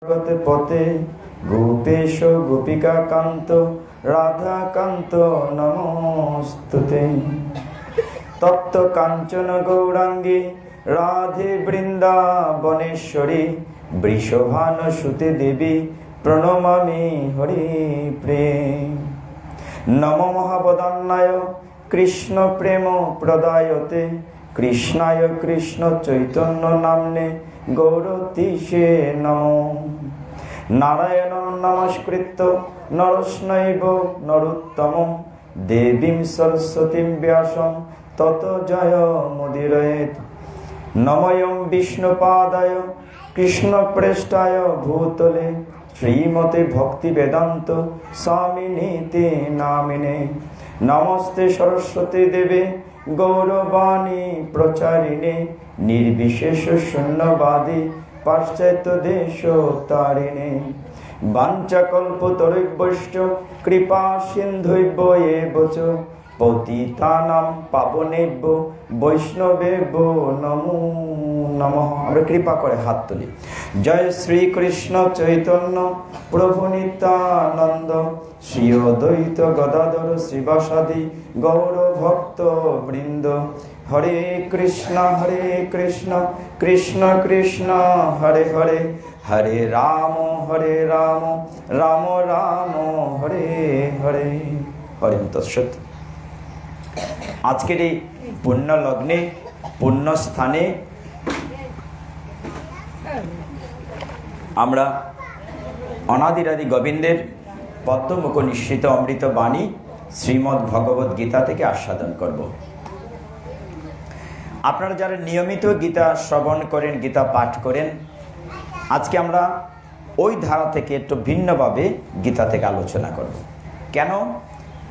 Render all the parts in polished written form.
জগতে পথে গোপেশ গোপিকা কান্ত রাধা কান্ত নমস্তুতে। তপ্ত কাঞ্চন গৌরাঙ্গী রাধে বৃন্দাবনেশ্বরী বৃষভানুসুতে দেবী প্রণমামি হরি প্রেম। নমো মহাবদান্নায় কৃষ্ণ প্রেম প্রদায়তে কৃষ্ণায় কৃষ্ণ চৈতন্য নাম্নে গৌরতীশে নমো। নারায়ণং নমস্কৃত্য নরস্নৈব নরোত্তমং দেবীং সরস্বতীং ব্যাসং ততো জয় মুদীরয়েৎ। নমোয়ং বিষ্ণুপাদায় কৃষ্ণপ্রেষ্ঠায় ভূতলে শ্রীমতে ভক্তিবেদান্ত স্বামিনীতি নামিনে। নমস্তে সরস্বতী দেবে গৌরবাণী প্রচারিণে নির্বিশেষ শূন্যবাদী পাশ্চাত্য দেশ তারিণে। বাঞ্ছাকল্পতরুভ্যশ্চ কৃপা সিন্ধুভ্য এব চ পতিতানাং পাবনেভ্যো বৈষ্ণবেভ্যো নমো নমঃ। আমরা কৃপা করে হাত তুলি। জয় শ্রী কৃষ্ণ চৈতন্য প্রভু নিত্যানন্দ শ্রী অদ্বৈত গদাধর শ্রীবাসাদি গৌর ভক্ত বৃন্দ। হরে কৃষ্ণ কৃষ্ণ কৃষ্ণ হরে হরে, হরে রাম রাম রাম হরে হরে। হরে তৎসৎ। আজকের এই পুণ্য লগ্নে পুণ্য স্থানে আমরা অনাদিরাদি গোবিন্দের পদ্মমুখ নিঃসৃত অমৃত বাণী শ্রীমদ্ ভগবদ গীতা থেকে আস্বাদন করব। আপনারা যারা নিয়মিত গীতা শ্রবণ করেন, গীতা পাঠ করেন, আজকে আমরা ওই ধারা থেকে একটু ভিন্নভাবে গীতা থেকে আলোচনা করব। কেন?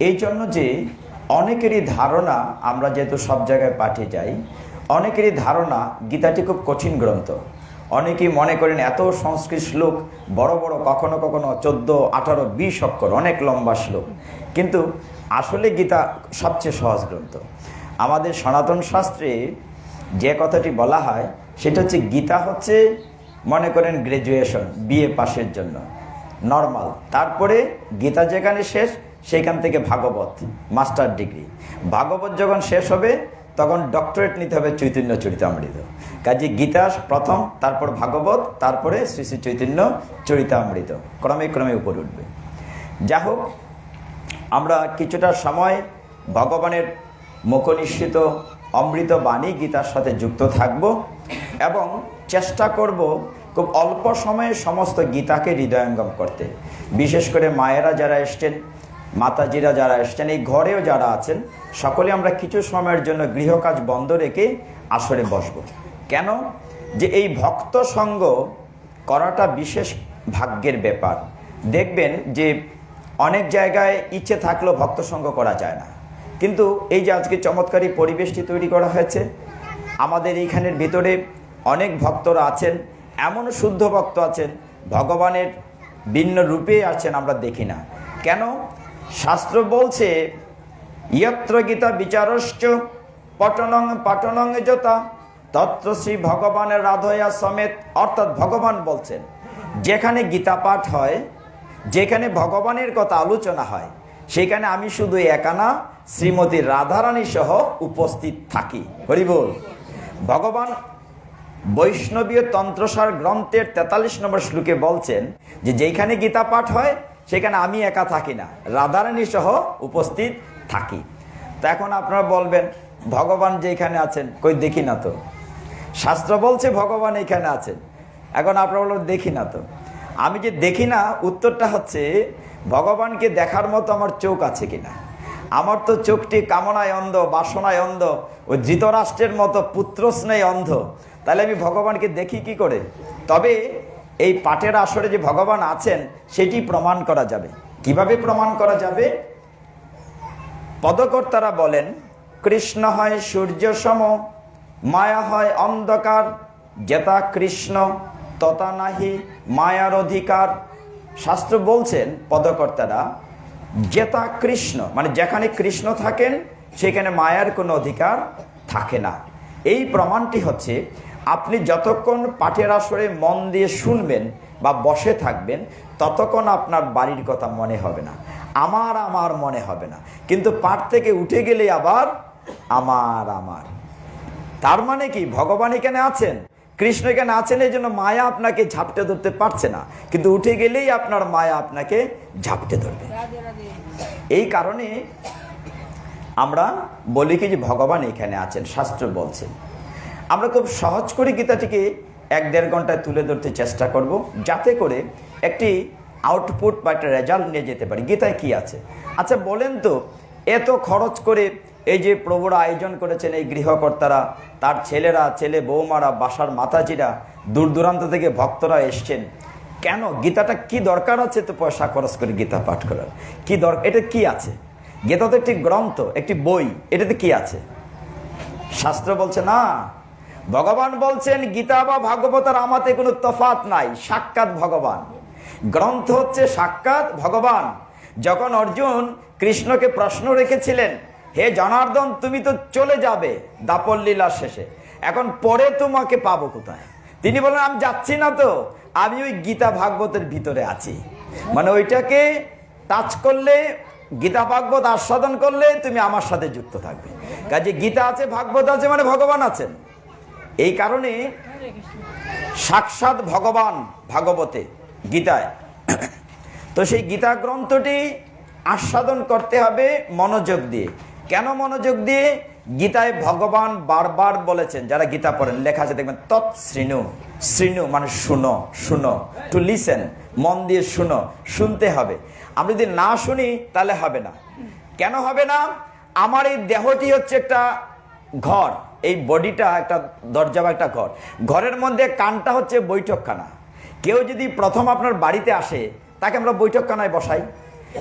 এই জন্য যে অনেকেরই ধারণা, আমরা যেহেতু সব জায়গায় পাঠে যাই, অনেকেরই ধারণা গীতাটি খুব কঠিন গ্রন্থ। অনেকেই মনে করেন এত সংস্কৃত শ্লোক, বড় বড়, কখনো কখনো 14, 18, 20 অক্ষর, অনেক লম্বা শ্লোক। কিন্তু আসলে গীতা সবচেয়ে সহজ গ্রন্থ। আমাদের সনাতন শাস্ত্রে যে কথাটি বলা হয় সেটা হচ্ছে গীতা হচ্ছে, মনে করেন গ্র্যাজুয়েশন, বিএ পাশের জন্য নর্মাল। তারপরে গীতা যেখানে শেষ সেইখান থেকে ভাগবত, মাস্টার ডিগ্রি। ভাগবত যখন শেষ হবে তখন ডক্টরেট নিতে হবে চৈতন্য চরিতামৃত। কাজে গীতা প্রথম, তারপর ভাগবত, তারপরে শ্রী শ্রী চৈতন্য চরিতামৃত, ক্রমে ক্রমে উপরে উঠবে। যা হোক, আমরা কিছুটা সময় ভগবানের মুখনিঃসৃত অমৃত বাণী গীতার সাথে যুক্ত থাকব এবং চেষ্টা করব খুব অল্প সময়ে সমস্ত গীতাকে হৃদয়ঙ্গম করতে। বিশেষ করে মায়েরা যারা এসছেন, মাতাজিরা যারা এসছেন, এই ঘরেও যারা আছেন, সকলে আমরা কিছু সময়ের জন্য গৃহকাজ বন্ধ রেখে আসরে বসব। কেন? যে এই ভক্ত সঙ্গ করাটা বিশেষ ভাগ্যের ব্যাপার। দেখবেন যে অনেক জায়গায় ইচ্ছে থাকলেও ভক্ত সঙ্গ করা যায় না। কিন্তু এই যে আজকে চমৎকারী পরিবেশটি তৈরি করা হয়েছে, আমাদের এইখানের ভিতরে অনেক ভক্তরা আছেন, এমন শুদ্ধ ভক্ত আছেন, ভগবানের ভিন্ন রূপে আছেন, আমরা দেখি না। কেন? শাস্ত্র বলছে ইয়ত্র গীতা বিচারশ্চ পঠনং যথা তত্র শ্রী ভগবানের রাধয়া সমেত। অর্থাৎ ভগবান বলছেন যেখানে গীতা পাঠ হয়, যেখানে ভগবানের কথা আলোচনা হয়, সেখানে আমি শুধু একা না, শ্রীমতী রাধারানী সহ উপস্থিত থাকি। হরি বল। ভগবান বৈষ্ণবীয় তন্ত্রসার গ্রন্থের 43 নম্বর শ্লোকে বলছেন যে যেখানে গীতা পাঠ হয় সেখানে আমি একা থাকি না, রাধারানী সহ উপস্থিত থাকি। তা এখন আপনারা বলবেন ভগবান যেখানে আছেন, কই দেখি না তো। শাস্ত্র বলছে ভগবান এখানে আছেন, এখন আপনারা বলবেন দেখি না তো। আমি যে দেখি না, উত্তরটা হচ্ছে ভগবানকে দেখার মতো আমার চোখ আছে কিনা। আমার তো চোখটি কামনায় অন্ধ, বাসনায় অন্ধ, ওই ধৃতরাষ্ট্রের মতো পুত্র স্নেহে অন্ধ। তাহলে আমি ভগবানকে দেখি কি করে? তবে এই পাঠের আসরে যে ভগবান আছেন সেটি প্রমাণ করা যাবে। কিভাবে প্রমাণ করা যাবে? পদকর্তারা বলেন কৃষ্ণ হয় সূর্য সম, মায়া হয় অন্ধকার, যেতা কৃষ্ণ তথা নাহি মায়ার অধিকার। শাস্ত্র বলছেন পদকর্তারা, যেতা কৃষ্ণ মানে যেখানে কৃষ্ণ থাকেন সেখানে মায়ার কোনো অধিকার থাকে না। এই প্রমাণটি হচ্ছে আপনি যতক্ষণ পাঠের আসরে মন দিয়ে শুনবেন বা বসে থাকবেন ততক্ষণ আপনার বাড়ির কথা মনে হবে না, আমার মনে হবে না। কিন্তু পাঠ থেকে উঠে গেলে আবার আমার। তার মানে কি, ভগবান এখানে আছেন, কৃষ্ণ এখানে আছেন, এই জন্য মায়া আপনাকে ঝাপটে ধরতে পারছে না, কিন্তু উঠে গেলেই আপনার মায়া আপনাকে ঝাপটে ধরবে। এই কারণে আমরা বলি কি যে ভগবান এখানে আছেন, শাস্ত্র বলছেন। আমরা খুব সহজ করে গীতাটিকে 1-1.5 ঘন্টায় তুলে ধরতে চেষ্টা করব, যাতে করে একটি আউটপুট বা একটা রেজাল্ট নিয়ে যেতে পারি। গীতায় কি আছে? আচ্ছা বলেন তো, এত খরচ করে এই যে প্রভুরা আয়োজন করেছেন, এই গৃহকর্তারা, তার ছেলেরা, ছেলে বৌমারা, বাসার মাতাজিরা, দূর দূরান্ত থেকে ভক্তরা এসছেন, কেন? গীতাটা কি দরকার আছে তো পয়সা খরচ করে গীতা পাঠ করার? কি দরকার? এটা কি আছে? গীতা তো একটি গ্রন্থ, একটি বই, এটাতে কি আছে? শাস্ত্র বলছে না, ভগবান বলছেন গীতা বা ভাগবতার আমাতে কোনো তফাৎ নাই, সাক্ষাৎ ভগবান। গ্রন্থ হচ্ছে সাক্ষাৎ ভগবান। যখন অর্জুন কৃষ্ণকে প্রশ্ন রেখেছিলেন, হে জনার্দন তুমি তো চলে যাবে দাপর লীলার শেষে, এখন পরে তোমাকে পাবো কোথায়? তিনি বলেন আমি যাচ্ছি না তো, আমি ওই গীতা ভাগবতের ভিতরে আছি। মানে ওইটাকে টাচ করলে, গীতা ভাগবত আস্বাদন করলে তুমি আমার সাথে যুক্ত থাকবে। কাজে গীতা আছে, ভাগবত আছে, মানে ভগবান আছেন। এই কারণে সাক্ষাৎ ভগবান ভাগবতে, গীতায়। তো সেই গীতা গ্রন্থটি আস্বাদন করতে হবে মনোযোগ দিয়ে। কেন মনোযোগ দিয়ে? গীতায় ভগবান বারবার বলেছেন, যারা গীতা পড়েন লেখা আছে দেখবেন, তৎশৃণু। শৃণু মানে শুনো, শুনো, টু লিসেন, মন দিয়ে শুনো, শুনতে হবে। আমরা যদি না শুনি তাহলে হবে না। কেন হবে না? আমার এই দেহটি হচ্ছে একটা ঘর, এই বডিটা একটা দরজা বা একটা ঘর। ঘরের মধ্যে কানটা হচ্ছে বৈঠকখানা। কেউ যদি প্রথম আপনার বাড়িতে আসে, তাকে আমরা বৈঠকখানায় বসাই,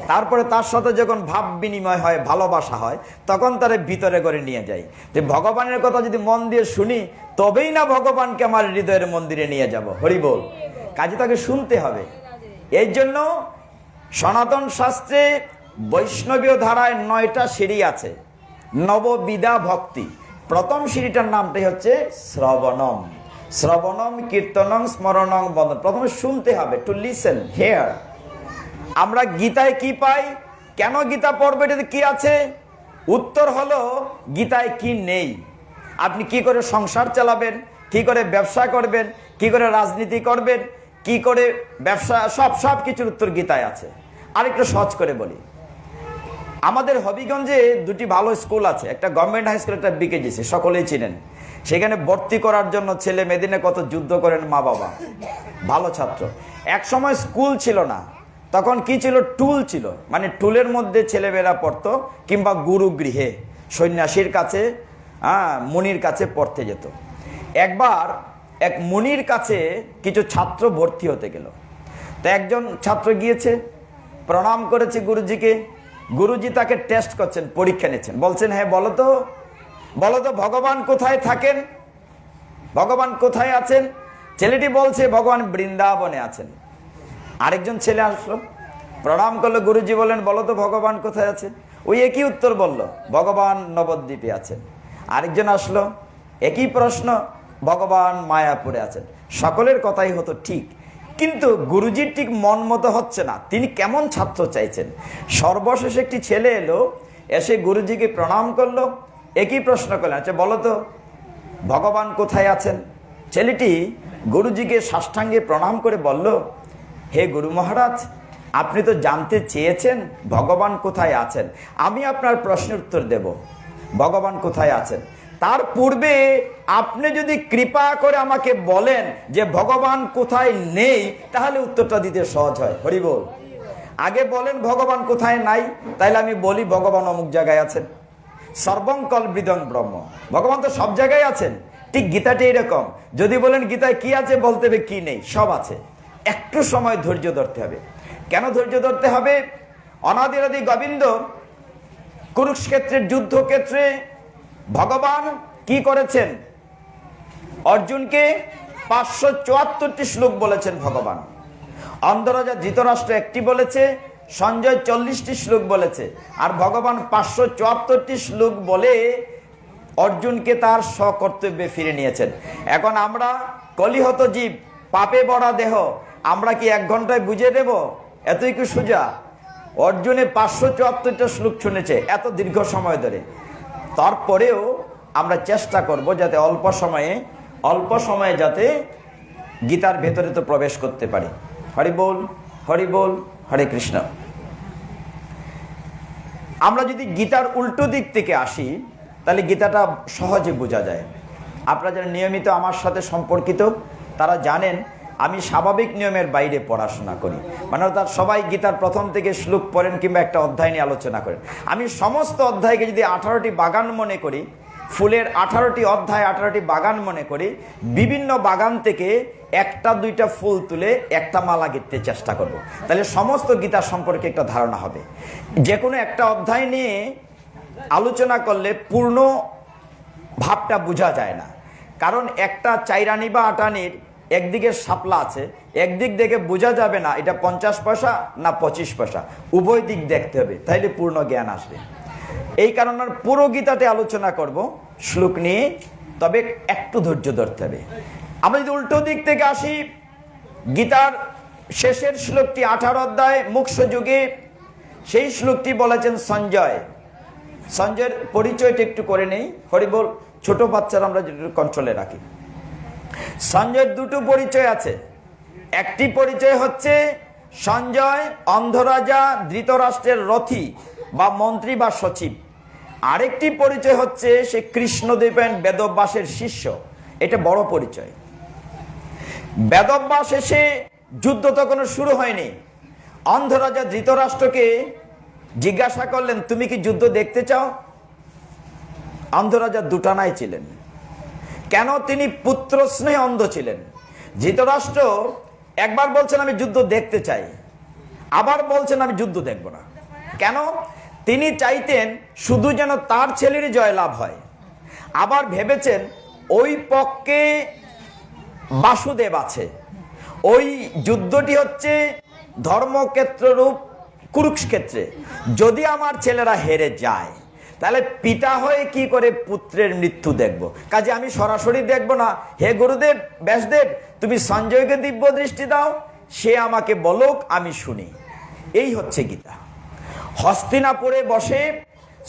তারপরে তার সাথে যখন ভাব বিনিময় হয়, ভালোবাসা হয়, তখন তার ভিতরে করে নিয়ে যাই। যে ভগবানের কথা যদি মন দিয়ে শুনি, তবেই না ভগবানকে আমার হৃদয়ের মন্দিরে নিয়ে যাব। হরি বল। কাজে তাকে শুনতে হবে। এই জন্য সনাতন শাস্ত্রে বৈষ্ণবীয় ধারায় 9টা সিঁড়ি আছে, নববিধা ভক্তি। প্রথম সিঁড়িটার নামটাই হচ্ছে শ্রবণম। শ্রবণম, কীর্তনম, স্মরণম, বন্দন। প্রথমে শুনতে হবে, টু লিসেন, হেয়ার। আমরা গীতায় কি পাই? কেন গীতা পড়বে? এটাতে কি আছে? উত্তর হলো, গীতায় কি নেই। আপনি কি করে সংসার চালাবেন, কি করে ব্যবসা করবেন, কি করে রাজনীতি করবেন, কি করে ব্যবসা, সব কিছুর উত্তর গীতায় আছে। আরেকটু সহজ করে বলি, আমাদের হবিগঞ্জে 2টি ভালো স্কুল আছে, একটা গভর্নমেন্ট হাই স্কুল, একটা বিকেজিসি, সকলেই চিনেন। সেখানে ভর্তি করার জন্য ছেলে মেয়েদিনে কত যুদ্ধ করেন মা বাবা, ভালো ছাত্র। এক সময় স্কুল ছিল না, তখন কি ছিল? টুল ছিল। মানে টুলের মধ্যে ছেলেমেয়েরা পড়তো, কিংবা গুরু গৃহে সন্ন্যাসীর কাছে, মুনির কাছে পড়তে যেত। একবার এক মুনির কাছে কিছু ছাত্র ভর্তি হতে গেল। তো একজন ছাত্র গিয়েছে, প্রণাম করেছে গুরুজিকে। গুরুজি তাকে টেস্ট করছেন, পরীক্ষা নিচ্ছেন। বলছেন, হ্যাঁ বলো তো ভগবান কোথায় থাকেন, ভগবান কোথায় আছেন? ছেলেটি বলছে ভগবান বৃন্দাবনে আছেন। আরেকজন ছেলে আসলো, প্রণাম করলো। গুরুজি বলেন, বলো তো ভগবান কোথায় আছেন? ওই একই উত্তর বলল, ভগবান নবদ্বীপে আছেন। আরেকজন আসলো, একই প্রশ্ন, ভগবান মায়াপুরে আছেন। সকলের কথাই হতো ঠিক, কিন্তু গুরুজির ঠিক মন মতো হচ্ছে না। তিনি কেমন ছাত্র চাইছেন? সর্বশেষে একটি ছেলে এলো, এসে গুরুজিকে প্রণাম করলো, একই প্রশ্ন করলেন, আচ্ছা বলো তো ভগবান কোথায় আছেন? ছেলেটি গুরুজিকে সাষ্টাঙ্গে প্রণাম করে বলল, হে গুরু মহারাজ, আপনি তো জানতে চেয়েছেন ভগবান কোথায় আছেন, আমি আপনার প্রশ্নের উত্তর দেব, ভগবান কোথায় আছেন। তার পূর্বে আপনি যদি কৃপা করে আমাকে বলেন যে ভগবান কোথায় নেই, তাহলে উত্তরটা দিতে সহজ হয়। হরি বল। আগে বলেন ভগবান কোথায় নাই, তাইলে আমি বলি ভগবান অমুক জায়গায় আছেন। সর্বং কল্পিদং ব্রহ্ম, ভগবান তো সব জায়গায় আছেন। ঠিক গীতাটি এরকম, যদি বলেন গীতায় কি আছে, বলতে হবে কি নেই, সব আছে। একটু সময় ধৈর্য ধরতে হবে। কেন ধৈর্য ধরতে হবে? অনাদিরাদি গোবিন্দ কুরুক্ষেত্রের যুদ্ধক্ষেত্রে ভগবান কি করেছেন? অর্জুনকে 574টি শ্লোক বলেছেন ভগবান। অন্ধরাজা ধৃতরাষ্ট্র একটি বলেছে, সঞ্জয় 40টি শ্লোক বলেছে, আর ভগবান 574টি শ্লোক বলে অর্জুনকে তার স্বকর্তব্যে ফিরে নিয়েছেন। এখন আমরা কলিহত জীব, পাপে ভরা দেহ, আমরা কি 1 ঘন্টায় বুঝে দেব? এতই কি সোজা? অর্জুনে 574টা শ্লোক শুনেছে এত দীর্ঘ সময় ধরে। তারপরেও আমরা চেষ্টা করব যাতে অল্প সময়ে যাতে গীতার ভেতরে তো প্রবেশ করতে পারি। হরি বল, হরে কৃষ্ণ। আমরা যদি গীতার উল্টো দিক থেকে আসি তাহলে গীতাটা সহজে বোঝা যায়। আপনারা যারা নিয়মিত আমার সাথে সম্পর্কিত তারা জানেন আমি স্বাভাবিক নিয়মের বাইরে পড়াশোনা করি, মানে অর্থাৎ সবাই গীতার প্রথম থেকে শ্লোক পড়েন কিংবা একটা অধ্যায় নিয়ে আলোচনা করেন। আমি সমস্ত অধ্যায়কে যদি 18টি বাগান মনে করি, ফুলের 18টি অধ্যায় 18টি বাগান মনে করি, বিভিন্ন বাগান থেকে 1-2টা ফুল তুলে একটা মালা গেঁথতে চেষ্টা করব। তাহলে সমস্ত গীতা সম্পর্কে একটা ধারণা হবে। যে কোনো একটা অধ্যায় নিয়ে আলোচনা করলে পূর্ণ ভাবটা বোঝা যায় না, কারণ একটা চাইরানি বা আটানির একদিকে শাপলা আছে, একদিক দেখে বোঝা যাবে না এটা 50 পয়সা না 25 পয়সা, উভয় দিক দেখতে হবে, তাইলে পূর্ণ জ্ঞান আসবে। এই কারণে পুরো গীতাতে আলোচনা করব শ্লোক নিয়ে, তবে একটু ধৈর্য ধরতে হবে। আমরা যদি উল্টো দিক থেকে আসি, গীতার শেষের শ্লোকটি 18 অধ্যায় মুখ্য যুগে, সেই শ্লোকটি বলেছেন সঞ্জয়ের পরিচয়টা একটু করে নেই। হরিবল, ছোট বাচ্চারা আমরা কন্ট্রোলে রাখি। সঞ্জয়ের 2টো পরিচয় আছে। একটি পরিচয় হচ্ছে সঞ্জয় অন্ধরাজা ধৃতরাষ্ট্রের রথী বা মন্ত্রী বা সচিব। আরেকটি পরিচয় হচ্ছে সে কৃষ্ণদ্বৈপায়ন বেদব্যাসের শিষ্য। এটা বড় পরিচয়। বেদব্যাস এসে যুদ্ধ তখনও শুরু হয়নি। অন্ধরাজা ধৃতরাষ্ট্রকে জিজ্ঞাসা করলেন, তুমি কি যুদ্ধ দেখতে চাও? অন্ধরাজা দুটানায় ছিলেন। কেন? তিনি পুত্র স্নেহে অন্ধ ছিলেন। ধৃতরাষ্ট্র একবার বলছেন আমি যুদ্ধ দেখতে চাই, আবার বলছেন আমি যুদ্ধ দেখব না। কেন? তিনি চাইতেন শুধু যেন তার ছেলেরই জয়লাভ হয়। আবার ভেবেছেন ওই পক্ষে বাসুদেব আছে, ওই যুদ্ধটি হচ্ছে ধর্মক্ষেত্র রূপ কুরুক্ষেত্রে। যদি আমার ছেলেরা হেরে যায় তাহলে পিতা হয়ে কি করে পুত্রের মৃত্যু দেখব? কাজে আমি সরাসরি দেখব না। হে গুরুদেব, ব্যাসদেব, তুমি সঞ্জয়কে দিব্য দৃষ্টি দাও, সে আমাকে বলুক, আমি শুনি। এই হচ্ছে গীতা। হস্তিনাপুরে বসে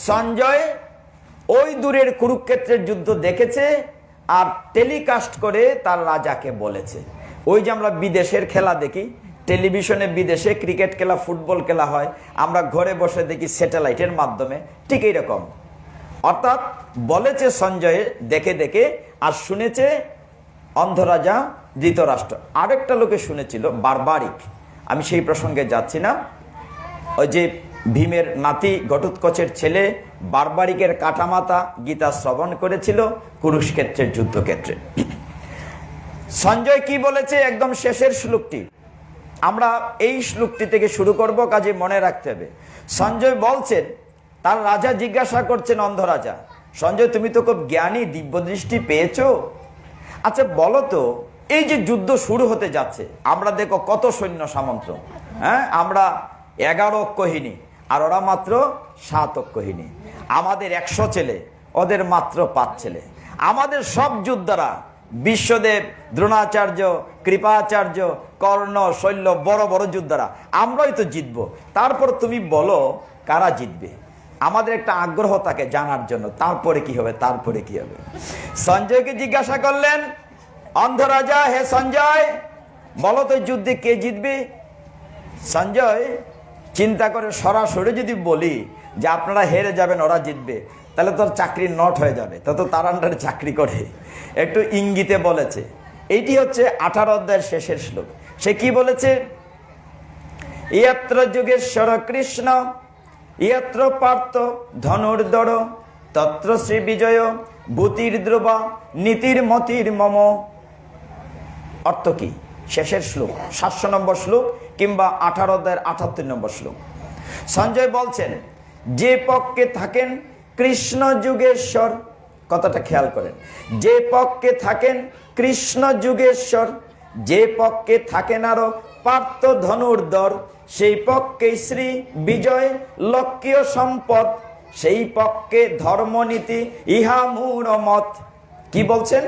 সঞ্জয় ওই দূরের কুরুক্ষেত্রের যুদ্ধ দেখেছে আর টেলিকাস্ট করে তার রাজাকে বলেছে। ওই যে আমরা বিদেশের খেলা দেখি, টেলিভিশনে বিদেশে ক্রিকেট খেলা, ফুটবল খেলা হয়, আমরা ঘরে বসে দেখি স্যাটেলাইটের মাধ্যমে, ঠিক এইরকম। অর্থাৎ বলেছে সঞ্জয় দেখে দেখে, আর শুনেছে অন্ধরাজা ধৃতরাষ্ট্র। আরেকটা লোকে শুনেছিল বারবারিক, আমি সেই প্রসঙ্গে যাচ্ছি না। ওই যে ভীমের নাতি ঘটোৎকচের ছেলে বারবারিকের কাটামাতা গীতা শ্রবণ করেছিল কুরুক্ষেত্রের যুদ্ধক্ষেত্রে। সঞ্জয় কি বলেছে একদম শেষের শ্লোকটি, আমরা এই শ্লোকটি থেকে শুরু করব, কাজে মনে রাখতে হবে। সঞ্জয় বলছেন, তার রাজা জিজ্ঞাসা করছেন অন্ধরাজা, সঞ্জয় তুমি তো খুব জ্ঞানী, দিব্য দৃষ্টি পেয়েছো, আচ্ছা বলো তো এই যে যুদ্ধ শুরু হতে যাচ্ছে, আমরা দেখো কত সৈন্য সামন্ত, হ্যাঁ, আমরা 11 অক্ষহীনী আর ওরা মাত্র 7 অক্ষহীনী। আমাদের 100 ছেলে, ওদের মাত্র 5 ছেলে। আমাদের সব যোদ্ধারা বিশ্বদেব, দ্রোণাচার্য, কৃপাচার্য, কর্ণ, শৈল্য, বড় বড় যোদ্ধারা, আমরাই তো জিতবো। তারপর তুমি বলো কারা জিতবে? আমাদের একটা আগ্রহ থাকে জানার জন্য, তারপরে কি হবে, তারপরে কি হবে। সঞ্জয়কে জিজ্ঞাসা করলেন অন্ধরাজা, হে সঞ্জয় বলো তো যুদ্ধে কে জিতবে? সঞ্জয় চিন্তা করে, সরাসরি যদি বলি যে আপনারা হেরে যাবেন, ওরা জিতবে, তাহলে তোর চাকরি নট হয়ে যাবে, তত তার আন্ডারে চাকরি করে। একটু ইঙ্গিতে বলেছে। এইটি হচ্ছে 18 অধ্যায়ের শেষের শ্লোক। সে কি বলেছে? ইয়ত্র যোগেশ্বর কৃষ্ণ ইয়ত্র পার্থ ধনুর্ধর তত্র শ্রী বিজয় ভূতির ধ্রুবা নীতির মতির মম। অর্থ কি? শেষের শ্লোক 700 নম্বর শ্লোক কিংবা 18 অধ্যায়ের 78 নম্বর শ্লোক। সঞ্জয় বলছেন, যে পক্ষে থাকেন কৃষ্ণ যুগেশ্বর, কথাটা খেয়াল করেন, যে পক্ষে থাকেন কৃষ্ণ যুগেশ্বর, যে পক্ষে থাকেন আরো পার্থ ধনুর্ধর, সেই পক্ষে শ্রী বিজয় লক্ষ্য সম্পদ, সেই পক্ষে ধর্মনীতি ইহা মূঢ় মত। কি বলছেন?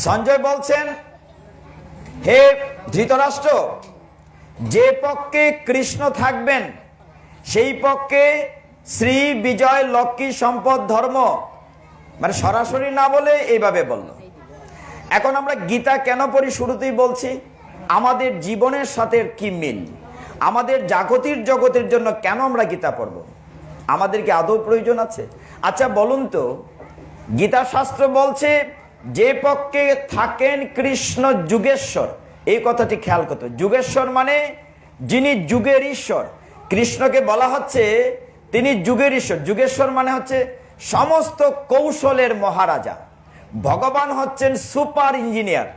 সঞ্জয় বলছেন হে ধৃতরাষ্ট্র, যে পক্ষে কৃষ্ণ থাকবেন সেই পক্ষে শ্রী বিজয় লক্ষ্মী সম্পদ ধর্ম, মানে সরাসরি না বলে এইভাবে বলল। এখন আমরা গীতা কেন পড়ি শুরুতেই বলছি, আমাদের জীবনের সাথে কি মিল, আমাদের জাগতিক জগতের জন্য কেন আমরা গীতা পড়ব, আমাদের কি আদৌ প্রয়োজন আছে? আচ্ছা বলুন তো, গীতা শাস্ত্র বলছে যে পক্ষে থাকেন কৃষ্ণ যুগেশ্বর, এই কথাটি খেয়াল করতে হবে। যুগেশ্বর মানে যিনি যুগের ঈশ্বর। কৃষ্ণকে বলা হচ্ছে তিনি যুগের ঈশ্বর। যুগেশ্বর মানে হচ্ছে সমস্ত কৌশলের মহারাজা। ভগবান হচ্ছেন সুপার ইঞ্জিনিয়ার,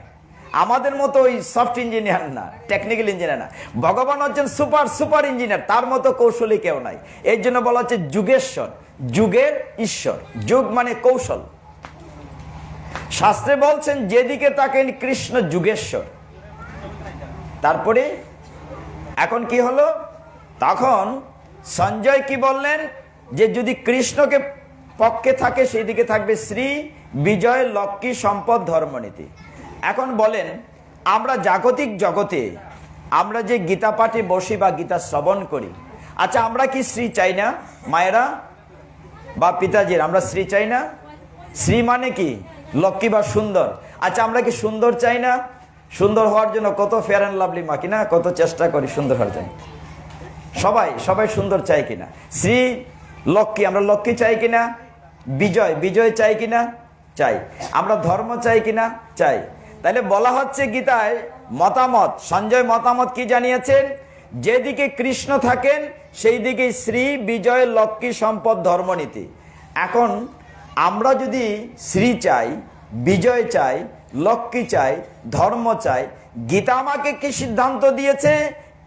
আমাদের মতো ওই সফট ইঞ্জিনিয়ার না, টেকনিক্যাল ইঞ্জিনিয়ার না। ভগবান হচ্ছেন সুপার ইঞ্জিনিয়ার, তার মতো কৌশলী কেউ নাই। এই জন্য বলা হচ্ছে যুগেশ্বর, যুগের ঈশ্বর। যুগ মানে কৌশল। শাস্ত্রে বলছেন যেদিকে তাকেন কৃষ্ণ যুগেশ্বর। তারপরে এখন কি হলো, তখন সঞ্জয় কি বললেন যে যদি কৃষ্ণকে পক্ষে থাকে সেই দিকে থাকবে শ্রী বিজয় লক্ষ্মী সম্পদ ধর্মনীতি। এখন বলেন, আমরা জাগতিক জগতে আমরা যে গীতা পাঠে বসি বা গীতা শ্রবণ করি, আচ্ছা আমরা কি শ্রী চাই না? মায়েরা বা পিতাজির, আমরা শ্রী চাই না? শ্রী মানে কি? লক্ষ্মী বা সুন্দর। আচ্ছা আমরা কি সুন্দর চাই না? সুন্দর হওয়ার জন্য কত ফেয়ার অ্যান্ড লাভলি মাখি না, কত চেষ্টা করি সুন্দর হওয়ার জন্য। সবাই সুন্দর চাই কিনা? শ্রী লক্ষ্মী, আমরা লক্ষ্মী চাই কিনা? বিজয় চাই কিনা? চাই। আমরা ধর্ম চাই কিনা? চাই। তাহলে বলা হচ্ছে গীতায় মতামত, সঞ্জয় মতামত কি জানিয়েছেন? যেদিকে কৃষ্ণ থাকেন সেই দিকে শ্রী বিজয় লক্ষ্মী সম্পদ ধর্মনীতি। এখন আমরা যদি শ্রী চাই, বিজয় চাই, লক্ষ্মী চাই, ধর্ম চাই, গীতা আমাকে কি সিদ্ধান্ত দিয়েছে?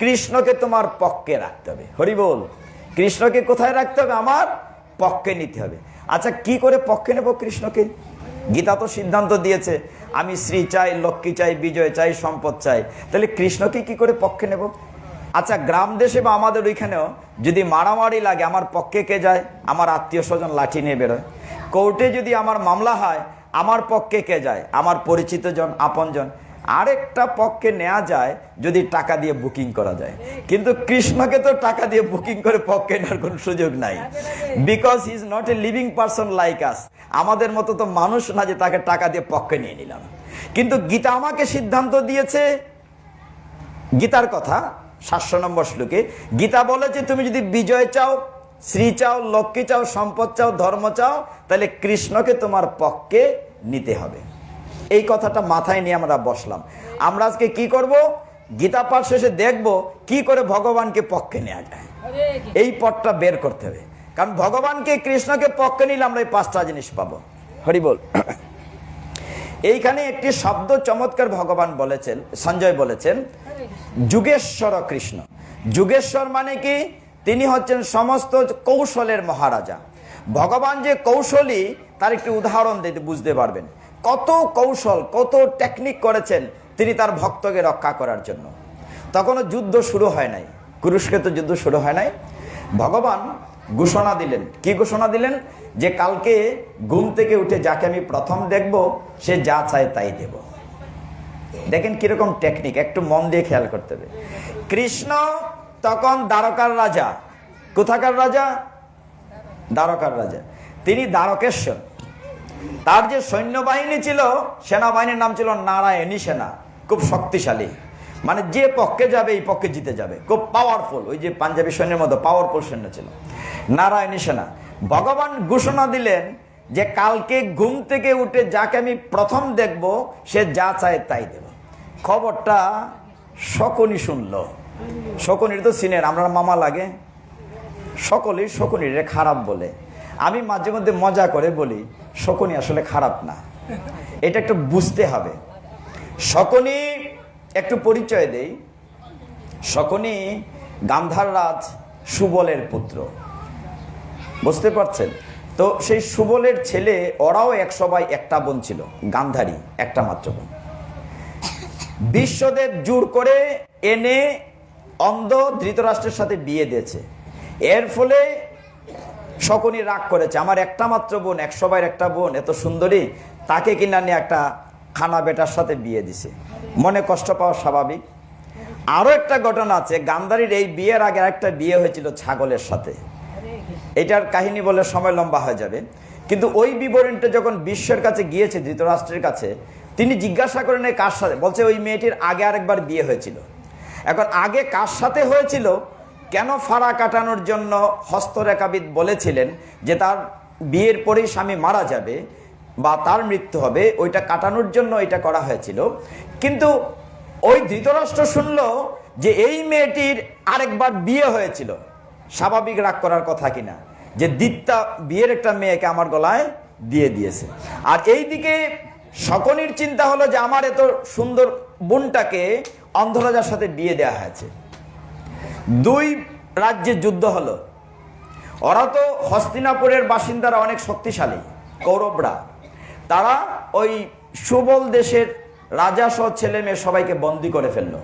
কৃষ্ণকে তোমার পক্ষে রাখতে হবে। হরি বল। কৃষ্ণকে কোথায় রাখতে হবে? আমার পক্ষে নিতে হবে। আচ্ছা কি করে পক্ষে নেব কৃষ্ণকে? গীতা তো সিদ্ধান্ত দিয়েছে আমি শ্রী চাই, লক্ষ্মী চাই, বিজয় চাই, সম্পদ চাই। তাহলে কৃষ্ণকে কি করে পক্ষে নেব? আচ্ছা গ্রাম দেশে বা আমাদের ওইখানেও যদি মারামারি লাগে, আমার পক্ষে কে যায়? আমার আত্মীয় স্বজন লাঠি নিয়ে বেরোয়। কোর্টে যদি আমার মামলা হয়, আমার পক্ষে কে যায়? আমার পরিচিত জন, আপনজন। আরেকটা পক্ষে নেওয়া যায় যদি টাকা দিয়ে বুকিং করা যায়, কিন্তু কৃষ্ণকে তো টাকা দিয়ে বুকিং করে পক্ষে নেওয়ার কোনো সুযোগ নাই, because he is not a living person like আস। আমাদের মতো তো মানুষ না যে তাকে টাকা দিয়ে পক্ষে নিয়ে নিলাম। কিন্তু গীতা আমাকে সিদ্ধান্ত দিয়েছে, গীতার কথা 700 নম্বর শ্লোকে গীতা বলেছে তুমি যদি বিজয় চাও, শ্রী চাও, লক্ষ্মী চাও, সম্পদ চাও, ধর্ম চাও, তাহলে কৃষ্ণকে তোমার পক্ষে নিতে হবে। এই কথাটা মাথায় নিয়ে আমরা বসলাম। আমরা আজকে কি করব? গীতা পাঠ শেষে দেখব কি করে ভগবানকে পক্ষে নেওয়া যায়। এই পথটা বের করতে হবে, কারণ ভগবানকে, কৃষ্ণকে পক্ষে নিলে আমরা এই 5টা জিনিস পাবো। হরি বল। এইখানে একটি শব্দ চমৎকার ভগবান বলেছেন, সঞ্জয় বলেছেন যুগেশ্বর কৃষ্ণ। যুগেশ্বর মানে কি? তিনি হচ্ছেন সমস্ত কৌশলের মহারাজা। ভগবান যে কৌশলী তার একটি উদাহরণ দিতে বুঝতে পারবেন। কত কৌশল, কত টেকনিক করেছেন তিনি তার ভক্তকে রক্ষা করার জন্য। তখনও যুদ্ধ শুরু হয় নাই, কুরুক্ষেত্র যুদ্ধ শুরু হয় নাই। ভগবান ঘোষণা দিলেন। কি ঘোষণা দিলেন? যে কালকে ঘুম থেকে উঠে যাকে আমি প্রথম দেখব সে যা চায় তাই দেব। দেখেন কিরকম টেকনিক, একটু মন দিয়ে খেয়াল করতে হবে। কৃষ্ণ তখন দ্বারকার রাজা। কোথাকার রাজা? দ্বারকার রাজা। তিনি দ্বারকেশ্বর। তার যে সৈন্যবাহিনী ছিল, সেনাবাহিনীর নাম ছিল নারায়ণী সেনা। খুব শক্তিশালী, মানে যে পক্ষে যাবে এই পক্ষে জিতে যাবে, খুব পাওয়ারফুল। ওই যে পাঞ্জাবি সৈন্যের মতো পাওয়ারফুল সৈন্য ছিল নারায়ণী সেনা। ভগবান ঘোষণা দিলেন যে কালকে ঘুম থেকে উঠে যাকে আমি প্রথম দেখব সে যা চায় তাই দেব। খবরটা শকুনি শুনল। শকুনির তো সিনের আমরা মামা লাগে, সকলেই শকুনির খারাপ বলে। আমি মাঝে মধ্যে মজা করে বলি শকুনি আসলে খারাপ না, এটা একটু বুঝতে হবে। শকুনি একটু পরিচয় দেই। শকুনি গান্ধার রাজ সুবলের পুত্র, বুঝতে পারছেন তো? সেই সুবলের ছেলে, ওরাও এক সবাই একটা বোন ছিল, গান্ধারী একটা মাত্র বোন। বিশ্বদেব জোর করে এনে অন্ধ ধৃতরাষ্ট্রের সাথে বিয়ে দিয়েছে। এর ফলে শকুনি রাগ করেছে, আমার একটা মাত্র বোন, এক সবাই একটা বোন, এত সুন্দরী, তাকে কিনা নিয়ে একটা খানা বেটার সাথে বিয়ে দিছে, মনে কষ্ট পাওয়া স্বাভাবিক। আরও একটা ঘটনা আছে, গান্ধারীর এই বিয়ের আগে একটা বিয়ে হয়েছিল ছাগলের সাথে। এটার কাহিনী বলে সময় লম্বা হয়ে যাবে, কিন্তু ওই বিবরণটা যখন বিশ্বের কাছে গিয়েছে, ধৃতরাষ্ট্রের কাছে, তিনি জিজ্ঞাসা করেন কার সাথে, বলছে ওই মেয়েটির আগে আরেকবার বিয়ে হয়েছিল। এখন আগে কার সাথে হয়েছিল, কেন ফাড়া কাটানোর জন্য হস্তরেখাবিদ বলেছিলেন যে তার বিয়ের পরেই স্বামী মারা যাবে বা তার মৃত্যু হবে, ওইটা কাটানোর জন্য এটা করা হয়েছিল। কিন্তু ওই ধৃতরাষ্ট্র শুনল যে এই মেয়েটির আরেকবার বিয়ে হয়েছিল, স্বাভাবিক রাগ করার কথা কিনা, যে দিত্যা বিয়ের একটা মেয়েকে আমার গলায় দিয়ে দিয়েছে। আর এইদিকে শকুনির চিন্তা হলো যে আমার এত সুন্দর বোনটাকে অন্ধরাজার সাথে বিয়ে দেওয়া হয়েছে। দুই রাজ্যে যুদ্ধ হলো। ওরা তো হস্তিনাপুরের বাসিন্দারা অনেক শক্তিশালী, কৌরবরা, তারা ওই সুবল দেশের রাজা সহ ছেলে মেয়ে সবাইকে বন্দি করে ফেললো,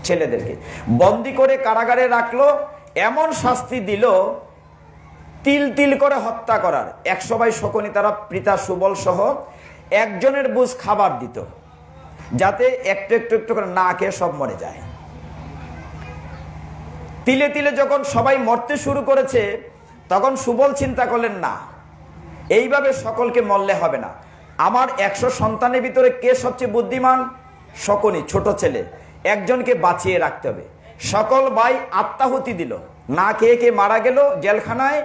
ছেলেদেরকে বন্দি করে কারাগারে রাখলো, এমন শাস্তি দিল তিল তিল করে হত্যা করার। 100 ভাই শকুনি তারা পিতা সুবল সহ একজনের বুঝ খাবার দিত, যাতে একটু একটু একটু করে না খেয়ে সব মরে যায়। তিলে তিলে যখন সবাই মরতে শুরু করেছে, তখন সুবল চিন্তা করলেন, না, এইভাবে সকলকে মরলে হবে না, আমার 100 সন্তানের ভিতরে কে সবচেয়ে বুদ্ধিমান? শকুনি, ছোট ছেলে, একজনকে বাঁচিয়ে রাখতে হবে। সকল ভাই আত্মাহুতি দিল, না খেয়ে কে মারা গেল জেলখানায়,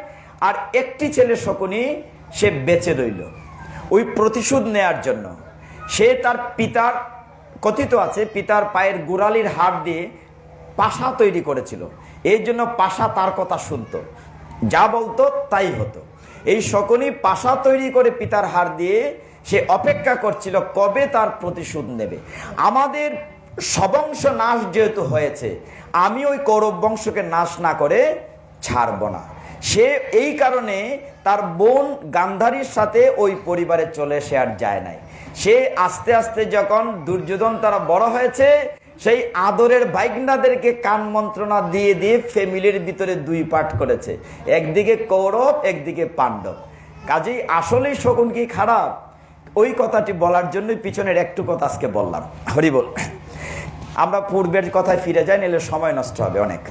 আর একটি ছেলে শকুনি সে বেঁচে রইল ওই প্রতিশোধ নেয়ার জন্য। সে তার পিতার, কথিত আছে পিতার পায়ের গোড়ালির হাড় দিয়ে পাশা তৈরি করেছিল, এই জন্য পাশা তার কথা শুনতো, যা বলতো তাই হতো। এই শকুনি পাশা তৈরি করে পিতার হাড় দিয়ে সে অপেক্ষা করছিল কবে তার প্রতিশোধ নেবে। আমাদের সবংশ নাশ যেহেতু হয়েছে, আমি ওই কৌরব বংশকে নাশ না করে ছাড়ব না। সে এই কারণে তার বোন গান্ধারীর সাথে ওই পরিবারে চলে এসে আর যায় নাই। সে আস্তে আস্তে যখন দুর্যোধন তারা বড় হয়েছে, সেই আদরের ভাইগনাদেরকে কান মন্ত্রণা দিয়ে দিয়ে ফ্যামিলির ভিতরে 2 পার্ট করেছে, একদিকে কৌরব একদিকে পাণ্ডব। কাজেই আসলেই শকুন কি খারাপ? ওই কথাটি বলার জন্যই পিছনের একটু কথা আজকে বললাম। হরি বল। আমরা পূর্বের কথায় ফিরে যাই, নিলে সময় নষ্ট হবে অনেক।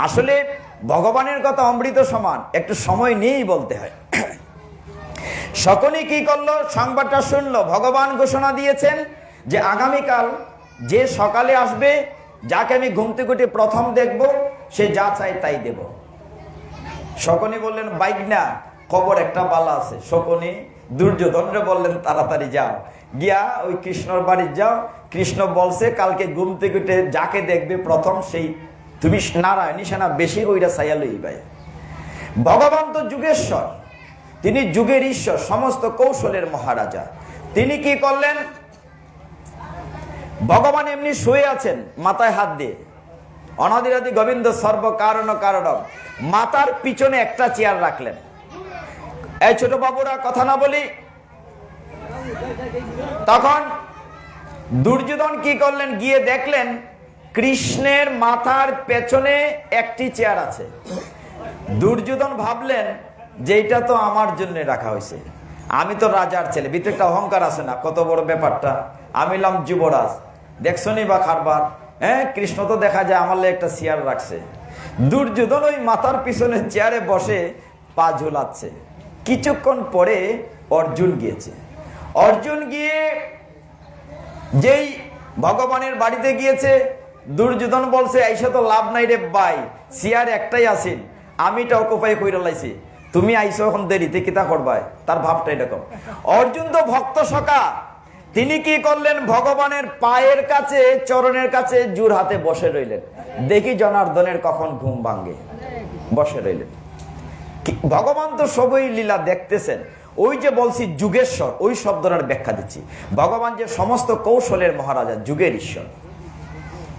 আসলে ভগবানের কথা অমৃত সমান, একটু সময় নিয়েই বলতে হয়। শকুনি কি করলো? সংবাদটা শুনলো, ভগবান ঘোষণা দিয়েছেন যে আগামীকাল যে সকালে আসবে, যাকে আমি ঘুম থেকে উঠে প্রথম দেখব, সে যা চাই তাই দেব। শকুনি বললেন, বাইগনা, খবর একটা বালা আছে। শকুনি দুর্যোধনরে বললেন, তাড়াতাড়ি যাও, গিয়া ওই কৃষ্ণর বাড়ি যাও, কৃষ্ণ বলছে কালকে ঘুম থেকে উঠে যাকে দেখবে প্রথম, সেই তুমি নারায়ণী সেনা বেশি ওইটা চাইয়া লই ভাই। ভগবান তো যুগেশ্বর, তিনি যুগের ঈশ্বর, সমস্ত কৌশলের মহারাজা। তিনি কি করলেন? ভগবান এমনি শুয়ে আছেন মাথায় হাত দিয়ে, অনাদিরাদি গোবিন্দ সর্ব কারণ কারণম, মাথার পিছনে একটা চেয়ার রাখলেন। এই ছোট বাবুরা কথা না বলি। তখন দুর্যোধন কি করলেন? গিয়ে দেখলেন কৃষ্ণের মাথার পেছনে একটি চেয়ার আছে। দুর্যোধন ভাবলেন যে এটা তো আমার জন্য রাখা হয়েছে, আমি তো রাজার ছেলে, ভিতরে একটা অহংকার আছে না, কত বড় ব্যাপারটা, আমি হলাম যুবরাজ, দেখছনি বা খারবার, হ্যাঁ, কৃষ্ণ তো দেখা যায় আমার একটা চেয়ার রাখছে। দুর্যোধন ওই মাথার পিছনে চেয়ারে বসে পা ঝুলাচ্ছে। কিছুক্ষণ পরে অর্জুন গিয়েছে। অর্জুন গিয়ে যেই ভগবানের বাড়িতে গিয়েছে, দুর্যোধন বলছে, আইসা তো লাভ নাই রে ভাই, চেয়ার একটাই আছেন, আমি এটা অকুপাই কইরা লাইছি, তুমি আইসো এখন দেরিতে কিতা করবাই, তার ভাবটা এরকম। অর্জুন তো ভক্ত সখা, তিনি কি করলেন? ভগবানের পায়ের কাছে, চরণের কাছে জোর হাতে বসে রইলেন। দেখি জনার্দনের কখন ঘুম ভাঙ্গে, বসে রইলেন। ভগবান তো সবই লীলা দেখতেছেন। ওই যে বলছি যুগেশ্বর, ওই শব্দটার ব্যাখ্যা দিচ্ছি। ভগবান যে সমস্ত কৌশলের মহারাজা, যুগের ঈশ্বর।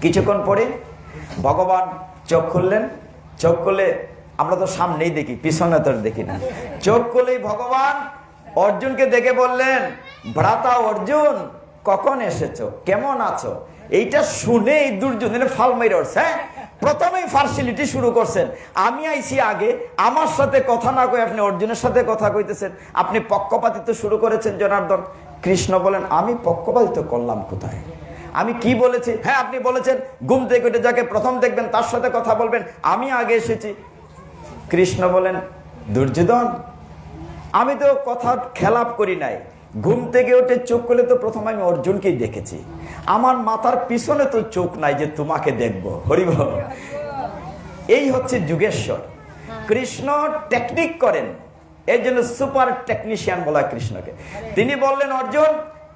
কিছুক্ষণ পরে ভগবান চোখ খুললেন। চোখ খুলে, আমরা তো সামনেই দেখি, পিছনে তো দেখি না। চোখ খুলেই ভগবান অর্জুনকে দেখে বললেন, ভ্রাতা অর্জুন, কখন এসেছো, কেমন আছো? এইটা শুনে দুর্যোধনের ফাল মেরে উঠছে। হ্যাঁ, প্রথমেই পার্সিয়ালিটি শুরু করছেন। আমি আইছি আগে, আমার সাথে কথা না কই আপনি অর্জুনের সাথে কথা কইতেছেন, আপনি পক্ষপাতিত্ব শুরু করেছেন জনার্দন। কৃষ্ণ বলেন, আমি পক্ষপাতিত্ব করলাম কোথায়? আমি কি বলেছি? হ্যাঁ, আপনি বলেছেন ঘুম থেকে উঠে যাকে প্রথম দেখবেন তার সাথে কথা বলবেন, আমি আগে এসেছি। কৃষ্ণ বলেন, দুর্যোধন, আমি তো কথা খেলাপ করি নাই। ঘুম থেকে উঠে চোখ করলে তো প্রথম আমি অর্জুনকেই দেখেছি, আমার মাথার পিছনে তো চোখ নাই যে তোমাকে দেখবো। হরিবল। এই হচ্ছে যুগেশ্বর। কৃষ্ণ টেকনিক করেন, এর জন্য সুপার টেকনিশিয়ান বলা কৃষ্ণকে। তিনি বললেন, অর্জুন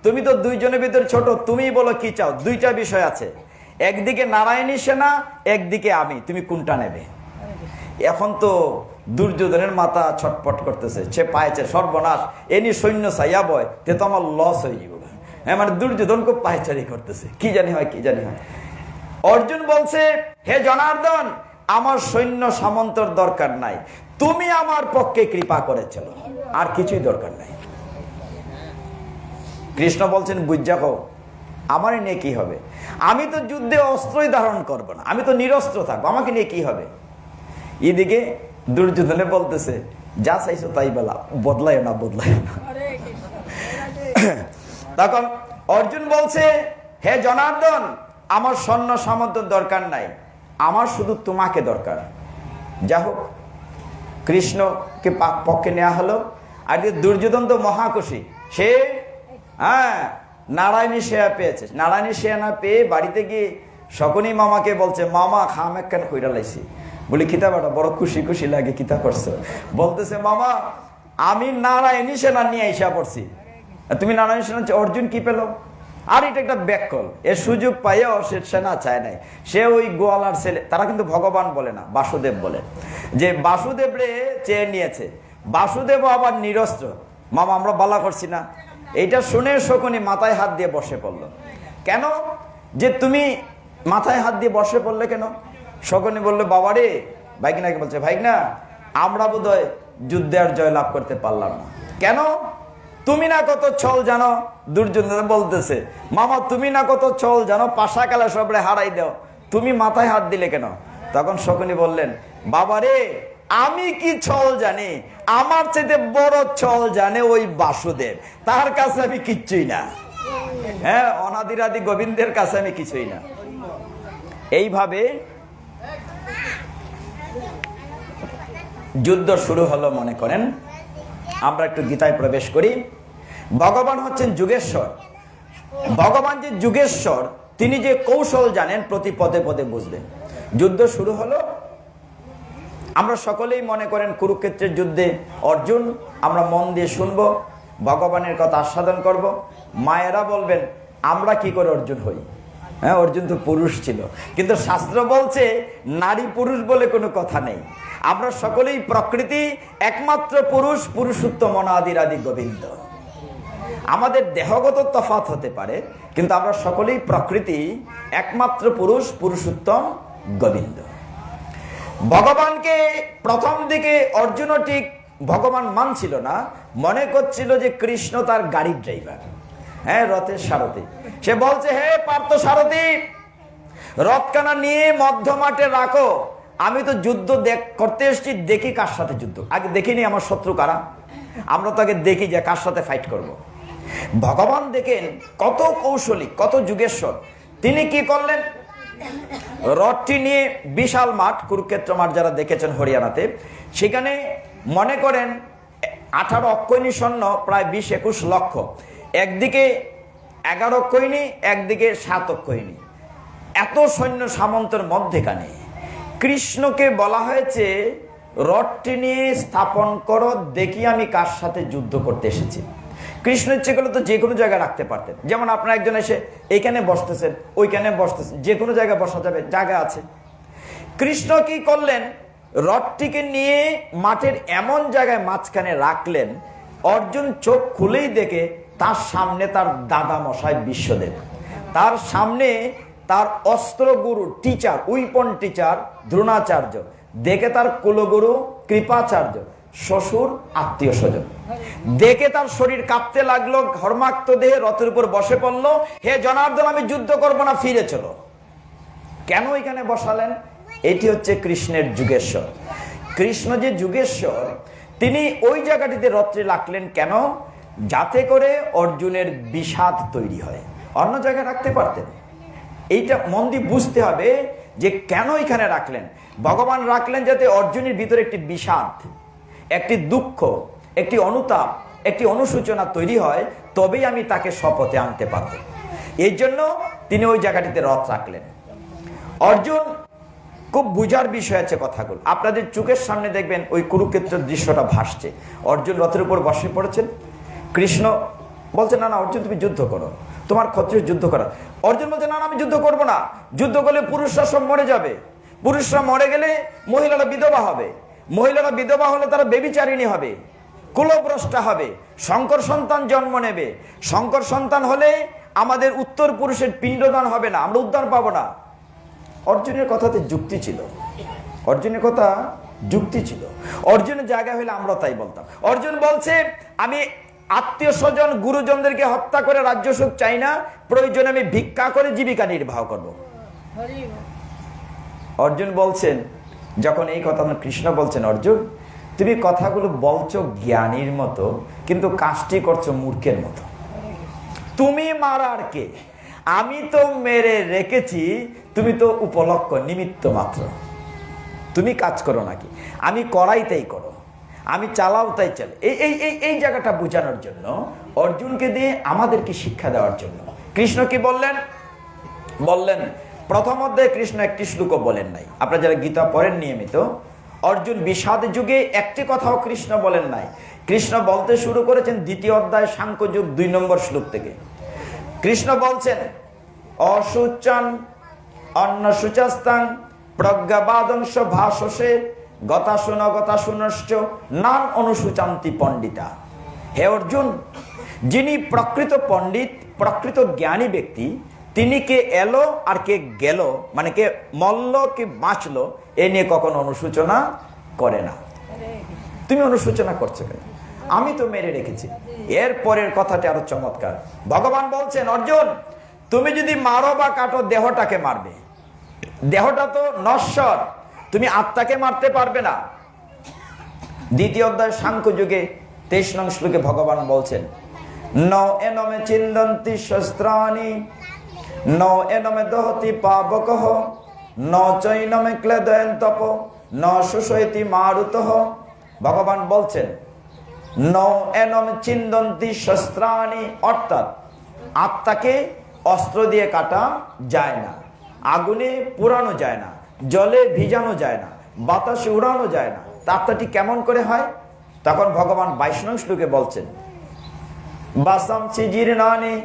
তুমি তো দুইজনের ভিতরে ছোট, তুমি বলো কি চাও। দুইটা বিষয় আছে, একদিকে নারায়ণী সেনা, একদিকে আমি, তুমি কোনটা নেবে? এখন তো দুর্যোধনের মাথা ছটপট করতেছে, সে পাইছে সর্বনাশ, এনি সৈন্য চাইয়া বয় তে তো আমার লস হয়ে যাব। হ্যাঁ, মানে দুর্যোধন খুব পাইচারি করতেছে, কি জানি হয় কি জানি হয়। অর্জুন বলছে, হে জনার্দন, আমার সৈন্য সামন্তর দরকার নাই, তুমি আমার পক্ষে কৃপা করেছিল, আর কিছুই দরকার নাই। কৃষ্ণ বলছেন, বুঝা কও আমার নিয়ে কি হবে? আমি তো যুদ্ধে অস্ত্রই ধারণ করবো না, আমি তো নিরস্ত্র থাকবো, আমাকে নিয়ে কি হবে? এদিকে দুর্যোধনে বলতেছে, যা চাইছো তাই বলা, বদলায় না বদলায় না। তখন অর্জুন বলছে, হে জনার্দন, আমার সৈন্য সামন্ত দরকার নাই, আমার শুধু তোমাকে দরকার। যা হোক, কৃষ্ণকে পক্ষে নেওয়া হলো। আর দুর্যোধন তো মহাকুশী, সে নারায়ণী সেয়া পেয়েছে। নারায়ণী সেয়া না পেয়ে বাড়িতে গিয়ে শকুনি মামাকে বলছে, মামা খাম একখান কইরা লাইছি। বলি, কিতা বাটা, বড় খুশি খুশি লাগে, কিতা করছো? বলতেছে, মামা আমি নারায়ণী সেনা নিয়ে আইসা পড়ছি। তুমি নারায়ণী সেনা? অর্জুন কি পেল? আর এটা একটা ব্যাককল, এর সুযোগ পাইয়া সে সেনা চায় নাই, সে ওই গোয়ালার ছেলে, তারা কিন্তু ভগবান বলে না, বাসুদেব বলে, যে বাসুদেব রে চেয়ে নিয়েছে। বাসুদেব আবার নিরস্ত্র। মামা আমরা বালা করছি না। এইটা শুনে শকুনি মাথায় হাত দিয়ে বসে পড়ল। কেন যে তুমি মাথায় হাত দিয়ে বসে পড়লে কেন? শকুনি বললো, বাবা রে, ভাইগনাকে বলছে, ভাইগনা আমরা বোধহয় যুদ্ধে আর জয় লাভ করতে পারলাম না। কেন? তুমি না কত ছল জানো। দুর্যোধন বলতেছে, মামা তুমি না কত ছল জানো, পাশা কালা সবরে হারাই দাও, তুমি মাথায় হাত দিলে কেন? তখন শকুনি বললেন, বাবা রে, আমি কি ছল জানি? আমার চেয়ে বড় ছল জানে ওই বাসুদেব, তার কাছে আমি কিচ্ছুই না। হ্যাঁ, অনাদিরাদি গোবিন্দের কাছে আমি কিছুই না। এইভাবে যুদ্ধ শুরু হলো। মনে করেন আমরা একটু গীতায় প্রবেশ করি। ভগবান হচ্ছেন যুগেশ্বর। ভগবান যে যুগেশ্বর, তিনি যে কৌশল জানেন প্রতি পদে পদে বুঝলেন। যুদ্ধ শুরু হলো। আমরা সকলেই মনে করেন কুরুক্ষেত্রের যুদ্ধে অর্জুন, আমরা মন দিয়ে শুনবো, ভগবানের কথা আস্বাদন করব। মায়েরা বলবেন, আমরা কি করে অর্জুন হই? হ্যাঁ, অর্জুন তো পুরুষ ছিল, কিন্তু শাস্ত্র বলছে নারী পুরুষ বলে কোনো কথা নেই। আমরা সকলেই প্রকৃতি, একমাত্র পুরুষ পুরুষোত্তম অনাদির আদি গোবিন্দ। আমাদের দেহগত তফাৎ হতে পারে, কিন্তু আমরা সকলেই প্রকৃতি, একমাত্র পুরুষ পুরুষোত্তম গোবিন্দ। ভগবানকে প্রথম দিকে অর্জুনও ঠিক ভগবান মানছিল না, মনে করছিল যে কৃষ্ণ তার গাড়ির ড্রাইভার, হ্যাঁ, রথের সারথি। সে বলছে, হে পার্থ সারথি, রথখানা নিয়ে মধ্য মাঠে রাখো, আমি তো যুদ্ধ করতে এসেছি, দেখি কার সাথে যুদ্ধ। আগে দেখিনি আমার শত্রু কারা, আমরা তো আগে দেখি যে কার সাথে ফাইট করব। ভগবান দেখেন কত কৌশলী, কত যুগেশ্বর। তিনি কি করলেন? রথটি নিয়ে বিশাল মাঠ, কুরুক্ষেত্র মাঠ যারা দেখেছেন হরিয়ানাতে, সেখানে মনে করেন 18 অক্ষৌহিণী সৈন্য, প্রায় 20-21 লক্ষ। একদিকে 11 অক্ষৌহিণী, একদিকে 7 অক্ষৌহিণী। এত সৈন্য সামন্তের মধ্যেখানে কৃষ্ণকে বলা হয়েছে, রথটি নিয়ে স্থাপন করো, দেখি আমি কার সাথে যুদ্ধ করতে এসেছি। কৃষ্ণ ইচ্ছে করলে তো যে কোনো জায়গায় রাখতে পারতেন। যেমন আপনার একজন এসে এইখানে বসতেছেন, ওইখানে বসতেছেন, যে কোনো জায়গায় বসা যাবে, জায়গা আছে। কৃষ্ণ কি করলেন? রথটিকে নিয়ে মাঠের এমন জায়গায় মাঝখানে রাখলেন, অর্জুন চোখ খুলেই দেখে তার সামনে তার দাদা মশাই বিশ্বদেব, তার সামনে তার অস্ত্রগুরু টিচার, উইপন টিচার দ্রোণাচার্য, দেখে তার কুলগুরু কৃপাচার্য, শ্বশুর, আত্মীয় স্বজন। দেখে তার শরীর কাঁপতে লাগলো, ঘর্মাক্ত দেহে রথের উপর বসে পড়লো। হে জনার্দন, আমি যুদ্ধ করবো না, ফিরে চলো। কেন এখানে বসালেন? এটি হচ্ছে কৃষ্ণের যুগেশ্বর। কৃষ্ণ যে যুগেশ্বর, তিনি ওই জায়গাটিতে রত্রে রাখলেন কেন? যাতে করে অর্জুনের বিষাদ তৈরি হয়। অন্য জায়গায় রাখতে পারতেন। এইটা মন দিয়ে বুঝতে হবে যে কেন এখানে রাখলেন। ভগবান রাখলেন যাতে অর্জুনের ভিতরে একটি বিষাদ, একটি দুঃখ, একটি অনুতাপ, একটি অনুশোচনা তৈরি হয়, তবেই আমি তাকে শপথে আনতে পারব। এই জন্য তিনি ওই জায়গাটিতে রথ রাখলেন। অর্জুন, খুব বুঝার বিষয় আছে কথাগুলো। আপনাদের চোখের সামনে দেখবেন ওই কুরুক্ষেত্রের দৃশ্যটা ভাসছে। অর্জুন রথের উপর বসে পড়েছেন। কৃষ্ণ বলছে, না না অর্জুন, তুমি যুদ্ধ করো, তোমার ক্ষত্রিয় যুদ্ধ করো। অর্জুন বলছে, না না আমি যুদ্ধ করবো না, যুদ্ধ করলে পুরুষরা সব মরে যাবে, পুরুষরা মরে গেলে মহিলারা বিধবা হবে, মহিলারা বিধবা হলে তারা বেবিচারিণী হবে, কুলভ্রষ্টা হবে, শঙ্কর সন্তান জন্ম নেবে, শঙ্কর সন্তান হলে আমাদের উত্তর পুরুষের পিণ্ডদান হবে না, আমরা উদ্ধার পাবো না। অর্জুনের কথাতে যুক্তি ছিল, অর্জুনের কথা যুক্তি ছিল। অর্জুনের জায়গা হলে আমরা তাই বলতাম। অর্জুন বলছে, আমি আত্মীয় স্বজন গুরুজনদেরকে হত্যা করে রাজ্য সুখ চাই না, প্রয়োজনে আমি ভিক্ষা করে জীবিকা নির্বাহ করব। অর্জুন বলছেন, যখন এই কথা কৃষ্ণ বলছেন, অর্জুন তুমি কথাগুলো বলছো জ্ঞানীর মতো, কিন্তু কাজটি করছো মূর্খের মতো। তুমি মারার কে? আমি তো মেরে রেখেছি, তুমি তো উপলক্ষ, নিমিত্ত মাত্র। তুমি কাজ করো নাকি? আমি করাই তাই করো, আমি চালাও তাই চাল। এই জায়গাটা বোঝানোর জন্য, অর্জুনকে দিয়ে আমাদেরকে শিক্ষা দেওয়ার জন্য কৃষ্ণ কি বললেন? বললেন প্রথম অধ্যায়ে কৃষ্ণ একটি শ্লোকও বলেন নাই। আপনারা যারা গীতা পড়েন নিয়মিত, অর্জুন বিষাদ যুগে একটি কথাও কৃষ্ণ বলেন নাই। কৃষ্ণ বলতে শুরু করেছেন দ্বিতীয় অধ্যায় সাংখ্য যুগ 2 নম্বর শ্লোক থেকে। কৃষ্ণ বলছেন, অসুচান অন্ন সুচাস্তাং প্রজ্ঞাবাদংশ ভাষসে গতাশুনশ্চ নান অনুসূচান্তি পণ্ডিতা। হে অর্জুন, যিনি প্রকৃত পণ্ডিত, প্রকৃত জ্ঞানী ব্যক্তি, তিনি কে এলো আর কে গেল, মানে কে মল্ল কে বাঁচলো, এ নিয়ে কখনো অনুসূচনা করে না। তুমি অনুসূচনা করছো কেন? আমি তো মেরে রেখেছি। এর পরের কথাটি আরো চমৎকার। ভগবান বলছেন, অর্জুন তুমি যদি মারো বা কাটো, দেহটাকে মারবে, দেহটা তো নশ্বর, তুমি আত্মাকে মারতে পারবে না। দ্বিতীয় অধ্যায় সাংখ্য যুগে 23 নং শ্লোকে ভগবান বলছেন, ন এনমে চিন্দন্তি শস্ত্রাণি ন এনমে দহতি পাবকঃ ন চৈনমে ক্লেদয়ন্তপ ন সুশৈতি মারুতঃ। ভগবান বলছেন, ন এনমে চিন্দন্তি শস্ত্রাণি, অর্থাৎ আত্মাকে অস্ত্র দিয়ে কাটা যায় না, আগুনে পোড়ানো যায় না, জলে ভিজানো যায় না, বাতাসে উড়ানো যায় না। আত্মাটি কেমন করে হয়? তখন ভগবান 22 নং শ্লোকে বলছেন, বাসামসি জীর্ণানি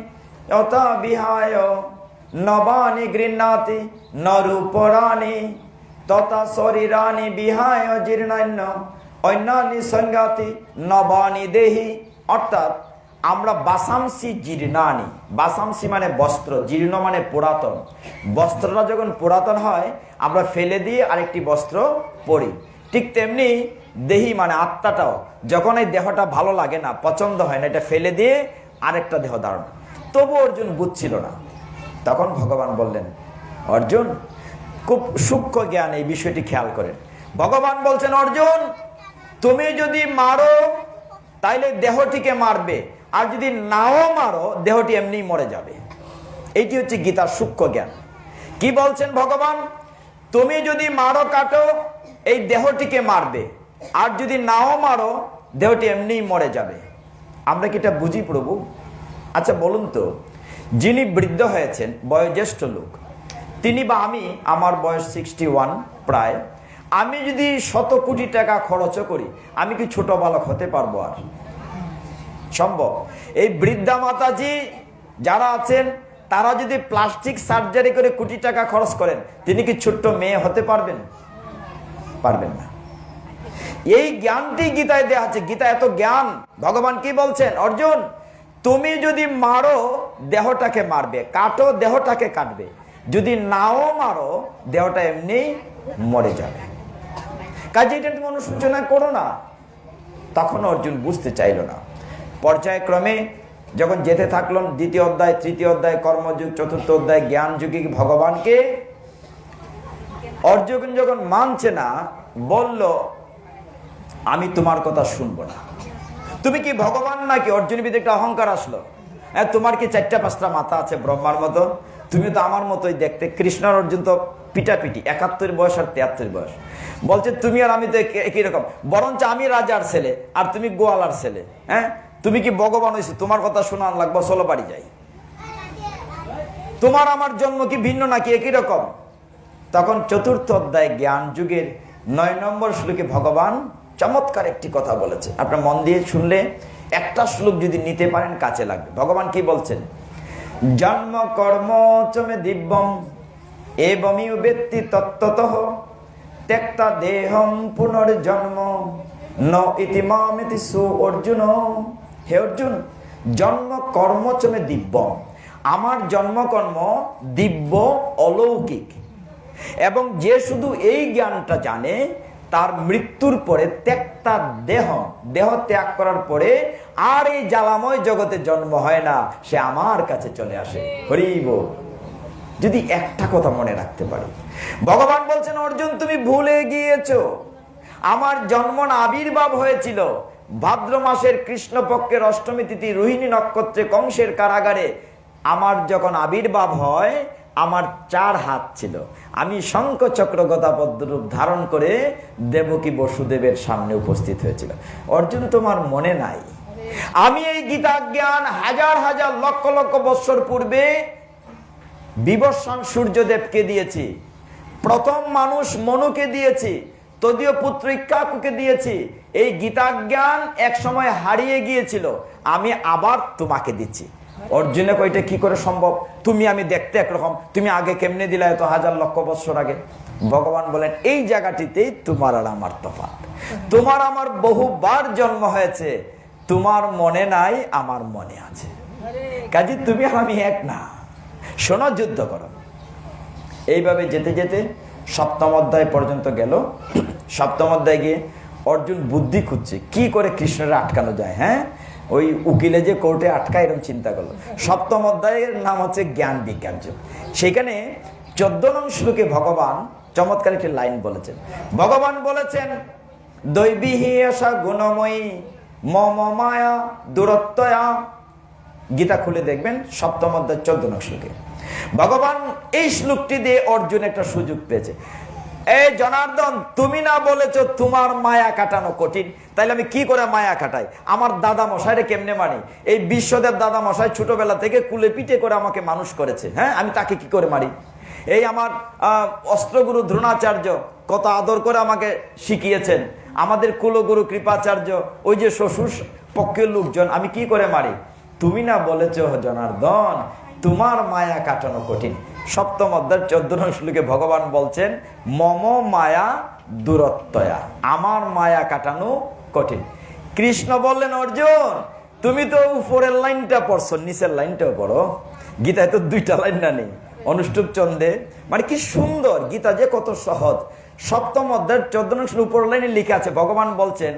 যথা বিহায় নবানি গৃহ্ণাতি নরূপরানি তথা শরীরানি বিহায় জীর্ণান্য অন্যানি সংজ্ঞাতি নবানি দেহি। অর্থাৎ আমরা বাসামসি জীর্ণানি, বাসামসি মানে বস্ত্র, জীর্ণ মানে পুরাতন। বস্ত্রটা যখন পুরাতন হয়, আমরা ফেলে দিয়ে আরেকটি বস্ত্র পরি। ঠিক তেমনি দেহি মানে আত্মাটাও, যখন এই দেহটা ভালো লাগে না, পছন্দ হয় না, এটা ফেলে দিয়ে আরেকটা দেহ ধারণ। তবু অর্জুন বুঝছিল না। তখন ভগবান বললেন, অর্জুন খুব সূক্ষ্ম জ্ঞান, এই বিষয়টি খেয়াল করেন। ভগবান বলছেন, অর্জুন তুমি যদি মারো তাইলে দেহটিকে মারবে, আর যদি নাও মারো দেহটি এমনি মরে যাবে। এইটি হচ্ছে গীতার সূক্ষ্ম জ্ঞান। কি বলছেন ভগবান? তুমি যদি মারো কাটো, এই দেহটিকে মারবে, আর যদি নাও মারো দেহটি এমনি মরে যাবে। আমরা কি এটা বুঝি প্রভু? আচ্ছা বলুন তো, যিনি বৃদ্ধ হয়েছেন, বয়োজ্যেষ্ঠ লোক, তিনি বা আমি, আমার বয়স 61 প্রায়, আমি যদি 100 কোটি টাকা খরচ করি, আমি কি ছোট বালক হতে পারবো? আর সম্ভব? এই বৃদ্ধা মাতাজি যারা আছেন, তারা যদি প্লাস্টিক সার্জারি করে কোটি টাকা খরচ করেন, তিনি কি ছোট্ট মেয়ে হতে পারবেন? পারবেন না। এই জ্ঞানটি গীতায় দেওয়া আছে। গীতা এত জ্ঞান। ভগবান কি বলছেন? অর্জুন তুমি যদি মারো দেহটাকে মারবে, কাটো দেহটাকে কাটবে, যদি নাও মারো দেহটা এমনি মরে যাবে। কাজে এটা তুমি অনুসূচনা করো না। তখন অর্জুন বুঝতে চাইল না। পর্যায়ক্রমে যখন যেতে থাকলেন, দ্বিতীয় অধ্যায়, তৃতীয় অধ্যায় কর্মযুগ, চতুর্থ অধ্যায় জ্ঞান যুগে ভগবানকে অর্জুন যখন মানছে না, বলল আমি তোমার কথা শুনবো না। তুমি কি ভগবান নাকি? অর্জুনের ভিতরে একটা অহংকার আসলো। হ্যাঁ, তোমার কি 4টা-5টা মাথা আছে ব্রহ্মার মতো? তুমি তো আমার মতোই দেখতে। কৃষ্ণ আর অর্জুন তো পিটাপিটি, 71 বয়স আর 73 বয়স। বলছে তুমি আর আমি তো একই রকম, বরঞ্চ আমি রাজার ছেলে আর তুমি গোয়ালার ছেলে। হ্যাঁ, তুমি কি ভগবান হয়েছে? তোমার কথা শোনার লাগবে, চলো বাড়ি যাই। তোমার আমার জন্ম কি ভিন্ন নাকি? একই রকম। তখন 4র্থ অধ্যায় জ্ঞান যুগের 9 নম্বর শ্লোকে ভগবান চমৎকার একটি কথা বলেছে। আপনার মন দিয়ে শুনলে একটা শ্লোক যদি নিতে পারেন কাছে লাগবে। ভগবান কি বলছেন? জন্ম কর্ম চমে দিব্যম এবমিউ ব্যক্তি তত্ত্বতঃ ত্যক্তা দেহম পুনর্জন্ম ন ইতি মামেতি সু অর্জুন। হে অর্জুন, জন্ম কর্ম চমে দিব্যম, আমার জন্মকর্ম দিব্য অলৌকিক, এবং যে শুধু এই জ্ঞানটা জানে তার মৃত্যুর পরে ত্যক্তা দেহ, দেহ ত্যাগ করার পরে আর এই জ্বালাময় জগতে জন্ম হয় না, সে আমার কাছে চলে আসে। হরি বল। যদি একটা কথা মনে রাখতে পারি, ভগবান বলছেন অর্জুন তুমি ভুলে গিয়েছো, আমার জন্ম না আবির্ভাব হয়েছিল ভাদ্র মাসের কৃষ্ণপক্ষের অষ্টমী তিথি রোহিণী নক্ষত্রে কংসের কারাগারে। আমার যখন আবির্ভাব হয় আমার 4 হাত ছিল, আমি শঙ্খ চক্র গদা পদ্মরূপ ধারণ করে দেবকী বসুদেবের সামনে উপস্থিত হয়েছিল। অর্জুন তোমার মনে নাই? আমি এই গীতা জ্ঞান হাজার হাজার লক্ষ লক্ষ বৎসর পূর্বে বিবস্বান সূর্যদেবকে দিয়েছি, প্রথম মানুষ মনুকে দিয়েছি, তদীয় পুত্র ইক্ষ্বাকুকে দিয়েছি। এই গীতা জ্ঞান এক সময় হারিয়ে গিয়েছিল, আমি আবার তোমাকে দিচ্ছি। অর্জুনে কইটা কি করে সম্ভব? তুমি আমি দেখতে একরকম, তুমি আগে কেমনে দিলা এত হাজার লক্ষ বৎসর আগে? ভগবান বলেন এই জায়গাটিতেই তোমার আর আমার তফাৎ। তোমার আমার বহুবার জন্ম হয়েছে, তোমার মনে নাই, আমার মনে আছে। কাজে তুমি আর আমি এক না। শোনো, যুদ্ধ করো। এইভাবে যেতে যেতে 7ম অধ্যায় পর্যন্ত গেল। 7ম অধ্যায় গিয়ে অর্জুন বুদ্ধি খুঁজছে কি করে কৃষ্ণের আটকানো যায়। হ্যাঁ, ওই উকিলে যে কোর্টে আটকায় এরকম চিন্তা করলো। 7ম অধ্যায়ের নাম হচ্ছে জ্ঞান বিজ্ঞান যুগ। সেখানে 14 নং শ্লোকে ভগবান চমৎকার একটি লাইন বলেছেন। ভগবান বলেছেন দৈবী হিংসা গুণময়ী মম মায়া দূরত্বয়া। গীতা খুলে দেখবেন 7ম অধ্যায় 14 নং শ্লোকে ভগবান এই শ্লোকটি দিয়ে অর্জুন একটা সুযোগ পেয়েছে। এই জনার্দন, তুমি না বলেছো তোমার মায়া কাটানো কঠিন, তাইলে আমি কি করে মায়া কাটাই? আমার দাদা মশাইরে কেমনে মানি? এই বিশ্বদেব দাদা মশাই ছোটবেলা থেকে কুলে পিঠে করে আমাকে মানুষ করেছে। হ্যাঁ, আমি তাকে কি করে মারি? এই আমার অস্ত্রগুরু দ্রোণাচার্য কত আদর করে আমাকে শিখিয়েছেন, আমাদের কুলগুরু কৃপাচার্য, ওই যে শ্বশুর পক্ষের লোকজন, আমি কি করে মারি? তুমি না বলেছো জনার্দন তোমার মায়া কাটানো কঠিন। 7ম অধ্যায় 14 নং শ্লোকে ভগবান বলছেন মম মায়া দূরত্বয়া, আমার মায়া কাটানো কঠিন। কৃষ্ণ বললেন অর্জুন তুমি তো উপরের লাইনটা পড়ছো, নিচের লাইনটাও পড়ো। গীতায় তো 2টা লাইন না নেই? অনুষ্ঠুপ চন্দে, মানে কি সুন্দর গীতা যে কত সহজ। 7ম অধ্যায় 14 নং শ্লোক উপরের লাইনে লিখা আছে, ভগবান বলছেন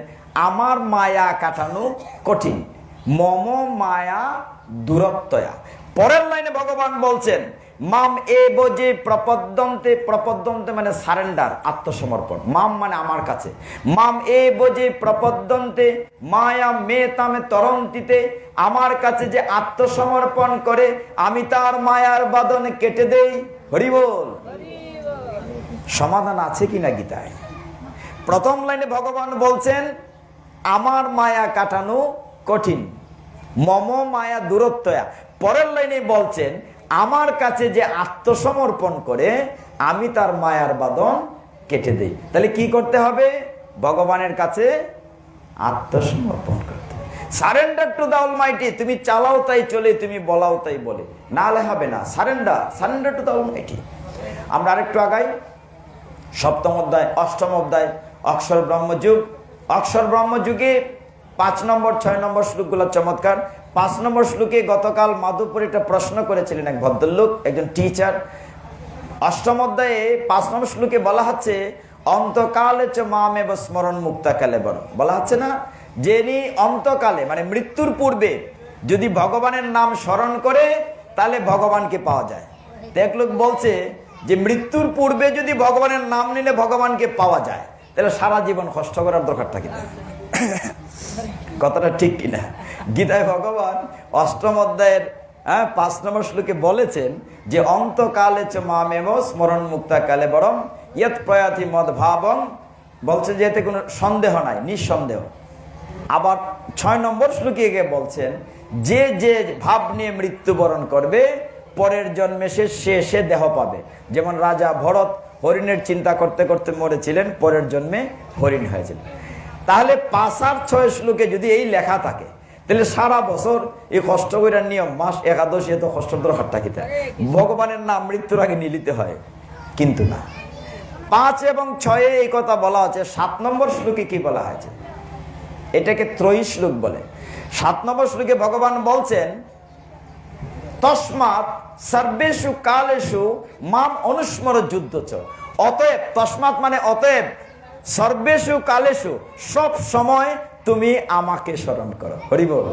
আমার মায়া কাটানো কঠিন, মম মায়া দূরত্বয়া। পরের লাইনে ভগবান বলছেন মাম এ বোঝে প্রপদ্যন্তে, প্রপদ্যন্তে মানে সারেন্ডার, আত্মসমর্পণ। মাম মানে আমার কাছে, মাম এ বোঝে প্রপদ্যন্তে মায়া মে তামে তরন্তিতে, আমার কাছে যে আত্মসমর্পণ করে আমি তার মায়ার বাঁধন কেটে দেই। হরি বল। সমাধান আছে কিনা গীতায়? প্রথম লাইনে ভগবান বলছেন আমার মায়া কাটানো কঠিন, মম মায়া দূরত্বয়া। পরের লাইনে বলছেন আমার কাছে যে আত্মসমর্পণ করে আমি তার মায়ার বাঁধন কেটে দেই। তাহলে কি করতে হবে? ভগবানের কাছে আত্মসমর্পণ করতে, সারেন্ডার টু দ্য অলমাইটি। তুমি চালাও তাই চলে, তুমি বলাও তাই বলে, নাহলে হবে না। Surrender, surrender to the Almighty. আমরা আরেকটু আগাই। 7ম অধ্যায় 8ম অধ্যায় অক্ষর ব্রহ্মযুগ। অক্ষর ব্রহ্মযুগে 5 নম্বর 6 নম্বর শ্লোকগুলো চমৎকার। 5 নম্বর শ্লোকে গতকাল মাধবপুরে একটা প্রশ্ন করেছিলেন এক ভদ্রলোক, একজন টিচার। 8ম অধ্যায়ে 5 নম্বর শ্লোকে বলা হচ্ছে অন্তকালে চ মামেব স্মরণ মুক্তা কালে বড়। বলা হচ্ছে না যিনি অন্তকালে মানে মৃত্যুর পূর্বে যদি ভগবানের নাম স্মরণ করে তাহলে ভগবানকে পাওয়া যায়। এক লোক বলছে যে মৃত্যুর পূর্বে যদি ভগবানের নাম নিলে ভগবানকে পাওয়া যায়, তাহলে সারা জীবন কষ্ট করার দরকারটা কিনা? কথাটা ঠিক কিনা? গীতায় ভগবান 8ম অধ্যায়ের 5 নম্বর শ্লোকে বলেছেন যে অন্তকালে চ মামেব স্মরণ মুক্তা কালে বরম ইয়ৎ প্রয়াতি মদ ভাবং, বলছে যে এতে কোনো সন্দেহ নাই, নিঃসন্দেহ। আবার 6 নম্বর শ্লোকে গিয়ে বলছেন যে যে ভাব নিয়ে মৃত্যুবরণ করবে পরের জন্মে সে দেহ পাবে। যেমন রাজা ভরত হরিণের চিন্তা করতে করতে মরেছিলেন, পরের জন্মে হরিণ হয়েছিলেন। তাহলে 5 আর 6 শ্লোকে যদি এই লেখা থাকে, তাহলে সারা বছর এই কষ্ট করার নিয়ম, মাস একাদশী এত কষ্ট দরকারটা কি? ভগবানের নাম মৃত্যুর আগে নিলিতে হয়, কিন্তু না। 5 এবং 6 এই কথা বলা আছে। 7 নম্বর শ্লোকে কি বলা হয়েছে? এটাকে ত্রয়ী শ্লোক বলে। 7 নম্বর শ্লোকে ভগবান বলছেন তস্মাৎ সর্বেষু কালেষু মাম অনুস্মর যুদ্ধ। অতএব, তস্মাৎ মানে অতএব, সর্বেষু কালেষু সব সময় তুমি আমাকে স্মরণ করো। হরি বল।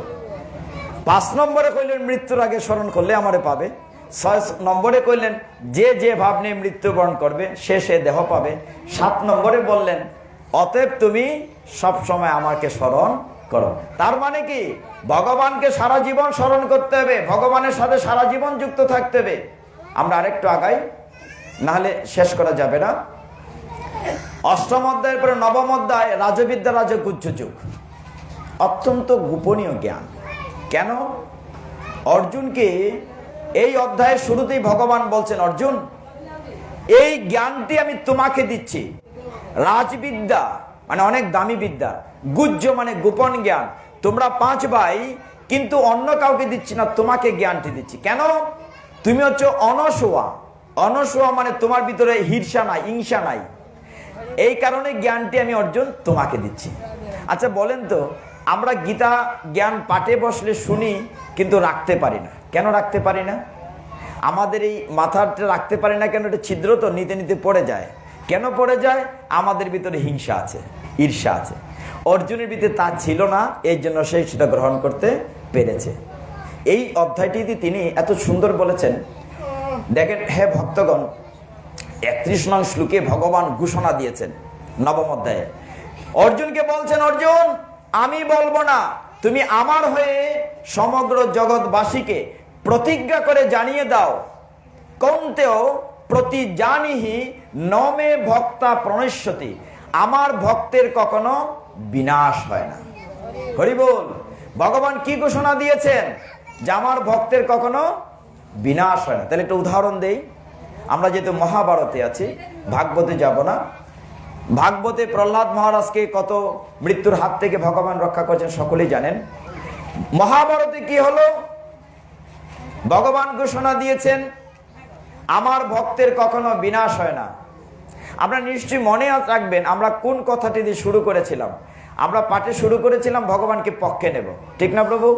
5 নম্বরে কইলেন মৃত্যুর আগে স্মরণ করলে আমারে পাবে। 6 নম্বরে কইলেন যে যে ভাব নিয়ে মৃত্যুবরণ করবে সে দেহ পাবে। 7 নম্বরে বললেন অতএব তুমি সব সময় আমাকে স্মরণ করো। তার মানে কি? ভগবানকে সারা জীবন স্মরণ করতে হবে, ভগবানের সাথে সারা জীবন যুক্ত থাকতে হবে। আমরা আরেকটু আগাই, নাহলে শেষ করা যাবে না। 8ম অধ্যায়ের পরে 9ম অধ্যায় রাজবিদ্যা রাজগুহ্য যুগ, অত্যন্ত গোপনীয় জ্ঞান। কেন? অর্জুনকে এই অধ্যায়ের শুরুতেই ভগবান বলছেন অর্জুন এই জ্ঞানটি আমি তোমাকে দিচ্ছি। রাজবিদ্যা মানে অনেক দামি বিদ্যা, গুহ্য মানে গোপন জ্ঞান। তোমরা 5 ভাই, কিন্তু অন্য কাউকে দিচ্ছি না, তোমাকে জ্ঞানটি দিচ্ছি। কেন? তুমি হচ্ছে অনসোয়া। অনসোয়া মানে তোমার ভিতরে হিংসা নাই, হিংসা নাই। এই কারণে জ্ঞানটি আমি অর্জুন তোমাকে দিচ্ছি। আচ্ছা বলেন তো, আমরা গীতা জ্ঞান পাঠে বসলে শুনি, কিন্তু রাখতে পারি না। কেন রাখতে পারি না? আমাদের এই মাথাটা রাখতে পারি না কেন? এটা ছিদ্র তো, নিতে নিতে পড়ে যায়। কেন পড়ে যায়? আমাদের ভিতরে হিংসা আছে, ঈর্ষা আছে। অর্জুনের ভিতরে তা ছিল না, এই জন্য সে সেটা গ্রহণ করতে পেরেছে। এই অধ্যায়টিতে তিনি এত সুন্দর বলেছেন। দেখেন হে ভক্তগণ, 31 নং শ্লোকে ভগবান ঘোষণা দিয়েছেন 9ম অধ্যায়ে। অর্জুনকে বলছেন অর্জুন আমি বলবো না, তুমি আমার হয়ে সমগ্র জগৎবাসীকে প্রতিজ্ঞা করে জানিয়ে দাও কৌন্তেয় প্রতি জানিহি নমে ভক্তা প্রণশ্যতি, আমার ভক্তের কখনো বিনাশ হয় না। হরি বল। ভগবান কি ঘোষণা দিয়েছেন? যে আমার ভক্তের কখনো বিনাশ হয় না। তাহলে একটা উদাহরণ দেই। আমরা যেহেতু মহাভারতে আছি, ভাগবতে যাব না। ভাগবতে প্রহ্লাদ মহারাজকে কত মৃত্যুর হাত থেকে ভগবান রক্ষা করেছেন সকলেই জানেন। মহাভারতে কি হলো? ভগবান ঘোষণা দিয়েছেন আমার ভক্তের কখনো বিনাশ হয় না। আপনারা নিশ্চয়ই মনে রাখবেন আমরা কোন কথাটি দিয়ে শুরু করেছিলাম। আমরা পাঠে শুরু করেছিলাম ভগবানকে পক্ষে নেব, ঠিক না প্রভু?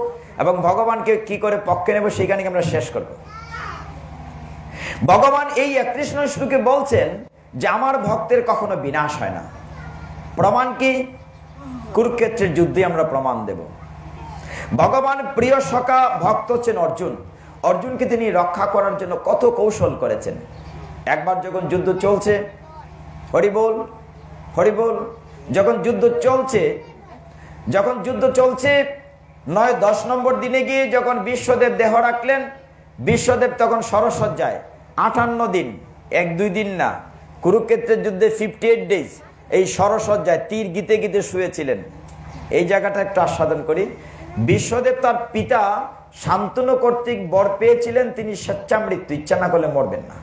এবং ভগবানকে কি করে পক্ষে নেব সেখানে আমরা শেষ করব। ভগবান এই 31 নং শ্লোকে বলছেন যে আমার ভক্তের কখনো বিনাশ হয় না। প্রমাণ কি? কুরুক্ষেত্রের যুদ্ধে আমরা প্রমাণ দেব। ভগবান প্রিয় সখা ভক্ত হচ্ছেন অর্জুন। অর্জুনকে তিনি রক্ষা করার জন্য কত কৌশল করেছেন। একবার যখন যুদ্ধ চলছে, হরি বল হরি বল, যখন যুদ্ধ চলছে 9-10 নম্বর দিনে গিয়ে যখন বিশ্বদেব দেহ রাখলেন, বিশ্বদেব তখন সরসজ্জায় 58 দিন, 1-2 দিন না, কুরুক্ষেত্রের যুদ্ধে 58 ডেজ এই সরসজ্জায় তীর গীতে গীতে শুয়েছিলেন। এই জায়গাটা একটু আস্বাদন করি। বিশ্বদেব তার পিতা শান্তনু কর্তৃক বর পেয়েছিলেন, তিনি স্বেচ্ছা মৃত্যু, ইচ্ছা না করলে মরবেন না।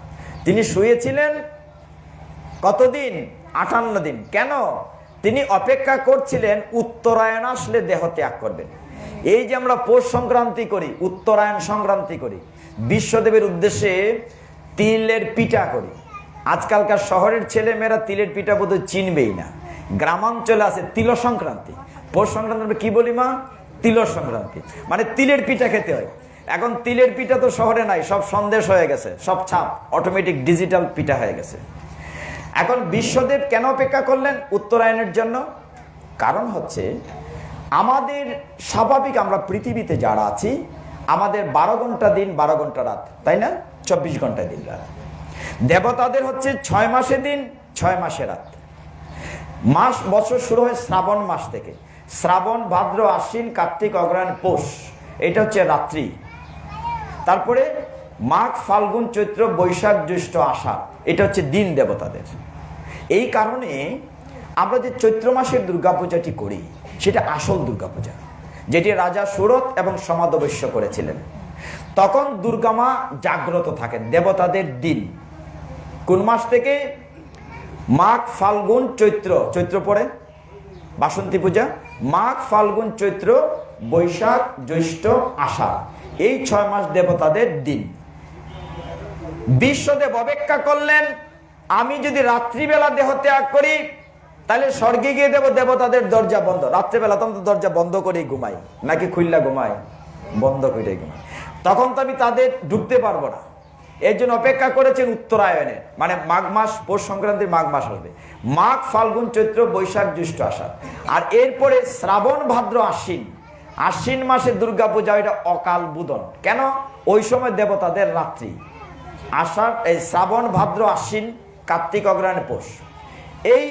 তিনি শুয়েছিলেন কতদিন? 58 দিন। কেন? তিনি অপেক্ষা করছিলেন উত্তরায়ণ আসলে দেহ ত্যাগ করবেন। এই যে আমরা পৌষ সংক্রান্তি করি, উত্তরায়ণ সংক্রান্তি করি, বিশ্বদেবের উদ্দেশ্যে তিলের পিঠা করি। আজকালকার শহরের ছেলে মেয়েরা তিলের পিঠা বোধহয় চিনবেই না। গ্রামাঞ্চলে আছে তিল সংক্রান্তি। পৌষ সংক্রান্তি আমরা কি বলি মা? তিল সংক্রান্তি, মানে তিলের পিঠা খেতে হয়। এখন তিলের পিঠা তো শহরে নাই, সব সন্দেশ হয়ে গেছে, সব ছাপ অটোমেটিক ডিজিটাল পিঠা হয়ে গেছে। এখন বিশ্বদেব কেন অপেক্ষা করলেন উত্তরায়ণের জন্য? কারণ হচ্ছে আমাদের স্বাভাবিক আমরা পৃথিবীতে যারা আছি, আমাদের 12 ঘন্টা দিন 12 ঘন্টা রাত, তাই না? 24 ঘন্টা দিন রাত। দেবতাদের হচ্ছে 6 মাসে দিন 6 মাসে রাত। মাস বছর শুরু হয় শ্রাবণ মাস থেকে। শ্রাবণ, ভাদ্র, আশ্বিন, কার্তিক, অগ্রহায়ণ, পৌষ, এটা হচ্ছে রাত্রি। তারপরে মাঘ, ফাল্গুন, চৈত্র, বৈশাখ, জ্যৈষ্ঠ, আষাঢ়, এটা হচ্ছে দিন দেবতাদের। এই কারণে আমরা যে চৈত্র মাসের দুর্গাপূজাটি করি সেটা আসল দুর্গাপূজা, যেটি রাজা সুরত এবং সমাদবৈশ্য করেছিলেন। তখন দুর্গা মা জাগ্রত থাকেন, দেবতাদের দিন। কোন মাস থেকে? মাঘ, ফাল্গুন, চৈত্র, চৈত্র পরে বাসন্তী পূজা, মাঘ, ফাল্গুন, চৈত্র, বৈশাখ, জ্যৈষ্ঠ, আষাঢ়, এই 6 মাস দেবতাদের দিন। বিশ্বদেব অপেক্ষা করলেন, আমি যদি রাত্রিবেলা দেহ ত্যাগ করি তাহলে স্বর্গে গিয়ে দেব, দেবতাদের দরজা বন্ধ। রাত্রিবেলা তখন তো দরজা বন্ধ করেই ঘুমাই, নাকি খুললা ঘুমাই? বন্ধ করে ঘুমাই। তখন তো আমি তাদের ঢুকতে পারবো না। এর জন্য অপেক্ষা করেছেন উত্তরায়ণে, মানে মাঘ মাস, পৌষ সংক্রান্তির মাঘ মাস আসবে। মাঘ, ফাল্গুন, চৈত্র, বৈশাখ, জ্যৈষ্ঠ, আষাঢ়, আর এরপরে শ্রাবণ, ভাদ্র, আশ্বিন। আশ্বিন মাসে দুর্গাপূজা, এটা অকাল বুদন। কেন? ওই সময় দেবতাদের রাত্রি। আষাঢ়, এই শ্রাবণ, ভাদ্র, আশ্বিন, কার্তিক, অগ্রহায়ণ, পৌষ, এই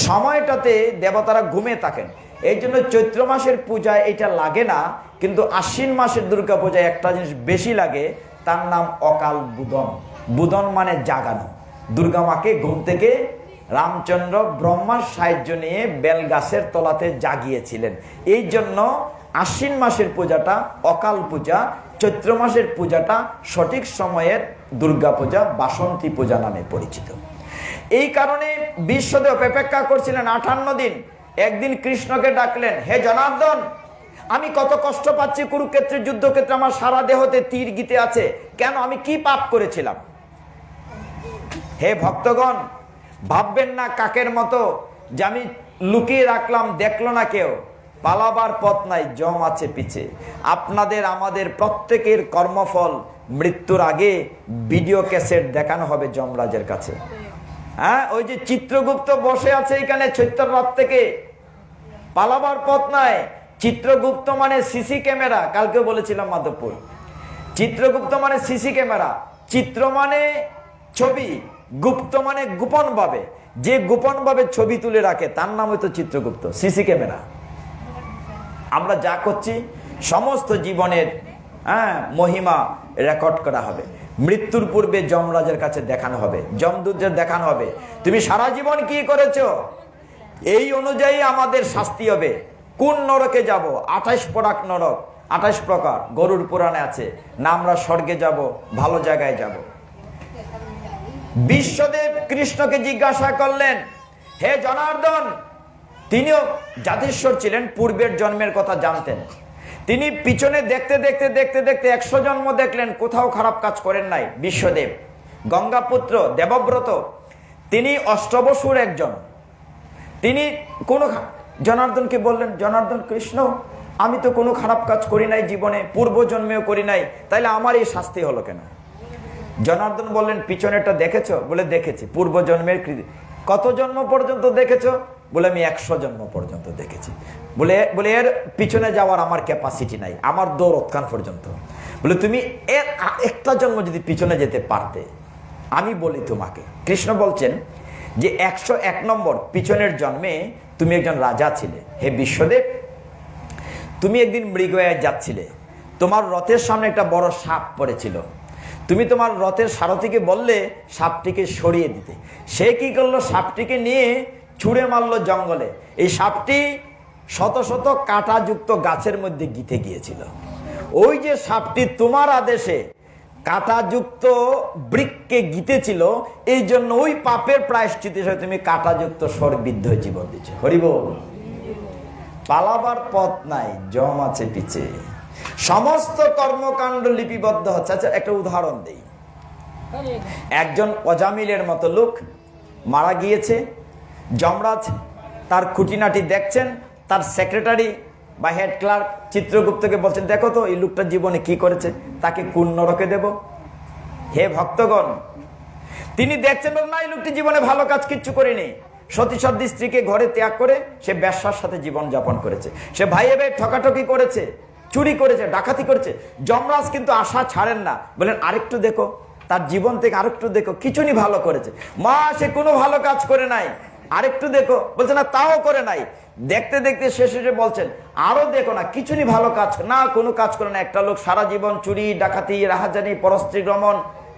সময়টাতে দেবতারা ঘুমিয়ে থাকেন। এই জন্য চৈত্র মাসের পূজায় এটা লাগে না, কিন্তু আশ্বিন মাসের দুর্গা পূজায় একটা জিনিস বেশি লাগে, তার নাম অকাল বুদন। বুদন মানে জাগানো। দুর্গা মাকে ঘুম থেকে রামচন্দ্র ব্রহ্মার সাহায্য নিয়ে বেল গাছের তলাতে জাগিয়েছিলেন। এই জন্য আশ্বিন মাসের পূজাটা অকাল পূজা, চৈত্র মাসের পূজাটা সঠিক সময়ের দুর্গা পূজা, বাসন্তী পূজা নামে পরিচিত। এই কারণে বিশ্বদেব অপেক্ষা করছিলেন 58 দিন। একদিন কৃষ্ণকে ডাকলেন, হে জনার্দন, আমি কত কষ্ট পাচ্ছি কুরুক্ষেত্রের যুদ্ধক্ষেত্রে, আমার সারা দেহতে তীর গিতে আছে, কেন? আমি কি পাপ করেছিলাম? হে ভক্তগণ, ভাববেন না কাকের মতো যে আমি লুকিয়ে রাখলাম, দেখলো না কেউ। পালাবার পথ নাই, জম আছে পিছে। আপনাদের আমাদের প্রত্যেকের কর্মফল মৃত্যুর আগে ভিডিও ক্যাসেট দেখানো হবে যমরাজের কাছে। হ্যাঁ, ওই যে চিত্রগুপ্ত বসে আছে এখানে চৈত্র রাত থেকে, পালাবার পথ নাই। চিত্রগুপ্ত মানে সিসি ক্যামেরা, কালকে বলেছিলাম মাধবপুর। চিত্রগুপ্ত মানে সিসি ক্যামেরা, চিত্র মানে ছবি, গুপ্ত মানে গোপন ভাবে, যে গোপন ভাবে ছবি তুলে রাখে তার নাম হয়তো চিত্রগুপ্ত, সিসি ক্যামেরা। আমরা যা করছি সমস্ত জীবনের মহিমা রেকর্ড করা হবে। মৃত্যুর পূর্বে যমরাজের কাছে দেখানো হবে, যমদূতদের দেখানো হবে, তুমি সারা জীবন কি করেছো, এই অনুযায়ী আমাদের শাস্তি হবে। কোন নরকে যাব? 28 নরক, 28 প্রকার গরুর পুরাণে আছে। না আমরা স্বর্গে যাব, ভালো জায়গায় যাব। বিশ্বদেব কৃষ্ণকে জিজ্ঞাসা করলেন, হে জনার্দন, তিনিও জাতিশ্বর ছিলেন, পূর্বের জন্মের কথা জানতেন। তিনি পিছনে দেখতে দেখতে দেখতে দেখতে 100 জন্ম দেখলেন, কোথাও খারাপ কাজ করেন নাই। বিশ্বদেব গঙ্গাপুত্র, দেবব্রত, তিনি অষ্টবসুর একজন। তিনি কোনো জনার্দনকে বললেন, জনার্দন কৃষ্ণ, আমি তো কোনো খারাপ কাজ করি নাই জীবনে, পূর্ব জন্মেও করি নাই, তাইলে আমার এই শাস্তি হলো কেন? জনার্দন বললেন, পিছনেরটা দেখেছো? বলে দেখেছি। পূর্ব জন্মের কত জন্ম পর্যন্ত দেখেছো? বলে আমি 100 জন্ম পর্যন্ত দেখেছি। বলে এর পিছনে যাওয়ার আমার ক্যাপাসিটি নাই, আমার দৌড়ৎখান পর্যন্ত। বলে তুমি এর একটা জন্ম যদি পিছনে যেতে পারতে, আমি বলি তোমাকে। কৃষ্ণ বলছেন যে 101 নম্বর পিছনের জন্মে তুমি একজন রাজা ছিলে। হে বিশ্বদেব, তুমি একদিন মৃগয়ায় যাচ্ছিলে, তোমার রথের সামনে একটা বড় সাপ পড়েছিল। তুমি তোমার রথের সারথীকে বললে সাপটিকে সরিয়ে দিতে। সে কি করলো? সাপটিকে নিয়ে ছুঁড়ে মারলো জঙ্গলে। এই সাপটি শত শত কাঁটাযুক্ত গাছের মধ্যে গিতে গিয়েছিল। ওই যে সাপটি তোমার আদেশে কাঁটাযুক্ত বৃক্ষকে গিতেছিল, এই জন্য ওই পাপের প্রায়শ্চিত হিসেবে তুমি কাঁটাযুক্ত সর্বিদ্ধ জীবন দিচ্ছ। হরিবল। পালাবার পথ নাই, জম আছে পিছে। সমস্ত কর্মকাণ্ড লিপিবদ্ধ হচ্ছে। আচ্ছা, একটা উদাহরণ দেই। একজন অজামিলের মতো লোক মারা গিয়েছে, যমরাজ তার খুঁটিনাটি দেখছেন। তার সেক্রেটারি বা হেড ক্লার্ক চিত্রগুপ্তকে বলছেন, দেখো তো এই লোকটা জীবনে কি করেছে, তাকে কোন নরকে দেব? হে ভক্তগণ, তিনি দেখছেন না, এই লোকটি জীবনে ভালো কাজ কিচ্ছু করেনি। সতীসাধ্য স্ত্রীকে ঘরে ত্যাগ করে সে ব্যবসার সাথে জীবন যাপন করেছে। সে ভাইয়ে ভাই ঠকাঠকি করেছে, চুরি করেছে, ডাকাতি করেছে। যমরাজ কিন্তু আশা ছাড়েন না, বলেন আরেকটু দেখো, তার জীবন থেকে আরেকটু দেখো, কিছুনি ভালো করেছে। মা সে কোনো ভালো কাজ করে নাই, আরেকটু দেখো, বলছে না তাও করে নাই। দেখতে দেখতে শেষে বলছেন আরো দেখো না, কিছুনি ভালো কাজ না, কোনো কাজ করে না। একটা লোক সারা জীবন চুরি ডাকাতি রাহাজানি পরস্ত্রী গ্রমণ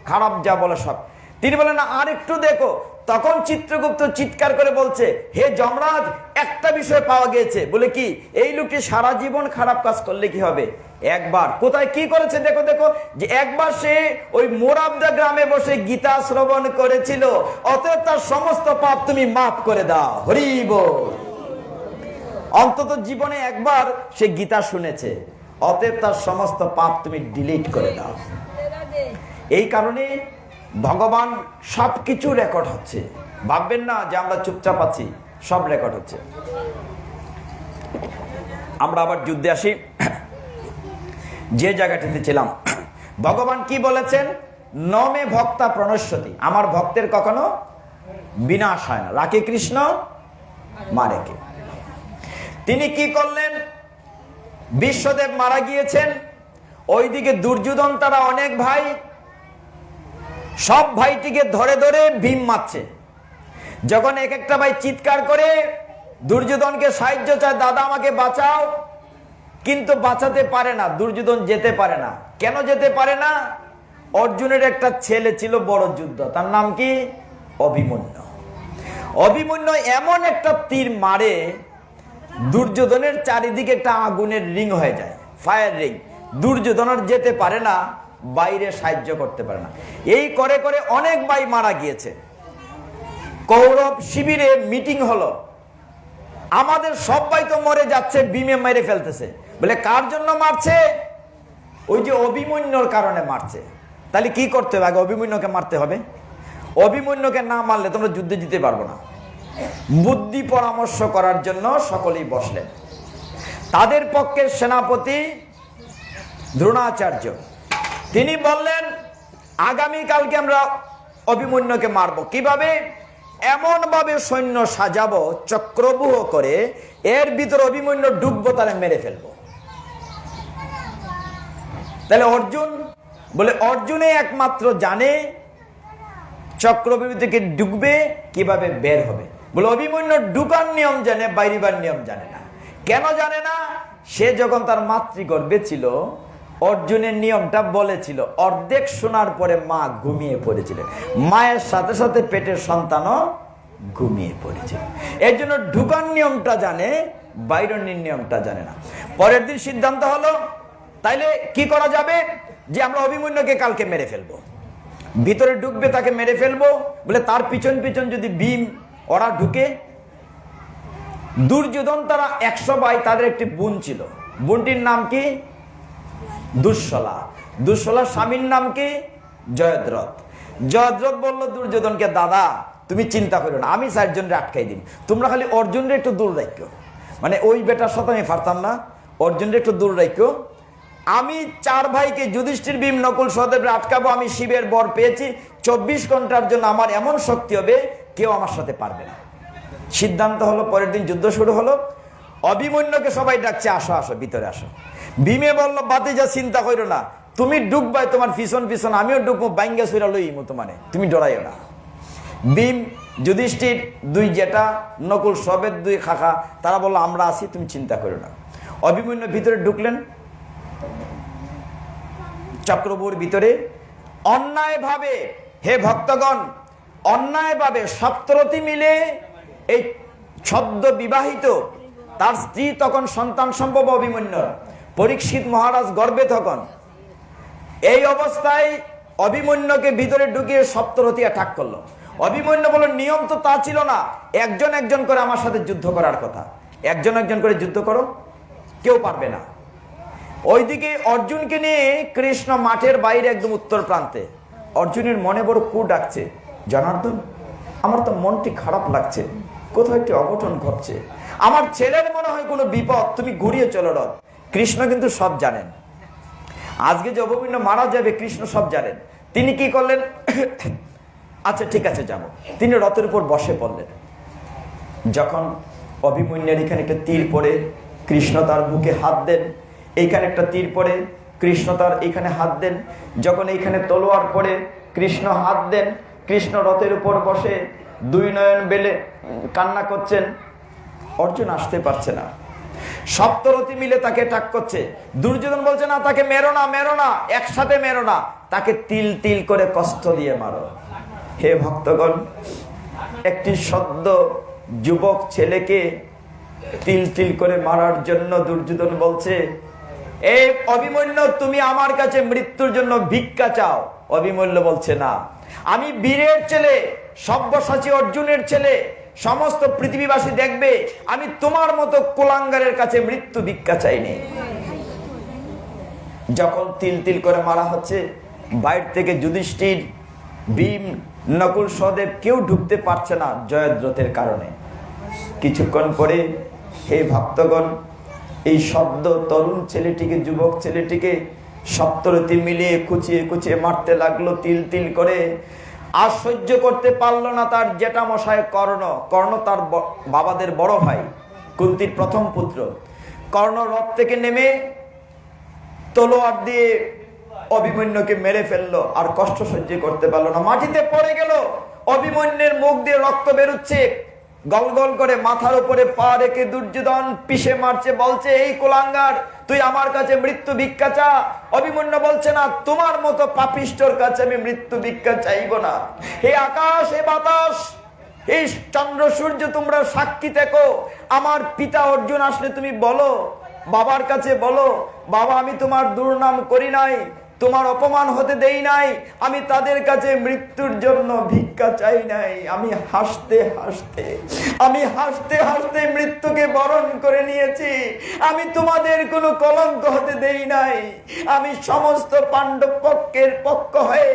খারাপ যা বলে সব। তিনি বলেন না আরেকটু দেখো। তখন চিত্রগুপ্ত চিৎকার করে বলছে, হে যমরাজ, একটা বিষয় পাওয়া গিয়েছে। বলে কি? এই লোকটি সারা জীবন খারাপ কাজ করলে কি হবে, একবার কোথায় কি করেছে দেখো দেখো, যে একবার সে ওই মোরাবদা গ্রামে বসে গীতা শ্রবণ করেছিল, অতএব তার সমস্ত পাপ তুমি মাফ করে দাও। হরি বল। অন্তত জীবনে একবার সে গীতা শুনেছে, অতএব তার সমস্ত পাপ তুমি ডিলিট করে দাও। এই কারণে ভগবান সবকিছু রেকর্ড হচ্ছে। ভাববেন না যে আমরা চুপচাপ আছি, সব রেকর্ড হচ্ছে। আমরা আবার যুদ্ধে আসি, যে জায়গাটিতে ছিলাম। ভগবান কি বলেছেন? নমে ভক্তা প্রণশ্যতি, আমার ভক্তের কখনো বিনাশ হয় না। রাখে কৃষ্ণ মারে কে। তিনি কি করলেন? বিশ্বদেব মারা গিয়েছেন, ওইদিকে দুর্যোধন তারা অনেক ভাই, সব ভাইটিকে ধরে ধরে ভীম মারছে। যখন এক একটা ভাই চিৎকার করে দুর্যোধনকে সাহায্য চায়, দাদা আমাকে বাঁচাও, কিন্তু বাঁচাতে পারে না, দুর্যোধন যেতে পারে না। কেন যেতে পারে না? অর্জুনের একটা ছেলে ছিল বড় যুদ্ধ, তার নাম কি? অভিমন্যু। অভিমন্যু এমন একটা তীর মারে, দুর্যোধনের চারিদিকে একটা আগুনের রিং হয়ে যায়, ফায়ার রিং। দুর্যোধন যেতে পারে না, বাইরে সাহায্য করতে পারে না। এই করে করে অনেক ভাই মারা গিয়েছে। কৌরব শিবিরে মিটিং হলো, আমাদের সব ভাই তো মরে যাচ্ছে, ভীমে মেরে ফেলতেছে। বলে কার জন্য মারছে? ওই যে অভিমন্যুর কারণে মারছে। তাহলে কি করতে হবে? আগে অভিমন্যুকে মারতে হবে। অভিমন্যুকে না মারলে তোমরা যুদ্ধে জিতে পারবো না। বুদ্ধি পরামর্শ করার জন্য সকলেই বসলেন। তাদের পক্ষে সেনাপতি দ্রোণাচার্য, তিনি বললেন আগামীকালকে আমরা অভিমন্যুকে মারব। কিভাবে? এমন ভাবে সৈন্য সাজাবো চক্রব্যূহ করে, এর ভিতরে অভিমন্যু ডুববো, তাহলে মেরে ফেলবো। তাহলে অর্জুন বলে, অর্জুনে একমাত্র জানে চক্রব্যূহ থেকে ডুববে, কিভাবে বের হবে। বলে অভিমন্যু ঢুকার নিয়ম জানে, বাইরিবার নিয়ম জানে না। কেন জানে না? সে যখন তার মাতৃগর্ভে ছিল, অর্জুনের নিয়মটা বলেছিল। অর্ধেক শোনার পরে মা ঘুমিয়ে পড়েছিল, মায়ের সাথে সাথে পেটের সন্তানও ঘুমিয়ে পড়েছিল। এর জন্য ঢুকার নিয়মটা জানে, বাইরের নিয়মটা জানে না। পরের দিন সিদ্ধান্ত হলো, তাইলে কি করা যাবে? যে আমরা অভিমন্যুকে কালকে মেরে ফেলবো, ভিতরে ঢুকবে তাকে মেরে ফেলবো। বলে তার পিছন পিছন যদি ভীম ওরা ঢুকে, দুর্যোধন তারা 100 ভাই, তাদের একটি বোন ছিল, বোনটির নাম কি? দুঃশলা। দুঃশলার স্বামীর নাম কি? জয়দ্রথ। জয়দ্রথ বলল দুর্যোধনকে, দাদা তুমি চিন্তা করো না, আমি 4 জনরে আটকাই দিন, তোমরা খালি অর্জুনরে একটু দূর রাখো। মানে ওই বেটার সাথে আমি পারতাম না, অর্জুনরে একটু দূর রাখো। আমি 4 ভাইকে যুধিষ্ঠির, ভীম, নকুল, সহদেবরে আটকাবো। আমি শিবের বর পেয়েছি, 24 ঘন্টার জন্য আমার এমন শক্তি হবে, কেউ আমার সাথে পারবে না। সিদ্ধান্ত হলো, পরের দিন যুদ্ধ শুরু হলো। অভিমন্যুকে সবাই ডাকছে, আসো আসো, ভিতরে আসো। ভীমে বলল, বাতিজা চিন্তা করো না, তুমি ডুববাই, তোমার পিছন পিছন আমিও ডুববো, বাইঙ্গা সুরা লইমু তোমারে, তুমি ডরাইও না। ভীম, যুধিষ্ঠির 2 জেঠা, নকুল, সবের 2 খাখা, তারা বললো আমরা আছি, তুমি চিন্তা করো না। অভিমন্যু ভিতরে ঢুকলেন, চক্রব্যূহের ভিতরে অন্যায়ভাবে, হে ভক্তগণ, অন্যায়ভাবে সপ্তরথী মিলে এই সদ্য বিবাহিত, তার স্ত্রী তখন সন্তান সম্ভব অভিমন্যুর, পরীক্ষিত মহারাজ গর্ভে তখন। এই অবস্থায় অভিমন্যুকে ভিতরে ঢুকিয়ে সপ্তরথী অ্যাটাক করলো। অভিমন্যু বলল, নিয়ম তো তা ছিল না, একজন একজন করে আমার সাথে যুদ্ধ করার কথা, একজন একজন করে যুদ্ধ করো, কেউ পারবে না। ওইদিকে অর্জুনকে নিয়ে কৃষ্ণ মাঠের বাইরে একদম উত্তর প্রান্তে। অর্জুনের মনে বড় কু ডাকছে, জনার্দন আমার তো মনটি খারাপ লাগছে, কোথাও একটি অঘটন ঘটছে, আমার ছেলের মনে হয় কোনো বিপদ, তুমি ঘুরিয়ে চলো রথ। কৃষ্ণ কিন্তু সব জানেন, আজকে যে অভিমন্যু মারা যাবে কৃষ্ণ সব জানেন। তিনি কি করলেন? আচ্ছা ঠিক আছে যাব। তিনি রথের উপর বসে পড়লেন। যখন অভিমন্যুর এখানে একটা তীর পড়ে, কৃষ্ণ তার বুকে হাত দেন, এইখানে একটা তীর পড়ে, কৃষ্ণ তার এইখানে হাত দেন। যখন এইখানে তলোয়ার পড়ে, কৃষ্ণ হাত দেন, কৃষ্ণ রথের উপর বসে দুই নয়ন বেলে কান্না করছেন। অর্জুন আসতে পারছে না, সপ্তরথী মিলে তাকে টাক করছে। দুর্যোধন বলছে না, তাকে মেরো না, মেরো না, একসাথে মেরো না, তাকে তিল তিল করে কষ্ট দিয়ে মারো। হে ভক্তগণ, একটি সদ্য যুবক ছেলেকে তিল তিল করে মারার জন্য দুর্যোধন বলছে, এই অভিমন্যু, তুমি আমার কাছে মৃত্যুর জন্য ভিক্ষা চাও। অভিমন্যু বলছে না, আমি বীরের ছেলে, সব্যসাচী অর্জুনের ছেলে, সমস্ত পৃথিবীবাসী দেখবে আমি তোমার মতো কুলাঙ্গারের কাছে মৃত্যু ভিক্ষা চাইনি। যখন তিল তিল করে মারা হচ্ছে, বাইরে থেকে যুধিষ্ঠির, ভীম, নকুল, সহদেব কেউ ঢুকতে পারছে না জয়দ্রথের কারণে। কিছুক্ষণ পরে হে ভক্তগণ, এই শব্দ তরুণ ছেলেটিকে, যুবক ছেলেটিকে সপ্তরথী মিলিয়ে কুচিয়ে কুচিয়ে মারতে লাগলো তিল তিল করে। আর সহ্য করতে পারলো না তার জেঠামশাই কর্ণ। কর্ণ তার বাবাদের বড় ভাই, কুন্তির প্রথম পুত্র। কর্ণ রথ থেকে নেমে তলোয়ার দিয়ে অভিমন্যুকে মেরে ফেললো। আর কষ্ট সহ্য করতে পারলো না, মাটিতে পড়ে গেল। অভিমন্যুর মুখ দিয়ে রক্ত বেরোচ্ছে, গল গল করে মাথার উপরে পা রেখে দুর্যোধন পিষে মারছে, বলছে, এই কুলাঙ্গার, তুই আমার কাছে মৃত্যু ভিক্ষা চা। অভিমন্যু বলছে না, তোমার মতো পাপিষ্ঠর কাছে আমি মৃত্যু ভিক্ষা চাইব না। হে আকাশ, হে বাতাস, এই চন্দ্র সূর্য, তোমরা সাক্ষী থেকো। আমার পিতা অর্জুন আসলে তুমি বলো, বাবার কাছে বলো, বাবা আমি তোমার দুর্নাম করি নাই, তোমার অপমান হতে দেই নাই, আমি তাদের কাছে মৃত্যুর জন্য ভিক্ষা চাই নাই। আমি হাসতে হাসতে মৃত্যুকে বরণ করে নিয়েছি। আমি তোমাদের কোনো কলঙ্ক হতে দেই নাই। আমি সমস্ত পাণ্ডব পক্ষের পক্ষ হয়ে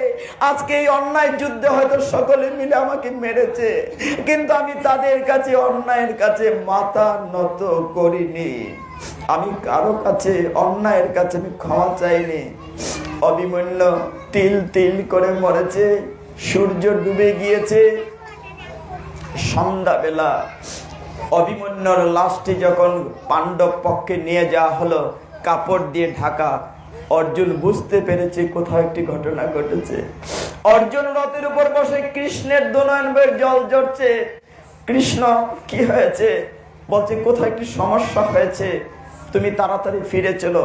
আজকে এই অন্যায় যুদ্ধে হয়তো সকলে মিলে আমাকে মেরেছে, কিন্তু আমি তাদের কাছে, অন্যায়ের কাছে মাথা নত করিনি। আমি কারো কাছে, অন্যায়ের কাছে আমি ক্ষমা চাইনি। অভিমন্যু তিল তিল করে মরেছে। সূর্য ডুবে গিয়েছে। সন্ধ্যাবেলা অভিমন্যুর লাশটি যখন পাণ্ডব পক্ষে নিয়ে যাওয়া হলো, কাপড় দিয়ে ঢাকা, অর্জুন বুঝতে পেরেছে কোথাও একটি ঘটনা ঘটেছে। অর্জুন রথের উপর বসে কৃষ্ণের দুনয়ন বের জল ঝরছে। কৃষ্ণ, কি হয়েছে? বলছে, কোথাও একটি সমস্যা হয়েছে, তুমি তাড়াতাড়ি ফিরে চলো,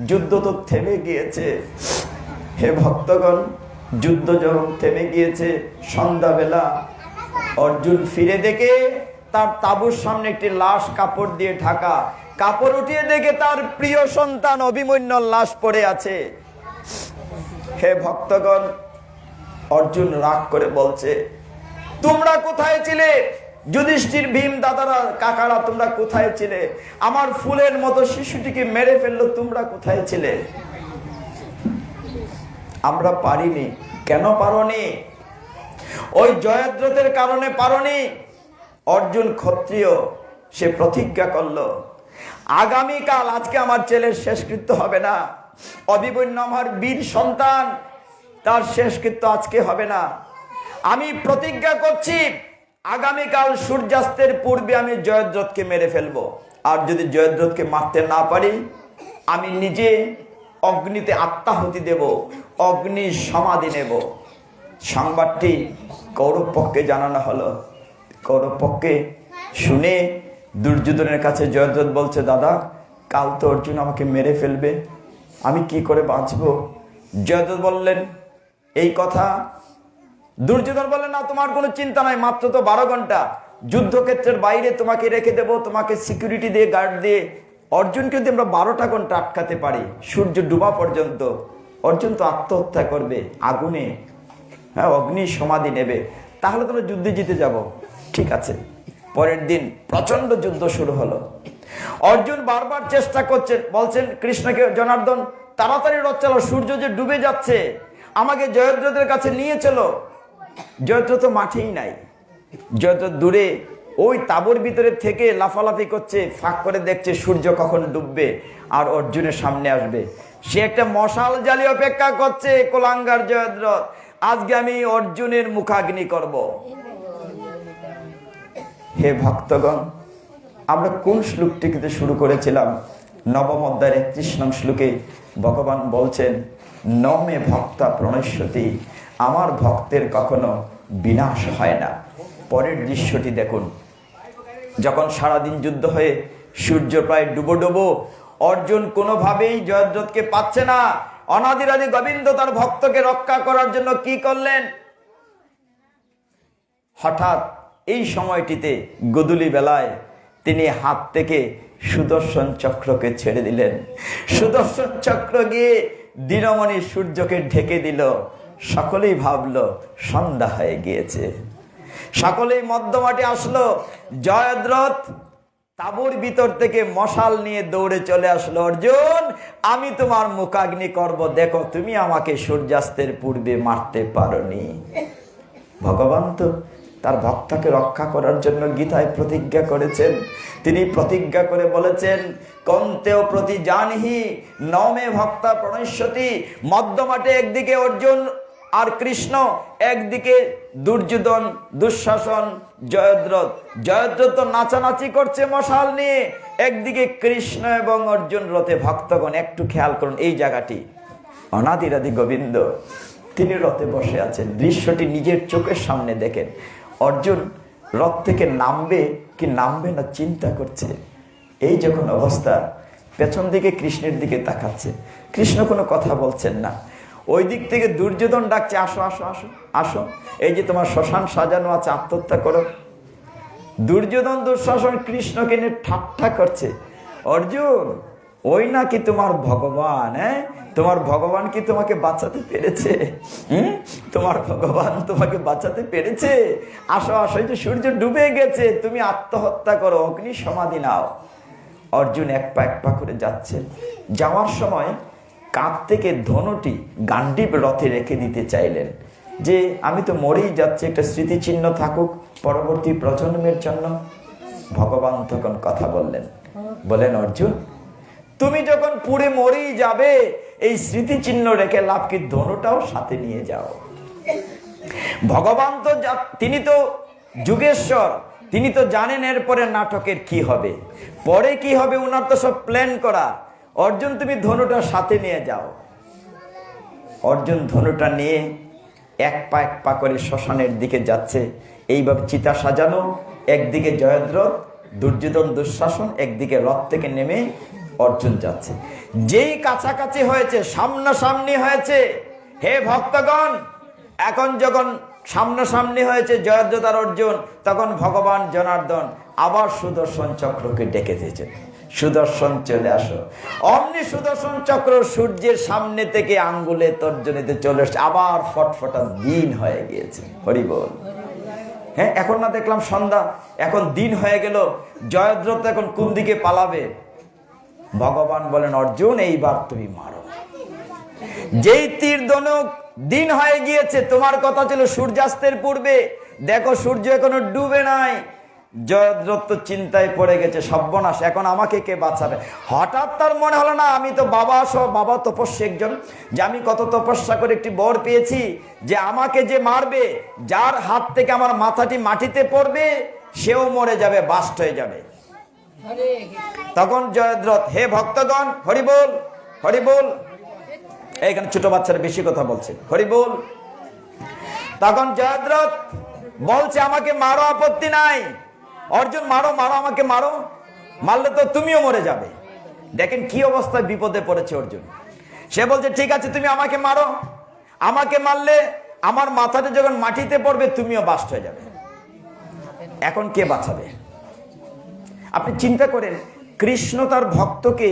যুদ্ধ তো থেমে গিয়েছে। হে ভক্তগণ, যুদ্ধ যখন থেমে গিয়েছে, সন্ধ্যাবেলা অর্জুন ফিরে দেখে তার তাঁবুর সামনে একটি লাশ কাপড় দিয়ে ঢাকা। কাপড় উঠিয়ে দেখে তার প্রিয় সন্তান অভিমন্যুর লাশ পড়ে আছে। হে ভক্তগণ, অর্জুন রাগ করে বলছে, তোমরা কোথায় ছিলে? যুধিষ্ঠির, ভীম, দাদারা, কাকারা, তোমরা কোথায় ছিলে? আমার ফুলের মতো শিশুটিকে মেরে ফেললো, তোমরা কোথায় ছিলে? আমরা পারিনি। কেন পারোনি? ওই জয়দ্রথের কারণে পারোনি। অর্জুন ক্ষত্রিয়, সে প্রতিজ্ঞা করলো, আগামীকাল, আজকে আমার ছেলের শেষকৃত্য হবে না। অভিমন্যু আমার বীর সন্তান, তার শেষকৃত্য আজকে হবে না। আমি প্রতিজ্ঞা করছি, আগামীকাল সূর্যাস্তের পূর্বে আমি জয়দ্রথকে মেরে ফেলবো। আর যদি জয়দ্রথকে মারতে না পারি, আমি নিজে অগ্নিতে আত্মাহুতি দেব, অগ্নি সমাধি নেব। সংবাদটি কৌরব পক্ষে জানানো হলো। কৌরব পক্ষে শুনে দুর্যোধনের কাছে জয়দ্রথ বলছে, দাদা, কাল তো অর্জুন আমাকে মেরে ফেলবে, আমি কি করে বাঁচব? জয়দ্রথ বললেন এই কথা। দুর্যোধন বললেন, না, তোমার কোনো চিন্তা নাই, মাত্র তো 12 ঘন্টা, যুদ্ধক্ষেত্রের বাইরে তোমাকে রেখে দেব, তোমাকে সিকিউরিটি দিয়ে, গার্ড দিয়ে। অর্জুনকে যদি আমরা 12টা ঘন্টা আটকাতে পারি, সূর্য ডুবা পর্যন্ত, অর্জুন তো আত্মহত্যা করবে আগুনে, হ্যাঁ, অগ্নি সমাধি নেবে, তাহলে তোমরা যুদ্ধে জিতে যাব। ঠিক আছে। পরের দিন প্রচন্ড যুদ্ধ শুরু হলো। অর্জুন বারবার চেষ্টা করছেন, বলছেন কৃষ্ণকে, জনার্দন, তাড়াতাড়ি রথ চালাও, সূর্য যে ডুবে যাচ্ছে, আমাকে জয়দ্রথের কাছে নিয়ে চলো। জয়দ্রথ মাঠেই নাই। জয়দ্রথ দূরে ওই তাঁবুর ভিতরে থেকে লাফালাফি করছে, ফাঁক করে দেখছে সূর্য কখন ডুববে আর অর্জুনের সামনে আসবে। সে একটা মশাল জ্বালি অপেক্ষা করছে, কুলাঙ্গার জয়দ্রথ, আজকে আমি অর্জুনের মুখাগ্নি করব। হে ভক্তগণ, আমরা কোন শ্লোকটিতে শুরু করেছিলাম? নবম অধ্যায়ের 31 নং শ্লোকে ভগবান বলছেন, ন মে ভক্তা প্রণশ্যতি, আমার ভক্তের কখনো বিনাশ হয় না। পরের দৃশ্যটি দেখুন, যখন সারাদিন যুদ্ধ হয়ে সূর্য প্রায় ডুবো ডুবো, অর্জুন কোনোভাবেই জয়দ্রথকে পাচ্ছে না। অনাদিরাদি গোবিন্দ তার ভক্তকে রক্ষা করার জন্য কি করলেন? হঠাৎ এই সময়টিতে গোধূলি বেলায় তিনি হাত থেকে সুদর্শন চক্রকে ছেড়ে দিলেন। সুদর্শন চক্র গিয়ে দিনমণি সূর্যকে ঢেকে দিল। সকলেই ভাবলো সন্ধ্যা হয়ে গিয়েছে। সকলেই মধ্যমাঠে আসলো। জয়দ্রথ তাঁবুর ভিতর থেকে মশাল নিয়ে দৌড়ে চলে আসলো। অর্জুন, আমি তোমার মুখাগ্নি করব, দেখো তুমি আমাকে সূর্যাস্তের পূর্বে মারতে পারোনি। ভগবান তো তার ভক্তকে রক্ষা করার জন্য গীতায় প্রতিজ্ঞা করেছেন। তিনি প্রতিজ্ঞা করে বলেছেন, কন্তেও প্রতি জানহি নমে ভক্তা প্রণশ্যতি। মধ্যমাঠে একদিকে অর্জুন আর কৃষ্ণ, একদিকে দুর্যোধন, দুঃশাসন, জয়দ্রথ। জয়দ্রথ তো নাচানাচি করছে মশাল নিয়ে, একদিকে কৃষ্ণ এবং অর্জুন রথে ভক্তগণ। একটু খেয়াল করুন এই জায়গাটি, অনাদিরাদি গোবিন্দ তিনি রথে বসে আছেন। দৃশ্যটি নিজের চোখের সামনে দেখেন। অর্জুন রথ থেকে নামবে কি নামবে না চিন্তা করছে। এই যখন অবস্থা, পেছন দিকে কৃষ্ণের দিকে তাকাচ্ছে, কৃষ্ণ কোনো কথা বলছেন না। ওই দিক থেকে দুর্যোধন ডাকছে, আসো আসো আসো আসো, এই যে তোমার শ্মশান সাজানো আছে, আত্মহত্যা করো। দুর্যোধন দুঃশাসন কৃষ্ণকে নিয়ে ঠাট্টা করছে। অর্জুন, ওই নাকি তোমার ভগবান? হ্যাঁ, তোমার ভগবান কি তোমাকে বাঁচাতে পেরেছে? তোমার ভগবান তোমাকে বাঁচাতে পেরেছে? আসো আসো, এই যে সূর্য ডুবে গেছে, তুমি আত্মহত্যা করো, অগ্নি সমাধি নাও। অর্জুন এক পা করে যাচ্ছে। যাওয়ার সময় কাঁধ থেকে ধনুটি গান্ডীব রথে রেখে দিতে চাইলেন, যে আমি তো মরেই যাচ্ছি, একটা স্মৃতিচিহ্ন থাকুক পরবর্তী প্রজন্মের জন্য। ভগবান তখন কথা বললেন, বলেন অর্জুন, তুমি যখন পুড়ে মরেই যাবে, এই স্মৃতিচিহ্ন রেখে লাভ কি? ধনুটাও সাথে নিয়ে যাও। ভগবান তো তিনি তো যুগেশ্বর, তিনি তো জানেন এরপরে নাটকের কি হবে, পরে কি হবে, উনার তো সব প্ল্যান করা। অর্জুন, তুমি ধনুটা সাথে নিয়ে যাও। অর্জুন ধনুটা নিয়ে এক পা করে শ্মশানের দিকে যাচ্ছে। এইভাবে চিতা সাজানো, একদিকে জয়দ্রথ, দুর্যোধন দুঃশাসন, একদিকে রথ থেকে নেমে অর্জুন যাচ্ছে। যেই কাছাকাছি হয়েছে, সামনাসামনি হয়েছে, হে ভক্তগণ, এখন যখন সামনাসামনি হয়েছে জয়দ্রথ আর অর্জুন, তখন ভগবান জনার্দন আবার সুদর্শন চক্রকে ডেকে দিয়েছেন, সুদর্শন চলে আসো। অমনি সুদর্শন চক্র সূর্যের সামনে থেকে আঙ্গুলে তর্জনীতে চলে এসছে। আবার ফটফটা দিন হয়ে গিয়েছে। হরি বল। হ্যাঁ, এখন না দেখলাম সন্ধ্যা, এখন দিন হয়ে গেল। জয়দ্রথ এখন কোন দিকে পালাবে? ভগবান বলেন, অর্জুন, এইবার তুমি মারো। যেই তীর ধনুক, দিন হয়ে গিয়েছে, তোমার কথা ছিল সূর্যাস্তের পূর্বে, দেখো সূর্য এখনো ডুবে নাই। জয়দ্রথ তো চিন্তায় পড়ে গেছে, সর্বনাশ, এখন আমাকে কে বাঁচাবে? হঠাৎ তার মনে হলো, না, আমি তো বাবা তপস্বী একজন, যে আমি কত তপস্যা করে একটি বর পেয়েছি, যে আমাকে যে মারবে, যার হাত থেকে আমার মাথাটি মাটিতে পড়বে, সেও মরে যাবে, বাস্ট হয়ে যাবে। তখন জয়দ্রথ, হে ভক্তগণ, হরি বল, হরি বল। এইখানে ছোট বাচ্চারা বেশি কথা বলছে, হরি বল। তখন জয়দ্রথ বলছে, আমাকে মারো, আপত্তি নাই। অর্জুন, মারো মারো, আমাকে মারো, মারলে তো তুমিও মরে যাবে। দেখেন কি অবস্থায় বিপদে পড়েছে অর্জুন। সে বলছে, ঠিক আছে, তুমি আমাকে মারো, আমাকে মারলে আমার মাথাটা যখন মাটিতে পড়বে, তুমিও বাস্ট হয়ে যাবে। এখন কে বাঁচাবে? আপনি চিন্তা করেন, কৃষ্ণ তার ভক্তকে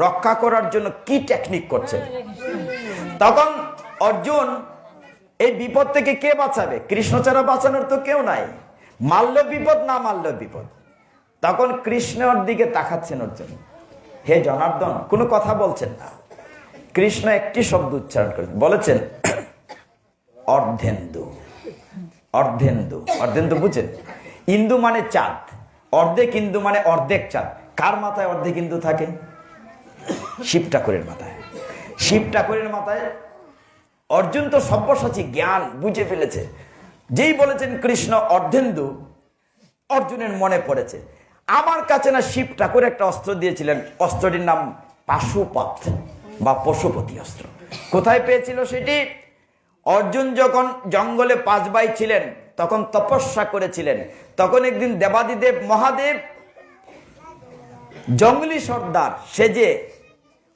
রক্ষা করার জন্য কি টেকনিক করছেন। তখন অর্জুন, এই বিপদ থেকে কে বাঁচাবে? কৃষ্ণ ছাড়া বাঁচানোর তো কেউ নাই। মারলেও বিপদ, না মারলেও বিপদ। তখন কৃষ্ণের দিকে তাকাচ্ছেন অর্জুন, হে জনার্দন, কোনো কথা বলছেন না। কৃষ্ণ একটি শব্দ উচ্চারণ করেছেন, বলেছেন অর্ধেন্দু। অর্ধেন্দু, অর্ধেন্দু বুঝেন? ইন্দু মানে চাঁদ, অর্ধেক ইন্দু মানে অর্ধেক চাঁদ। কার মাথায় অর্ধেক ইন্দু থাকে? শিব ঠাকুরের মাথায়। শিব ঠাকুরের মাথায়। অর্জুন তো সব্যসাচী, জ্ঞান বুঝে ফেলেছে। যেই বলেছেন কৃষ্ণ অর্ধেন্দু, অর্জুনের মনে পড়েছে, আমার কাছে না শিব ঠাকুর একটা অস্ত্র দিয়েছিলেন, অস্ত্রটির নাম পাশুপথ বা পশুপতি অস্ত্র। কোথায় পেয়েছিল সেটি? অর্জুন যখন জঙ্গলে 5 ভাই ছিলেন তখন তপস্যা করেছিলেন, তখন একদিন দেবাদিদেব মহাদেব জঙ্গলি সর্দার সেজে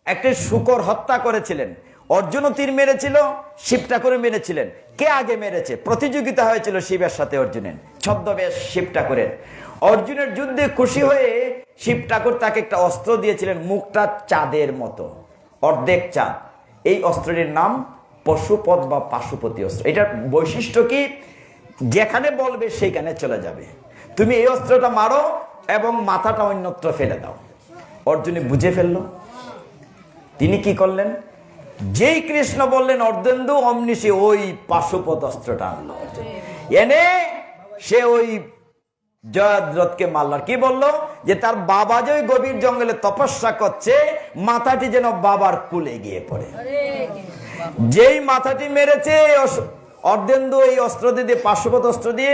একটা শূকর হত্যা করেছিলেন। অর্জুনও তীর মেরেছিল, শিব ঠাকুরও মেরেছিলেন। কে আগে মেরেছে প্রতিযোগিতা হয়েছিল শিবের সাথে অর্জুনের, ছদ্মবেশ শিব ঠাকুরের। অর্জুনের যুদ্ধে খুশি হয়ে শিব ঠাকুর তাকে একটা অস্ত্র দিয়েছিলেন, মুখটা চাঁদের মতো, অর্ধেক চাঁদ। এই অস্ত্রটির নাম পশুপদ বা পাশুপতি অস্ত্র। এটার বৈশিষ্ট্য কি, যেখানে বলবে সেইখানে চলে যাবে। তুমি এই অস্ত্রটা মারো এবং মাথাটা অন্যত্র ফেলে দাও। অর্জুনে বুঝে ফেললো। তিনি কি করলেন, যেই কৃষ্ণ বললেন অর্ধেন্দু, অমনি সে ওই পাশুপত অস্ত্রটা আনলো, এনে সে ওই জয়দ্রথকে মারল। কি বললো, যে তার বাবা যে ওই গভীর জঙ্গলে তপস্যা করছে, মাথাটি যেন বাবার কুলে গিয়ে পড়ে। যেই মাথাটি মেরেছে অর্ধেন্দু এই অস্ত্র দিয়ে, পাশুপত অস্ত্র দিয়ে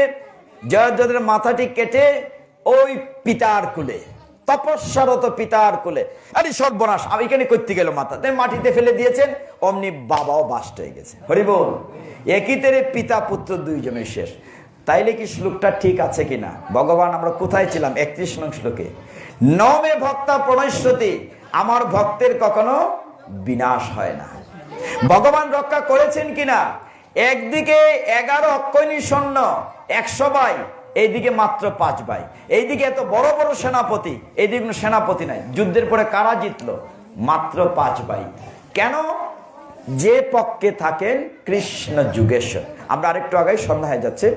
জয়দ্রথের মাথাটি কেটে ওই পিতার কুলে, তপস্যারত পিতার কুলে, আরে সর্বনাশ, আমি এখানে করতে গেল, মাথাতে মাটিতে ফেলে দিয়েছেন, অমনি বাবাও বাস্ট হয়ে গেছে। হরিবোল। একই তেরে পিতা পুত্র দুইজনের শেষ। তাইলে কি শ্লোকটা ঠিক আছে কিনা? ভগবান আমরা কোথায় ছিলাম? 31 নং শ্লোকে, নমে ভক্তা প্রণশ্যতি, আমার ভক্তের কখনো বিনাশ হয় না। ভগবান রক্ষা করেছেন কিনা? একদিকে 11 অক্ষয়ণী সৈন্য 100 ভাই, এইদিকে মাত্র 5 ভাই। এইদিকে এত বড় বড় সেনাপতি, এইদিকে কোনো সেনাপতি নাই। যুদ্ধের পরে কারা জিতলো? মাত্র 5 ভাই। কেন? যে পক্ষে থাকেন কৃষ্ণ যুগেশ্বর। আমরা আরেকটু আগে, সন্ধ্যা হয়ে যাচ্ছে।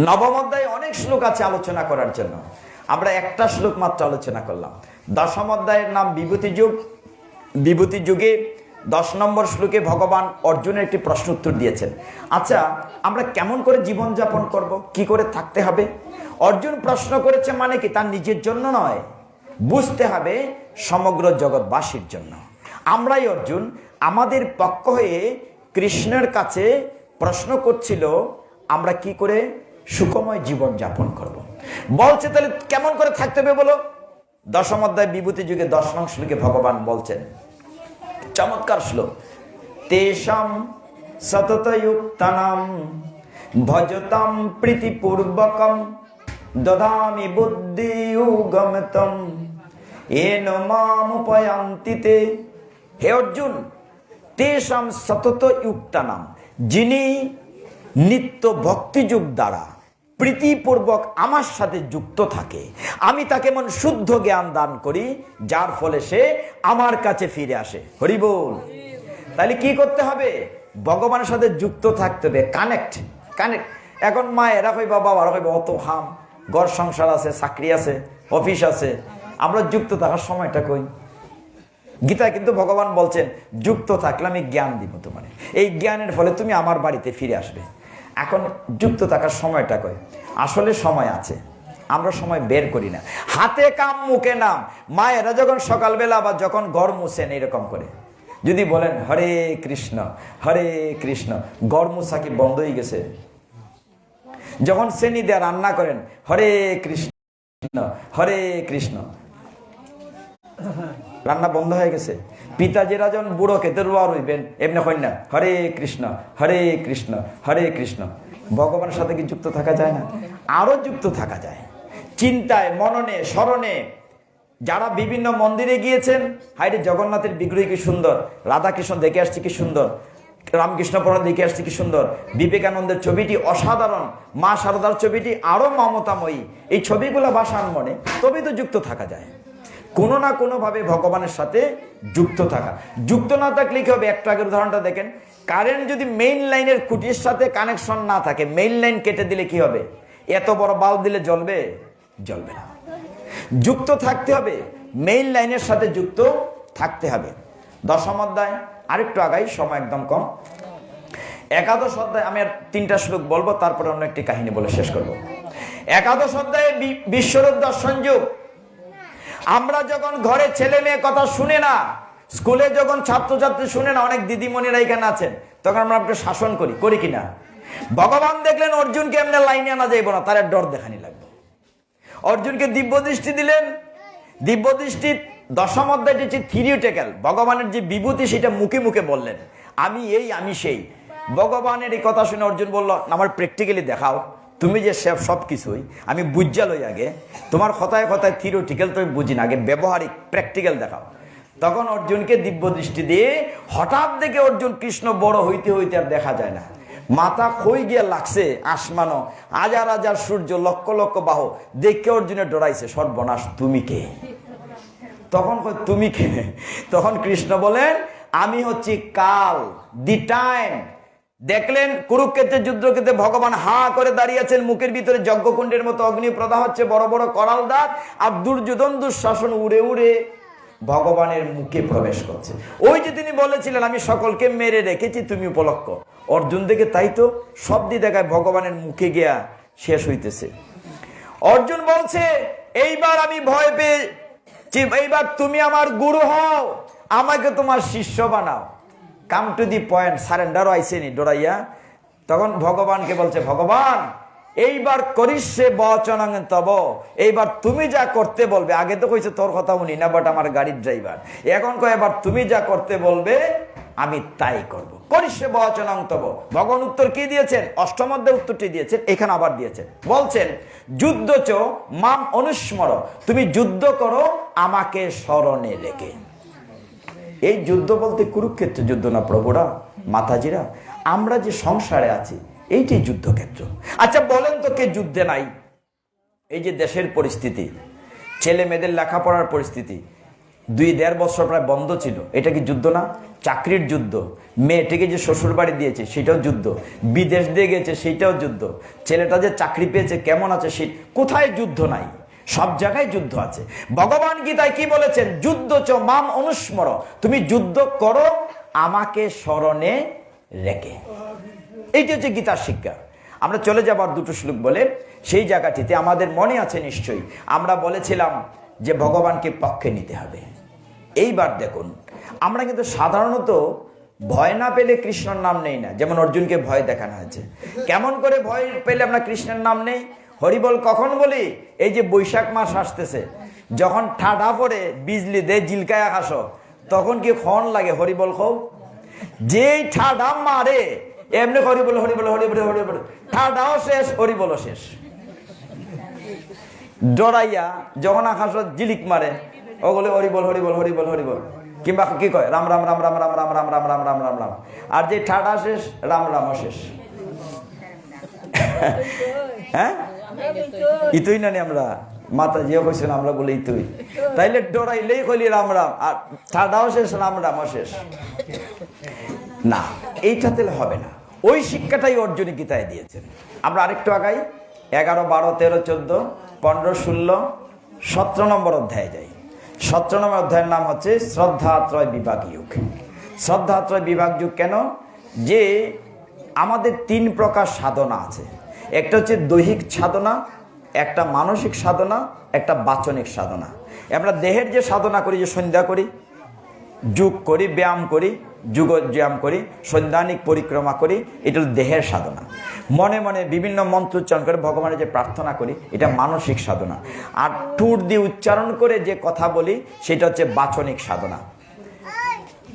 নবম অধ্যায়ে অনেক শ্লোক আছে আলোচনা করার জন্য, আমরা একটা শ্লোক মাত্র আলোচনা করলাম। দশম অধ্যায়ের নাম বিভূতি যুগ। বিভূতি যুগে 10 নম্বর শ্লোকে ভগবান অর্জুনের একটি প্রশ্ন উত্তর দিয়েছেন। আচ্ছা, আমরা কেমন করে জীবনযাপন করব, কি করে থাকতে হবে? অর্জুন প্রশ্ন করেছে মানে কি, তার নিজের জন্য নয়, বুঝতে হবে সমগ্র জগৎবাসীর জন্য। আমরাই অর্জুন আমাদের পক্ষ হয়ে কৃষ্ণের কাছে প্রশ্ন করছিল, আমরা কি করে সুখময় জীবন যাপন করব। বলছে তাহলে কেমন করে থাকতে হবে বলো। দশম অধ্যায় বিভূতি যুগে 10 নং শ্লোকে ভগবান বলছেন, চমৎকার শ্লোক, তেষাম সততযুক্তানাম ভজতাম প্রীতিপূর্বকম দদামি বুদ্ধিযুগমতম येन माम उपयान्ति ते। হে অর্জুন, তেষাম সততযুক্তানাম, যিনি নিত্য ভক্তিযোগ দ্বারা প্রীতিপূর্বক আমার সাথে যুক্ত থাকে, আমি তাকে এমন শুদ্ধ জ্ঞান দান করি যার ফলে সে আমার কাছে ফিরে আসে। হরি বল। তাহলে কি করতে হবে? ভগবানের সাথে যুক্ত থাকতে হবে, কানেক্ট। এখন মায়েরা কইবা, বাবারা কইবা, অত হাম, ঘর সংসার আছে, চাকরি আছে, অফিস আছে, আমরা যুক্ত থাকার সময়টা কই? গীতায় কিন্তু ভগবান বলছেন, যুক্ত থাকলে আমি জ্ঞান দিব তোমার, এই জ্ঞানের ফলে তুমি আমার বাড়িতে ফিরে আসবে। এখন যুক্ত থাকার সময়টা কই? আসলে সময় আছে, আমরা সময় বের করি না। হাতে কাম মুখে নাম। মায়েরা যখন সকালবেলা বা যখন ঘর মুছেন এরকম করে যদি বলেন হরে কৃষ্ণ হরে কৃষ্ণ, ঘর মুছা কি বন্ধ হয়ে গেছে? যখন শ্রেণী দেয়া রান্না করেন হরে কৃষ্ণ হরে কৃষ্ণ, রান্না বন্ধ হয়ে গেছে? পিতাজিরা যখন বুড়ো খেতে রোয়া রইবেন এমনি হয় না, হরে কৃষ্ণ হরে কৃষ্ণ হরে কৃষ্ণ। ভগবানের সাথে কি যুক্ত থাকা যায় না? আরো যুক্ত থাকা যায় চিন্তায়, মননে, স্মরণে। যারা বিভিন্ন মন্দিরে গিয়েছেন, হাইরে জগন্নাথের বিগ্রহ কি সুন্দর, রাধাকৃষ্ণ দেখে আসছে কি সুন্দর, রামকৃষ্ণ পরম দেখে আসছে কি সুন্দর, বিবেকানন্দের ছবিটি অসাধারণ, মা শারদার ছবিটি আরো মমতাময়ী। এই ছবিগুলো বাসান মনে, তবেই তো যুক্ত থাকা যায়। কোনো না কোনোভাবে ভগবানের সাথে যুক্ত থাকা। যুক্ত না থাকলে কি হবে? একটু আগের উদাহরণটা দেখেন, কারেন্ট যদি মেইন লাইনের খুঁটির সাথে কানেকশন না থাকে, মেইন লাইন কেটে দিলে কি হবে? এত বড় বাল্ব দিলে জ্বলবে? জ্বলবে না। যুক্ত থাকতে হবে, মেইন লাইনের সাথে যুক্ত থাকতে হবে। দশম অধ্যায়, আরেকটু আগাই, সময় একদম কম। একাদশ অধ্যায় আমি আর 3টা শ্লোক বলবো, তারপরে অন্য একটি কাহিনী বলে শেষ করব। একাদশ অধ্যায়ে বিশ্বরূপ দর্শন যুগ। আমরা যখন ঘরে ছেলে মেয়ে কথা শুনে না, স্কুলে যখন ছাত্রছাত্রী শুনে না, অনেক দিদিমণিরা এখানে আছেন, তখন আমরা একটু শাসন করি কিনা? ভগবান দেখলেন অর্জুনকে এমনি লাইনে আনা যাইব না, তার ডর দেখানি লাগবে। অর্জুনকে দিব্য দৃষ্টি দিলেন। দিব্য দৃষ্টি দশম অধ্যায়টি হচ্ছে থিওরিটিক্যাল। ভগবানের যে বিভূতি সেটা মুখে মুখে বললেন, আমি এই আমি সেই। ভগবানের এই কথা শুনে অর্জুন বলল, আমার প্র্যাকটিক্যালি দেখাও, তুমি যে সব কিছুই আমি বুঝা লই, আগে তোমার কথায় কথায় থিওরিটিক্যাল তো আমি বুঝি না, আগে ব্যবহারিক প্র্যাকটিক্যাল দেখাও। তখন অর্জুনকে দিব্য দৃষ্টি দিয়ে হঠাৎ দেখে অর্জুন কৃষ্ণ বড় হইতে হইতে আর দেখা যায় না, মাথা খই গিয়ে লাগছে আসমানো, হাজার হাজার সূর্য, লক্ষ লক্ষ বাহু দেখে অর্জুনে ডরাইছে, সর্বনাশ তুমি কে? তখন তুমি কে? তখন কৃষ্ণ বলেন, আমি হচ্ছি কাল, দি টাইম। দেখলেন কুরুক্ষেত্রের যুদ্ধক্ষেত্রে ভগবান হা করে দাঁড়িয়েছেন, মুখের ভিতরে যজ্ঞকুণ্ডের মতো অগ্নি প্রদাহ হচ্ছে, বড় বড় করাল দাঁত, আর দুর্যোধন দুঃশাসন উড়ে উড়ে ভগবানের মুখে প্রবেশ করছে। ওই যে তিনি বলেছিলেন আমি সকলকে মেরে রেখেছি, তুমি উপলক্ষ। অর্জুন দেখে তাই তো সব দিয়ে দেখায় ভগবানের মুখে গিয়া শেষ হইতেছে। অর্জুন বলছে, এইবার আমি ভয় পেয়ে, এইবার তুমি আমার গুরু হও, আমাকে তোমার শিষ্য বানাও। কাম টু দি পয়েন্ট, সারেন্ডারও আইসেনি ডরাইয়া। তখন ভগবানকে বলছে, ভগবান এইবার করিষ্যে বচনং তব, এইবার তুমি যা করতে বলবে। আগে তো কইছে তোর কথা উনি না, বাট আমার গাড়ির ড্রাইভার। এখন কয় এবার তুমি যা করতে বলবে আমি তাই করব। করিষ্যে বচনং তব। ভগবান উত্তর কি দিয়েছেন? অষ্টম অধ্যায়ে উত্তরটি দিয়েছেন, এখানে আবার দিয়েছেন। বলছেন, যুদ্ধ চ মাম অনুস্মর, তুমি যুদ্ধ করো আমাকে স্মরণে রেখে। এই যুদ্ধ বলতে কুরুক্ষেত্র যুদ্ধ না প্রভুরা, মাতাজিরা, আমরা যে সংসারে আছি এইটাই যুদ্ধক্ষেত্র। আচ্ছা বলেন তো কে যুদ্ধে নাই? এই যে দেশের পরিস্থিতি, ছেলে মেয়েদের লেখাপড়ার পরিস্থিতি, 2-1.5 বছর প্রায় বন্ধ ছিল, এটা কি যুদ্ধ না? চাকরির যুদ্ধ, মেয়েটিকে যে শ্বশুর বাড়ি দিয়েছে সেটাও যুদ্ধ, বিদেশ দিয়ে গেছে সেইটাও যুদ্ধ, ছেলেটা যে চাকরি পেয়েছে কেমন আছে সে, কোথায় যুদ্ধ নাই? সব জায়গায় যুদ্ধ আছে। ভগবান গীতায় কি বলেছেন? যুদ্ধ চ মাম অনুস্মর, তুমি যুদ্ধ করো আমাকে স্মরণে রেখে। এইটা হচ্ছে গীতার শিক্ষা। আমরা চলে যাব আর দুটো শ্লোক বলে, সেই জায়গাটিতে আমাদের মনে আছে নিশ্চয়ই আমরা বলেছিলাম যে ভগবানকে পক্ষে নিতে হবে। এইবার দেখুন, আমরা কিন্তু সাধারণত ভয় না পেলে কৃষ্ণের নাম নেই না, যেমন অর্জুনকে ভয় দেখানো হয়েছে। কেমন করে ভয় পেলে আমরা কৃষ্ণের নাম নেই? হরিবল কখন বলি? এই যে বৈশাখ মাস আসতেছে, যখন ঠাডা পড়ে বিজলি দে জিলকায় আকাশ, তখন কি খন লাগে হরিবল খৌ? যেই ঠাডা মারে এমনি হরিবল হরিবল হরিবল হরিবল, ঠাডাও শেষ হরিবলও শেষ। ডরাইয়া যখন আকাশ জিলিক মারে ওগুলো হরিবল হরিবল হরিবল হরিবল, কিংবা কি কয় রাম রাম রাম রাম রাম রাম রাম রাম রাম রাম রাম রাম। আর যে ঠাডা শেষ রাম রামও শেষ। হ্যাঁ, ইতুই না আমরা মাতা জিও কইছেন, আমরা বলি ইতুই। তাইলে ডরাইলেই কইলি রাম রাম, আর ঠাডাও শেষ রাম রামও শেষ না, এইটাতে হবে না। ওই শিক্ষাটাই অর্জুন গীতায় দিয়েছেন। আমরা আরেকটু আগাই, 11, 12, 13, 14, 15, 16, 17 নম্বর অধ্যায়ে যাই। 17 নম্বর অধ্যায়ের নাম হচ্ছে শ্রদ্ধাত্রয় বিভাগ যুগ। শ্রদ্ধাত্রয় বিভাগ যুগ কেন? যে আমাদের 3 প্রকার সাধনা আছে। একটা হচ্ছে দৈহিক সাধনা, একটা মানসিক সাধনা, একটা বাচনিক সাধনা। আমরা দেহের যে সাধনা করি, যে সন্ধ্যা করি, যোগ করি, ব্যায়াম করি, যুগ ব্যায়াম করি, সন্ধ্যানিক পরিক্রমা করি, এটা হল দেহের সাধনা। মনে মনে বিভিন্ন মন্ত্র উচ্চারণ করে ভগবানের যে প্রার্থনা করি, এটা মানসিক সাধনা। আর ঠোঁট দিয়ে উচ্চারণ করে যে কথা বলি, সেটা হচ্ছে বাচনিক সাধনা।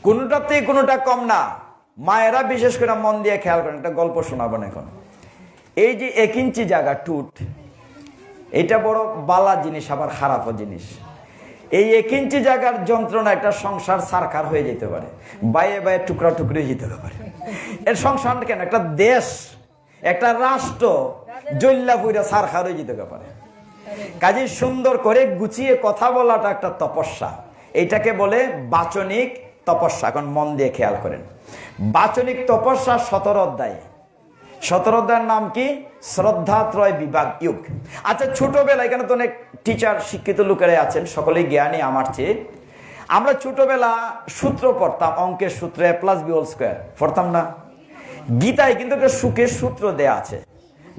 কোনোটাতে কোনোটা কম না। মায়েরা বিশেষ করে মন দিয়ে খেয়াল করেন, একটা গল্প শোনাবেন এখন। এই যে 1 ইঞ্চি জায়গা টুট, এটা বড় বালা জিনিস, আবার খারাপও জিনিস। এই 1 ইঞ্চি জায়গার যন্ত্রণা একটা সংসার সারকার হয়ে যেতে পারে, বাইয়ে বাইয়ে টুকরা টুকরি যেতে পারে। এর সংসার কেন, একটা দেশ, একটা রাষ্ট্র জল্লা পুরা সারকার হয়ে যেতে পারে। কাজে সুন্দর করে গুছিয়ে কথা বলাটা একটা তপস্যা, এইটাকে বলে বাচনিক তপস্যা। এখন মন দিয়ে খেয়াল করেন, বাচনিক তপস্যা 17 অধ্যায়। 17 অধ্যায়ের নাম কি? শ্রদ্ধাত্রয় বিভাগ যুগ। আচ্ছা, ছোটবেলা, এখানে তো অনেক টিচার শিক্ষিত লোকেরাই আছেন, সকলেই জ্ঞানী আমার চেয়ে। আমরা ছোটবেলা সূত্র পড়তাম, অঙ্কের সূত্র a+b² পড়তাম না? গীতায় কিন্তু একটা সুখের সূত্র দেয়া আছে।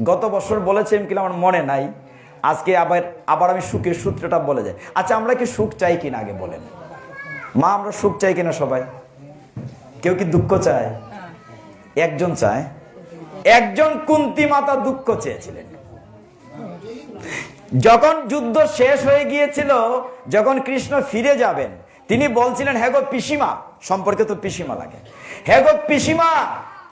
গত বছর বলেছিলাম কিনা আমার মনে নাই, আজকে আবার আমি সুখের সূত্রটা বলে যাই। আচ্ছা, আমরা কি সুখ চাই কিনা আগে বলেন? মা, আমরা সুখ চাই কিনা সবাই? কেউ কি দুঃখ চায়? একজন চায়। একজন কুন্তী মাতা দুঃখ চেয়েছিলেন। যখন যুদ্ধ শেষ হয়ে গিয়েছিল, যখন কৃষ্ণ ফিরে যাবেন, তিনি বলছিলেন, হ্যাঁ গো পিসিমা, সম্পর্কে তো পিসিমা লাগে, হ্যাঁ গো পিসিমা,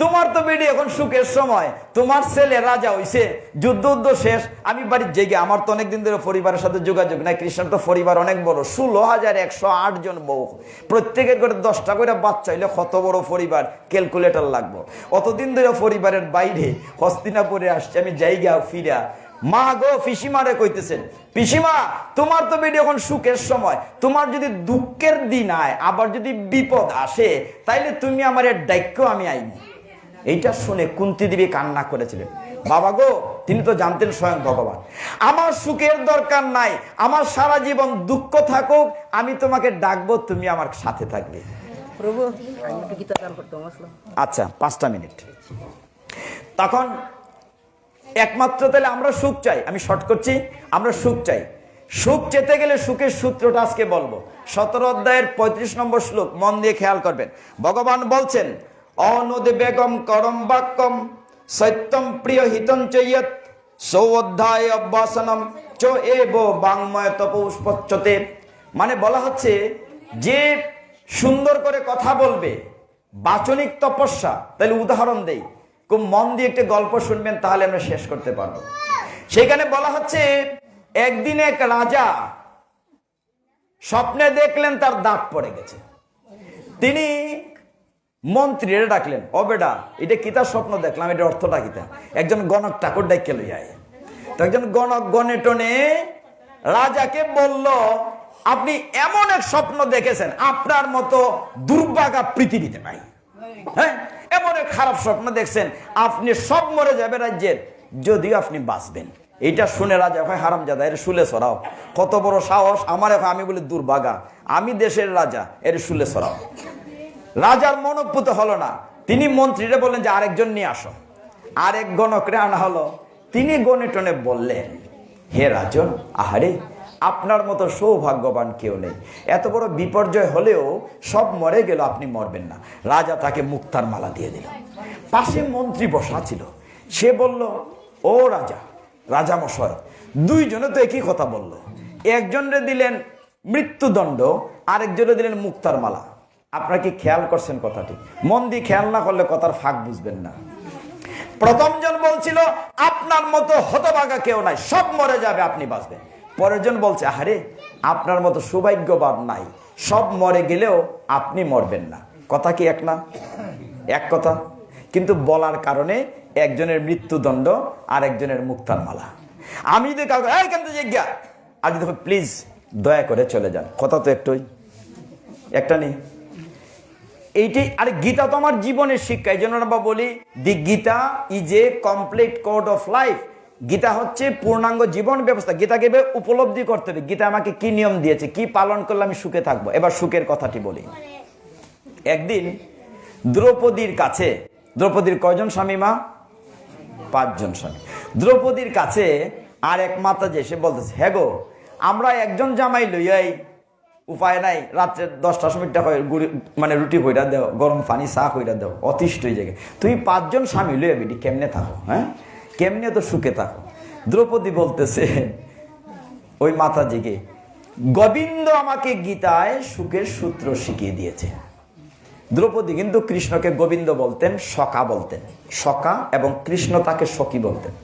তোমার তো বেডি এখন সুখের সময়, তোমার ছেলে রাজা হইছে, যুদ্ধ শেষ, আমি বাড়ির জেগে, আমার তো অনেকদিন ধরে পরিবারের সাথে যোগাযোগ নাই। কৃষ্ণের তো পরিবার অনেক বড়, 16,108 জন বউ, প্রত্যেকের করে 10টা করে বাচ্চা হইলে কত বড় পরিবার, ক্যালকুলেটর লাগবো। অতদিন ধরে পরিবারের বাইরে হস্তিনাপুরে আসছে, আমি জায়গা ফিরা, মা গো পিসিমারে কইতেছেন, পিসিমা তোমার তো বেডি এখন সুখের সময়, তোমার যদি দুঃখের দিন আয়, আবার যদি বিপদ আসে, তাইলে তুমি আমার ডাক্য আমি আইনি। এইটা শুনে কুন্তি দেবী কান্না করেছিলেন। বাবা গো, তিনি তো জানতেন স্বয়ং ভগবান, আমার সুখের দরকার নাই, আমার সারা জীবন দুঃখ থাকুক, আমি তোমাকে ডাকবো, তুমি আমার সাথে থাকবে। আচ্ছা 5টা মিনিট। তখন একমাত্র তাহলে আমরা সুখ চাই, আমি শর্ট করছি, আমরা সুখ চাই। সুখ চেতে গেলে সুখের সূত্রটা আজকে বলবো। 17 অধ্যায়ের 35 নম্বর শ্লোক মন দিয়ে খেয়াল করবেন। ভগবান বলছেন, অনুদে বেগম করম বাক্যম সত্যম প্রিয় হিতং চৈয়ত সৌ অধ্যায় অভ্যাসনম চ এব বাংময় তপস্পচ্যতে। মানে বলা হচ্ছে যে সুন্দর করে কথা বলবে, বাচনিক তপস্যা। তাহলে উদাহরণ দেই, খুব মন দিয়ে একটা গল্প শুনবেন, তাহলে আমরা শেষ করতে পারবো। সেখানে বলা হচ্ছে, একদিন এক রাজা স্বপ্নে দেখলেন তার দাঁত পড়ে গেছে। তিনি মন্ত্রীরা ডাকলেন, ও বেটা, এটা কিতা স্বপ্ন দেখলাম, এটা অর্থটা কিতা? একজন গণক ঠাকুর ডাইকে লই আয়। তো একজন গণক গনে টনে রাজাকে বলল, আপনি এমন এক স্বপ্ন দেখেছেন, আপনার মতো দুর্ভাগা পৃথিবীতে নাই। হ্যাঁ, এমন এক খারাপ স্বপ্ন দেখছেন, আপনি সব মরে যাবে রাজ্যের, যদিও আপনি বাঁচবেন। এইটা শুনে রাজা ভাই, হারামজাদা, এর শুলে সরাও, কত বড় সাহস আমার, আমি বলি দুর্ভাগা, আমি দেশের রাজা, এর শুলে সরাও। রাজার মনোপুত হলো না, তিনি মন্ত্রীরা বললেন যে আরেকজন নিয়ে আসো। আরেক গণকরে আনা হলো। তিনি গনে টনে বললেন, হে রাজন, আহারে, আপনার মতো সৌভাগ্যবান কেউ নেই, এত বড় বিপর্যয় হলেও সব মরে গেল, আপনি মরবেন না। রাজা তাকে মুক্তার মালা দিয়ে দিল। পাশে মন্ত্রী বসা ছিল, সে বলল, ও রাজা, রাজামশাই, দুইজনে তো একই কথা বলল, একজনরে দিলেন মৃত্যুদণ্ড, আরেকজনে দিলেন মুক্তার মালা। আপনারা কি খেয়াল করছেন কথাটি? মন দিয়ে খেয়াল না করলে কথার ফাঁক বুঝবেন না। প্রথম জন বলছিল, আপনার মতো হতভাগা কেউ নাই, সব মরে যাবে, আপনি বাঁচবেন। পরের জন বলছে, আরে, আপনার মতো সৌভাগ্যবান নাই, সব মরে গেলেও আপনি মরবেন না। কথা কি এক না? এক কথা, কিন্তু বলার কারণে একজনের মৃত্যুদণ্ড আর একজনের মুক্তার মালা। আমি যদি কাউকে এখান থেকে জিজ্ঞা, আর যদি প্লিজ দয়া করে চলে যান, কথা তো একটাই, একটা নেই। এইটাই, আরে গীতা তো আমার জীবনের শিক্ষা। এই জন্য আমরা বলি, the Gita is a complete code of life. Gita হচ্ছে পূর্ণাঙ্গ জীবন ব্যবস্থা। গীতাকে উপলব্ধি করতে হবে, গীতা আমাকে কি নিয়ম দিয়েছে, কি পালন করলে আমি সুখে থাকবো। এবার সুখের কথাটি বলি। একদিন দ্রৌপদীর কাছে, দ্রৌপদীর কয়জন স্বামী মা? 5 জন স্বামী। দ্রৌপদীর কাছে আর এক মাতা যে এসে বলতেছে, হ্যাঁ গো, আমরা একজন জামাই লইয়াই, উপায় নাই, রাত্রে 10টার সময়টা মানে রুটি কইরা দেও, গরম পানি চা কইরা দেও, অতিষ্ঠ হয়ে যায়। তুমি 5 জন স্বামী লইয়া বেটি কেমনে থাকো? হ্যাঁ, কেমনে তো সুখে থাকো? দ্রৌপদী বলতেছে ওই মাতাজিকে, গোবিন্দ আমাকে গীতায় সুখের সূত্র শিখিয়ে দিয়েছে। দ্রৌপদী কিন্তু কৃষ্ণকে গোবিন্দ বলতেন, সখা বলতেন, সখা, এবং কৃষ্ণ তাকে সখী বলতেন।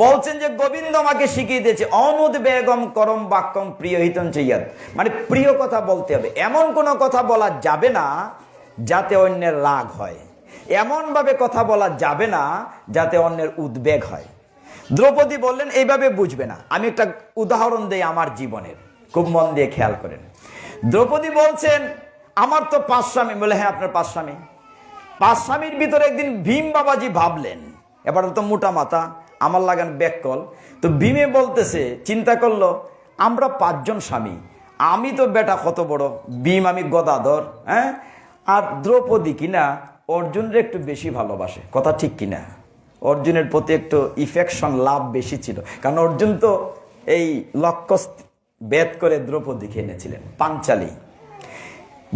বলছেন যে গোবিন্দ আমাকে শিখিয়ে দিয়েছে, অনুদ্বেগম করম বাক্যম প্রিয় হিতং চৈয়ত। মানে প্রিয় কথা বলতে হবে, এমন কোনো কথা বলা যাবে না যাতে অন্যের রাগ হয়, এমন ভাবে কথা বলা যাবে না যাতে অন্যের উদ্বেগ হয়। দ্রৌপদী বললেন, এইভাবে বুঝবে না। আমি একটা উদাহরণ দেই আমার জীবনের, খুব মন দিয়ে খেয়াল করেন। দ্রৌপদী বলছেন, আমার তো 5 স্বামী। বলে, হ্যাঁ, আপনার 5 স্বামী। 5 স্বামীর ভিতরে একদিন ভীম বাবাজি ভাবলেন, এবার তো মোটা মাথা, আমার লাগান ব্যাককল। তো ভীমে বলতেছে, চিন্তা করলো, আমরা 5 জন স্বামী, আমি তো বেটা কত বড় ভীম, আমি গদাধর, হ্যাঁ, আর দ্রৌপদী কিনা অর্জুনের একটু বেশি ভালোবাসে। কথা ঠিক কিনা? অর্জুনের প্রতি একটু ইফেকশন, লাভ বেশি ছিল, কারণ অর্জুন তো এই লক্ষ্য বেদ করে দ্রৌপদীকে এনেছিলেন, পাঞ্চালী।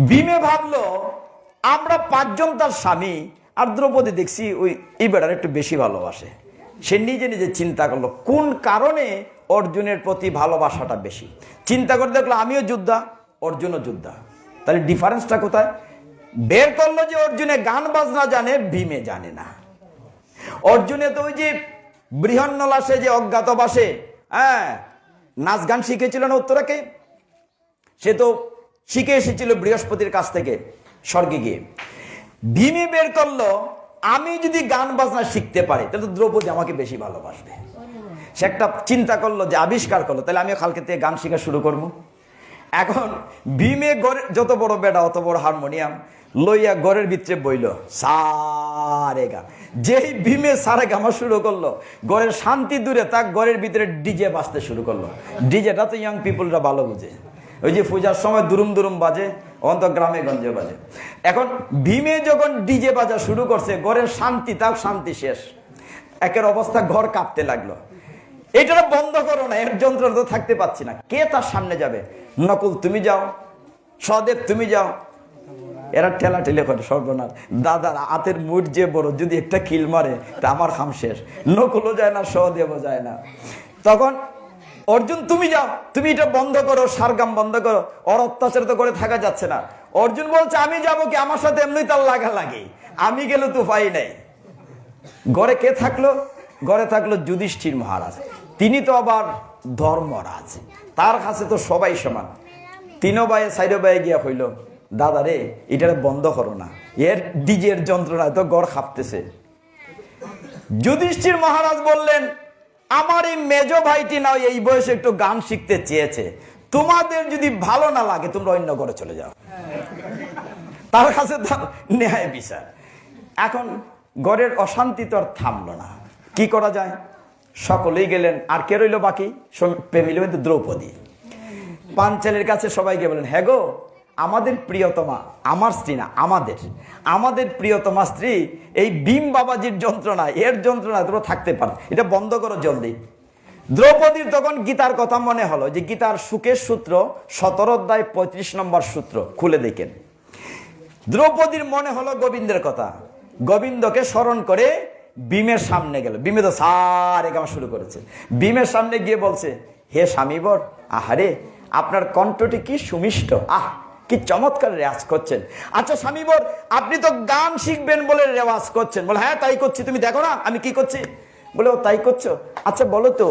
ভীমে ভাবলো, আমরা 5 জন তার স্বামী, আর দ্রৌপদী দেখছি ওই বেটার একটু বেশি ভালোবাসে। সে নিজে নিজে চিন্তা করলো, কোন কারণে অর্জুনের প্রতি ভালোবাসাটা বেশি। চিন্তা করে দেখলো, আমিও যোদ্ধা, অর্জুনও যোদ্ধা, তাহলে ডিফারেন্সটা কোথায়? বের করলো যে অর্জুনে গান বাজনা জানে, ভীমে জানে না। অর্জুনে তো ওই যে বৃহন্নলাসে যে অজ্ঞাতবাসে নাচ গান শিখেছিল না উত্তরাকে, সে তো শিখে এসেছিল বৃহস্পতির কাছ থেকে স্বর্গে গিয়ে। ভীমে বের করলো আমি যদি গান বাজনা শিখতে পারি তাহলে তো দ্রৌপদী আমাকে বেশি ভালোবাসবে। সে একটা চিন্তা করলো, যে আবিষ্কার করলো, তাহলে আমিও কালকে থেকে গান শেখা শুরু করবো। এখন ভীমে গড়ে যত বড় বেড়া অত বড় হারমোনিয়াম লইয়া ঘরের ভিতরে বইল সারে গা। যেই ভীমে সারে গামা শুরু করলো, ঘরের শান্তি দূরে তার ঘরের ভিতরে ডিজে বাজতে শুরু করলো। ডিজেটা তো ইয়াং পিপুলরা ভালো বুঝে, ওই যে পূজার সময় দুরুম দুরুম বাজে, অন্ত গ্রামে গঞ্জে বাজে। এখন ভীমে যখন ডিজে বাজা শুরু করছে, ঘরের শান্তি, তার শান্তি শেষ। একের অবস্থা ঘর কাঁপতে লাগলো। এটা বন্ধ করো না, এর যন্ত্রণা তো থাকতে পাচ্ছি না। কে তার সামনে যাবে? নকুল তুমি যাও, সহদেব তুমি যাও। এরা ঠেলা ঠেলে করে, সর্বনাশ, দাদার হাতের মুঠ যে বড়, যদি একটা কিল মারে তা আমার খাম শেষ। নকুলও যায় না, সহদেবও যায় না। তখন অর্জুন তুমি যাও, তুমি এটা বন্ধ করো, সারগাম বন্ধ করো, ওর অত্যাচার তো করে থাকা যাচ্ছে না। অর্জুন বলছে আমি যাবো কি, আমার সাথে এমনি তার লাগা লাগে, আমি গেলে তো পাই নাই। ঘরে কে থাকলো? ঘরে থাকলো যুধিষ্ঠির মহারাজ। তিনি তো আবার ধর্মরাজ, তার কাছে তো সবাই সমান। তিনো ভাইয়ে সাইডো ভাইয়ে গিয়া হইল, দাদা রে এটা বন্ধ করো না, এর ডিজের যন্ত্রণায় তো গড় খাপতেছে। যুধিষ্ঠির মহারাজ বললেন আমার এই মেজো ভাইটি নাও এই বয়সে একটু গান শিখতে চেয়েছে, তোমাদের যদি ভালো না লাগে তোমরা অন্য ঘরে চলে যাও। তার কাছে তো ন্যায় বিচার। এখন ঘরের অশান্তি তো আর থামলো না, কি করা যায়? সকলেই গেলেন। আর কে রইল বাকি? ফ্যামিলি মধ্যে দ্রৌপদী। পাঞ্চালের কাছে সবাইকে বলেন, হ্যাঁ গো, আমাদের প্রিয়তমা, আমার স্ত্রী না, আমাদের প্রিয়তমা স্ত্রী এই ভীম বাবাজির যন্ত্রণা, এর যন্ত্রণা তোমরা থাকতে পারো, এটা বন্ধ করো জলদি। দ্রৌপদীর তখন গীতার কথা মনে হলো, যে গীতার সুখের সূত্র 17 অধ্যায় 35 নম্বর সূত্র খুলে দেখেন। দ্রৌপদীর মনে হলো গোবিন্দের কথা, গোবিন্দকে স্মরণ করে ভীমের সামনে গেল। ভীমে তো সারে গামা শুরু করেছে। ভীমের সামনে গিয়ে বলছে, হে স্বামীবর, আহারে আপনার কণ্ঠটি কি সুমিষ্ট, কি চমৎকার রেওয়াজ করছেন। আচ্ছা স্বামীবর, আপনি তো গান শিখবেন বলে রেওয়াজ করছেন। বলে হ্যাঁ তাই করছি, তুমি দেখো না আমি কি করছি। বলে ও তাই করছো? আচ্ছা বলো তো,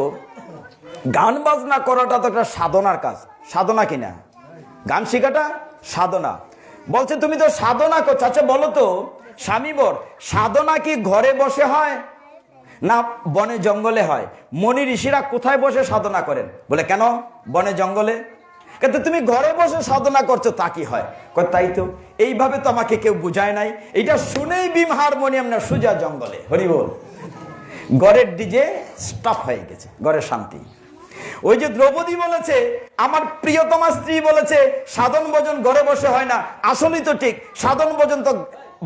গান বাজনা করাটা তো একটা সাধনার কাজ, সাধনা কিনা? গান শেখাটা সাধনা। বলছে তুমি তো সাধনা করছো। আচ্ছা বলো তো স্বামীবর, সাধনা কি ঘরে বসে হয় না বনে জঙ্গলে হয়? মনি ঋষিরা কোথায় বসে সাধনা করেন? বলে কেন বনে জঙ্গলে? কিন্তু তুমি ঘরে বসে সাধনা করছো, তা কি হয়? তাই তো, এইভাবে তো আমাকে কেউ বুঝায় নাই। এটা শুনেই ভীম হারমোনিয়াম না সুজা জঙ্গলে। হরি বল। ঘরের ডিজে স্টপ হয়ে গেছে, ঘরের শান্তি। ওই যে দ্রৌপদী বলেছে, আমার প্রিয়তমা স্ত্রী বলেছে সাধন ভোজন ঘরে বসে হয় না, আসলেই তো ঠিক, সাধন ভোজন তো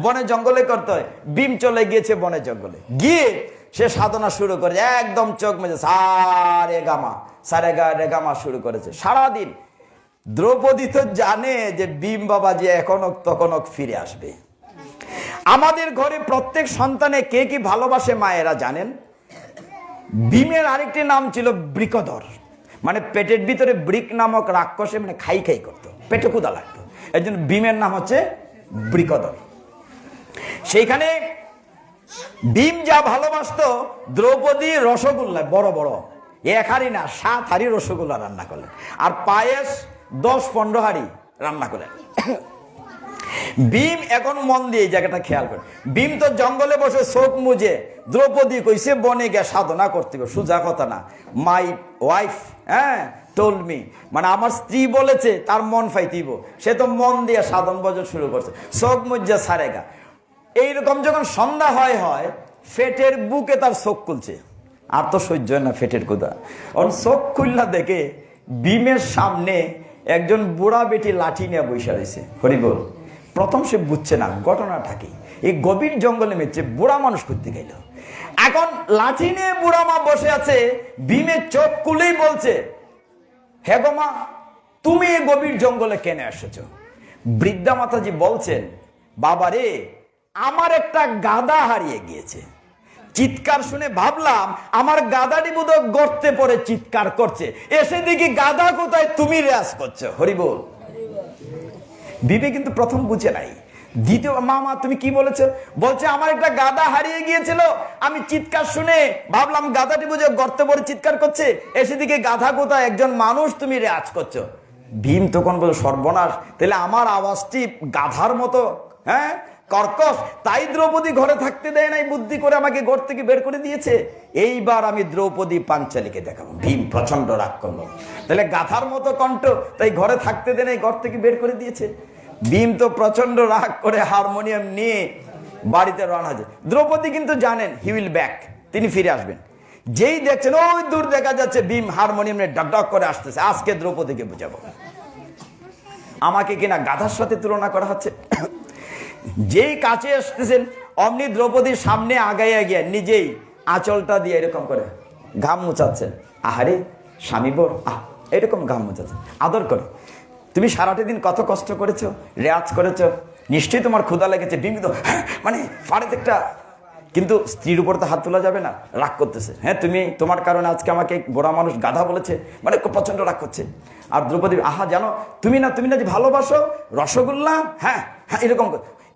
বনে জঙ্গলে করতে হয়। ভীম চলে গিয়েছে বনে জঙ্গলে, গিয়ে সে সাধনা শুরু করে, একদম চোখ মেজে সারে গামা শুরু করেছে সারাদিন। দ্রৌপদী তো জানে যে ভীম বাবাজি এখনো তখনও ফিরে আসবে। আমাদের ঘরে প্রত্যেক সন্তানে কে কি ভালোবাসে মায়েরা জানেন? ভীমের আরেকটি নাম ছিল বৃকধর, মানে পেটের ভিতরে বৃক নামক রাক্ষসে মানে খাই করতো, পেটে ক্ষুধা লাগতো, এই জন্য ভীমের নাম হচ্ছে বৃকধর। সেইখানে ভীম যা ভালোবাসতো, দ্রৌপদী রসগোল্লা বড় বড় 1 হাঁড়ি না 7 হাঁড়ি রসগোল্লা রান্না করলেন, আর পায়েস 10-15 হাঁড়ি রান্না করলেন। ভীম এখন মন দিয়ে এই জায়গাটা খেয়াল করে, ভীম তো জঙ্গলে বসে চোখ মুজে, দ্রৌপদী কইছে বনে গিয়ে সাধনা করতে হবে, সোজা কথা না। মাই ওয়াইফ টোল্ড মি, মানে আমার স্ত্রী বলেছে, তার মন ফাইতিব, সে তো মন দিয়ে সাধন ভজন শুরু করছে, চোখ মুজা সারেগা। এইরকম যখন সন্ধ্যা হয় ফেটের বুকে তার চোখ খুলছে, আর তো সহ্য হয় না ফেটের কথা। চোখ খুললা দেখে ভীমের সামনে একজন বুড়া বেটি লাঠি নিয়ে বসে রয়েছে। হরিবল। প্রথম সে বুঝছে না ঘটনাটা কি, এই গভীর জঙ্গলে মেচ্ছে বুড়া মানুষ করতে গেল। এখন লাঠি নিয়ে বুড়া মা বসে আছে, ভীমের চোখ খুলেই বলছে, হে গো মা, তুমি এই গভীর জঙ্গলে কেন এসেছ? বৃদ্ধা মাতাজি বলছেন, বাবা রে, আমার একটা গাদা হারিয়ে গিয়েছে। চিৎকার শুনে ভাবলাম আমার গাদাটি বোধহয় গর্তে পড়ে চিৎকার করছে, এসে দেখি গাদা কোথায়, তুমি রেয়াজ করছো। হরিবল। বিবে কিন্তু প্রথম বুঝে নাই, দ্বিতীয় মামা তুমি কি বলেছো? বলছে আমার একটা গাধা হারিয়ে গিয়েছিল, আমি চিৎকার শুনে ভাবলাম গাধাটি বুঝে গর্তে পড়ে চিৎকার করছে, এসে দিকে গাধা কোথায়, একজন মানুষ তুমি রেয়াজ করছো। ভীম তখন বলে সর্বনাশ, তাহলে আমার আওয়াজটি গাধার মতো হ্যাঁ কর্কশ, তাই দ্রৌপদী ঘরে থাকতে দেয় নাই, বুদ্ধি করে আমাকে ঘর থেকে বের করে দিয়েছে। এইবার আমি দ্রৌপদী পাঞ্চালীকে দেখাবো। ভীম প্রচন্ড রাগ করলো, তাহলে গাধার মতো কণ্ঠ, তাই ঘরে থাকতে দেয় নাই, ঘর থেকে বের করে দিয়েছে। ভীম তো প্রচন্ড রাগ করে হারমোনিয়াম নিয়ে বাড়িতে রওনা হয়েছে। দ্রৌপদী কিন্তু জানেন হি উইল ব্যাক, তিনি ফিরে আসবেন। যেই দেখছেন ওই দূর দেখা যাচ্ছে ভীম হারমোনিয়াম নিয়ে ডক ডক করে আসতেছে, আজকে দ্রৌপদীকে বুঝাবো। আমাকে কিনা গাধার সাথে তুলনা করা হচ্ছে। যেই কাছে আসতেছেন অমনি দ্রৌপদীর সামনে আগাইয়া গিয়া নিজেই আঁচলটা দিয়ে এরকম করে ঘাম মুছাচ্ছেন। আহারে স্বামী বোর এরকম ঘাম মুছাচ্ছেন, আদর করে। তুমি সারাটা দিন কত কষ্ট করেছো, রেয়াজ করেছো, নিশ্চয়ই তোমার ক্ষুধা লেগেছে। ভীম তো মানে ফাড়েতে একটা, কিন্তু স্ত্রীর উপর তো হাত তোলা যাবে না, রাগ করতেছে। হ্যাঁ তুমি, তোমার কারণে আজকে আমাকে গোড়া মানুষ গাধা বলেছে, মানে খুব প্রচন্ড রাগ করছে। আর দ্রৌপদী আহা জানো তুমি না যে ভালোবাসো রসগোল্লা, হ্যাঁ হ্যাঁ এরকম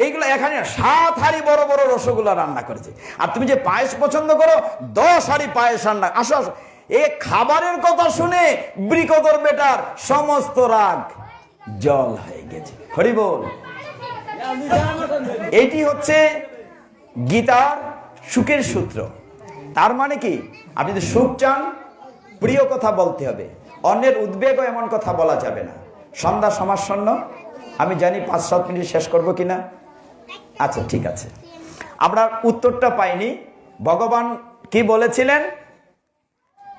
এইগুলো এখানে 7 হাঁড়ি বড় বড় রসগোল্লা রান্না করেছে। আর তুমি যে পায়েস পছন্দ করো 10 হাঁড়ি পায়েস রান্না। আসো আসো। এই খাবারের কথা শুনে বৃকদর বেটার সমস্ত রাগ জল হয়ে গেছে। হরি বল। এটি হচ্ছে গীতার সুখের সূত্র। তার মানে কি, আপনি যদি সুখ চান প্রিয় কথা বলতে হবে, অন্যের উদ্বেগও এমন কথা বলা যাবে না। সন্ধ্যা সমাসন্ন, আমি জানি 5-7 মিনিট শেষ করবো কিনা। আচ্ছা ঠিক আছে, আমরা উত্তরটা পাইনি। ভগবান কি বলেছিলেন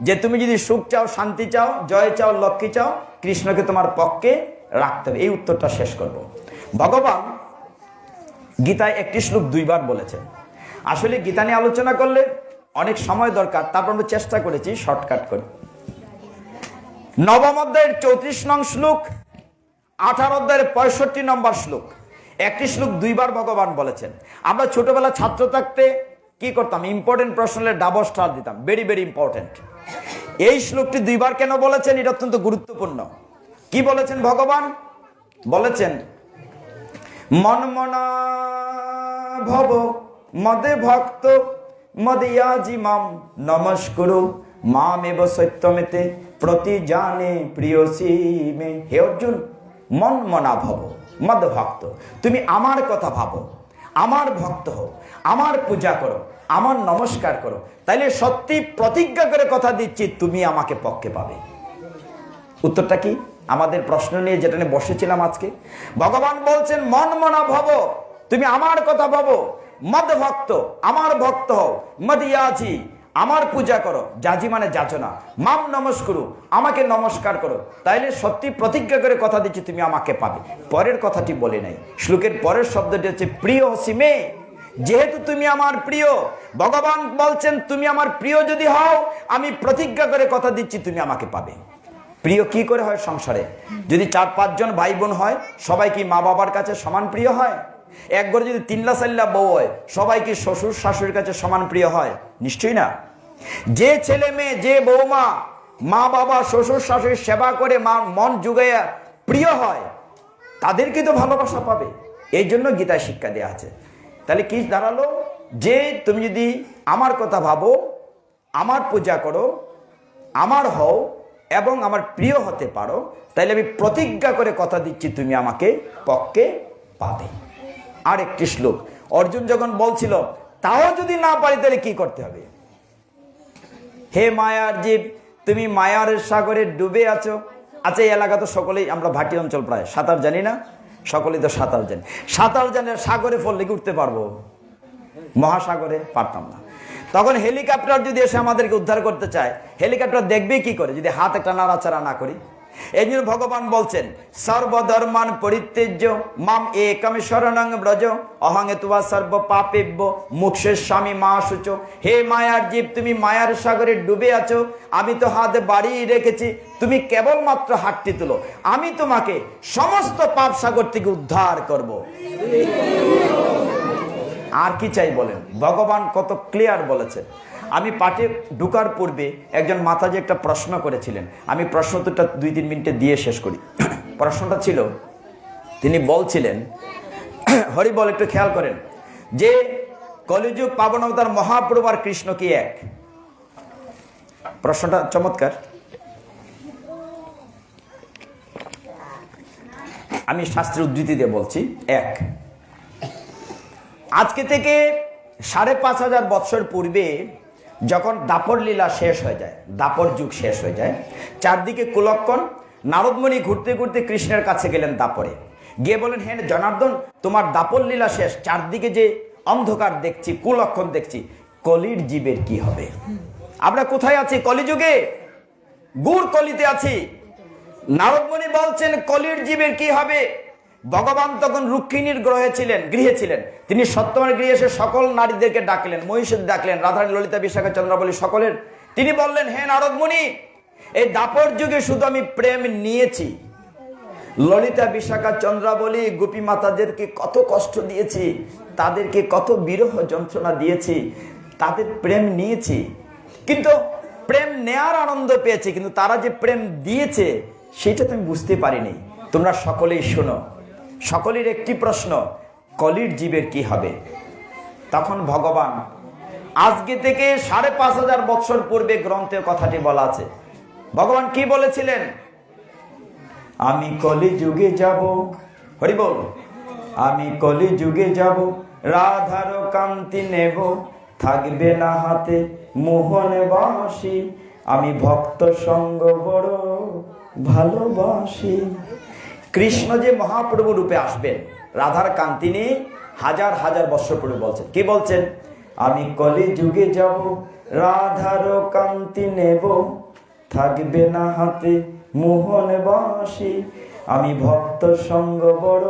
যে তুমি যদি সুখ চাও, শান্তি চাও, জয় চাও, লক্ষ্মী চাও, কৃষ্ণকে তোমার পক্ষে রাখতে হবে। এই উত্তরটা শেষ করব। ভগবান গীতায় একটি শ্লোক 2 বার বলেছেন। আসলে গীতা নিয়ে আলোচনা করলে অনেক সময় দরকার, তারপর আমরা চেষ্টা করেছি শর্টকাট করে। 9ম অধ্যায়ের 34 নং শ্লোক, 18 অধ্যায়ের 65 নম্বর শ্লোক, একটি শ্লোক 2 বার ভগবান বলেছেন। আমরা ছোটবেলা ছাত্র থাকতে কি করতাম, ইম্পর্টেন্ট প্রশ্ন হলে ডাবল স্টার দিতাম, ভেরি ভেরি ইম্পর্টেন্ট। এই শ্লোকটি 2 বার কেন বলেছেন, এটা অত্যন্ত গুরুত্বপূর্ণ। কি বলেছেন ভগবান? বলেছেন মনমনা ভব মদে ভক্ত মদিয়াজি মাম নমস্কুরু মামেব সত্যমেতে প্রতি জানে প্রিয়সী মে। হে অর্জুন, মনমনা ভব মদ ভক্ত, তুমি আমার কথা ভাবো, আমার ভক্ত হও, আমার পূজা করো, আমার নমস্কার করো, তাইলে সত্যি প্রতিজ্ঞা করে কথা দিচ্ছি তুমি আমাকে পক্ষে পাবে। উত্তরটা কি? আমাদের প্রশ্ন নিয়ে যেটা নিয়ে বসেছিলাম আজকে, ভগবান বলছেন মনমনা ভব, তুমি আমার কথা ভাবো, মদ ভক্ত, আমার ভক্ত হও, মদিয়াজি, আমার পূজা করো, জাজি মানে যাচনা, মাম নমস্কুরু, আমাকে নমস্কার করো, তাইলে সত্যি প্রতিজ্ঞা করে কথা দিচ্ছি তুমি আমাকে পাবে। পরের কথাটি বলে নাই, শ্লোকের পরের শব্দটি হচ্ছে প্রিয় সীমে, যেহেতু তুমি আমার প্রিয়, ভগবান বলছেন তুমি আমার প্রিয় যদি হও, আমি প্রতিজ্ঞা করে কথা দিচ্ছি তুমি আমাকে পাবে। প্রিয় কি করে হয় সংসারে? যদি 4-5 জন ভাই বোন হয়, সবাই কি মা বাবার কাছে সমান প্রিয় হয়? এক ঘরে যদি 3-4 বউ হয়, সবাই কি শ্বশুর শাশুড়ির কাছে সমান প্রিয় হয়? নিশ্চয়ই না। যে ছেলে মেয়ে, যে বৌমা মা বাবা শ্বশুর শাশুড়ির সেবা করে মন জুগাইয়া প্রিয় হয়, তাদেরকে তো ভালোবাসা পাবে। এই জন্য গীতায় শিক্ষা দেওয়া আছে। তাহলে কি দাঁড়ালো, যে তুমি যদি আমার কথা ভাবো, আমার পূজা করো, আমার হও এবং আমার প্রিয় হতে পারো, তাইলে আমি প্রতিজ্ঞা করে কথা দিচ্ছি তুমি আমাকে পক্ষে পাবে। আর একটি শ্লোক অর্জুন যখন বলছিল তাও যদি না পারি তাহলে কি করতে হবে? হে মায়ার জীব, তুমি মায়ার সাগরে ডুবে আছো। আচ্ছা, এই এলাকা তো সকলেই আমরা ভাটি অঞ্চল, প্রায় সাঁতার জানি না, সকলেই তো সাঁতার জানি। সাঁতার জানে, সাগরে পড়লে কি উঠতে পারবো? মহাসাগরে পারতাম না। তখন হেলিকপ্টার যদি এসে আমাদেরকে উদ্ধার করতে চায়, হেলিকপ্টার দেখবে কি করে যদি হাত একটা নাড়াচাড়া না করি? এই জন্য ভগবান বলছেন সর্বধর্মান পরিত্যজ্য মাম একম শরণং ব্রজ অহং তুয়া সর্ব পাপেভ্য মুক্ষেস্বামী মা শুচ। হে মায়ার জীব, তুমি মায়ার সাগরে ডুবে আছো, আমি তো হাত বাড়িয়ে রেখেছি, তুমি কেবলমাত্র হাতটি তুলো, আমি তোমাকে সমস্ত পাপ সাগর থেকে উদ্ধার করব। আর কি চাই বলেন? ভগবান কত ক্লিয়ার বলেছে। আমি পাঠে ঢুকার পূর্বে একজন মাতাজি একটা প্রশ্ন করেছিলেন, আমি প্রশ্নটা 2-3 মিনিটে দিয়ে শেষ করি। প্রশ্নটা ছিল, তিনি বলছিলেন হরি বল, একটু খেয়াল করেন যে কলিযুগ পাবন অবতার মহাপ্রভু আর কৃষ্ণ কি এক? প্রশ্নটা চমৎকার। আমি শাস্ত্রের উদ্ধৃতি দিয়ে বলছি, এক। আজকে থেকে ৫,৫০০ বৎসর পূর্বে যখন দাপর লীলা শেষ হয়ে যায়, দাপর যুগ শেষ হয়ে যায়, চারদিকে কুলক্ষণ, নারদমণি ঘুরতে ঘুরতে কৃষ্ণের কাছে গেলেন দাপরে, গিয়ে বলেন, হ্যাঁ জনার্দন, তোমার দাপর লীলা শেষ, চারদিকে যে অন্ধকার দেখছি, কুলক্ষণ দেখছি, কলির জীবের কি হবে? আমরা কোথায় আছি? কলিযুগে, গুড় কলিতে আছি। নারদমণি বলছেন কলির জীবের কি হবে? ভগবান তখন রুক্মিণীর গৃহে ছিলেন। তিনি সত্যবানের গৃহে এসে সকল নারীদেরকে ডাকলেন, মহিষীর ডাকলেন, রাধারানী, ললিতা, বিশাখা, চন্দ্রাবলী, সকলের। তিনি বললেন, হে নারদমণি, এই দাপর যুগে শুধু আমি প্রেম নিয়েছি, ললিতা, বিশাখা, চন্দ্রাবলী, গোপী মাতাদেরকে কত কষ্ট দিয়েছি, তাদেরকে কত বিরহ যন্ত্রণা দিয়েছি, তাদের প্রেম নিয়েছি, কিন্তু প্রেম নেয়ার আনন্দ পেয়েছি, কিন্তু তারা যে প্রেম দিয়েছে সেটা তো আমি বুঝতে পারিনি। তোমরা সকলেই শোনো, সকলের একটি প্রশ্ন, কলির জীবের কি হবে? তখন ভগবান, আজকে থেকে ৫,৫০০ বৎসর পূর্বে গ্রন্থে কথাটি বলা আছে, ভগবান কি বলেছিলেন? আমি কলি যুগে যাব, হরি বল, আমি কলি যুগে যাব, রাধার কান্তি নেব, থাকবে না হাতে মোহন বাঁশি, আমি ভক্ত সঙ্গ বড় ভালোবাসি। কৃষ্ণ যে মহাপ্রভু রূপে আসবেন, রাধার কান্তি নিয়ে ১,০০০ বৎসর পূর্বে বলছেন, কি বলছেন? আমি কলি যুগে যাব, রাধার কান্তি নেব, থাকবে না হাতে মোহন বাঁশি, আমি ভক্ত সঙ্গ বড়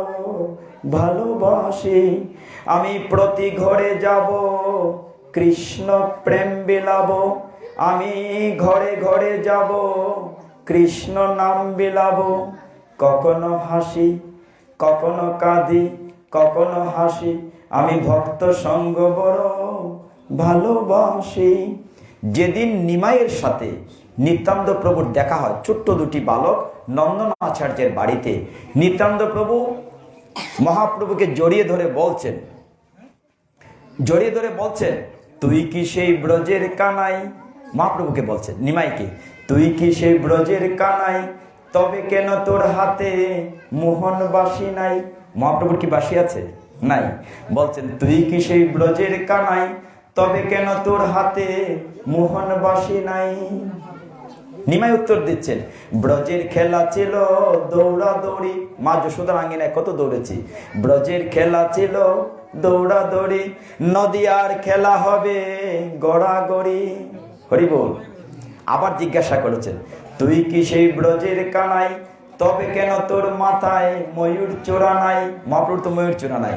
ভালোবাসি, আমি প্রতি ঘরে যাব, কৃষ্ণ প্রেম বিলাবো, আমি ঘরে ঘরে যাব, কৃষ্ণ নাম বিলাবো, কখনো হাসি কখনো কাঁদি কখনো হাসি, আমি ভক্ত সঙ্গ বড় ভালোবাসি। যেদিন নিমাইয়ের সাথে নিত্যানন্দ প্রভুর দেখা হয়, ছোট্ট দুটি বালক নন্দন আচার্যের বাড়িতে, নিত্যানন্দ প্রভু মহাপ্রভুকে জড়িয়ে ধরে বলছেন, তুই কি সেই ব্রজের কানাই? মহাপ্রভুকে বলছেন, নিমাইকে, তুই কি সেই ব্রজের কানাই, তবে কেন তোর হাতে মোহন বাঁশি নাই? মহাপ্রভুর কি বাঁশি আছে? নাই। বলছেন, তুই কি সেই ব্রজের কানাই, তবে কেন তোর হাতে মোহন বাঁশি নাই? নিমাই উত্তর দিচ্ছেন, ব্রজের খেলা ছিল দৌড়া দৌড়ি, মা যশোদার আঙ্গিনায় কত দৌড়েছি, ব্রজের খেলা ছিল দৌড়া দৌড়ি, নদিয়ার খেলা হবে গড়াগড়ি। হরি বল। আবার জিজ্ঞাসা করেছেন, তুই কি সেই ব্রজের কানাই, তবে কেন তোর মাথায় ময়ূর চূড়া নাই? মহাপ্রভু তো ময়ূর চূড়া নাই।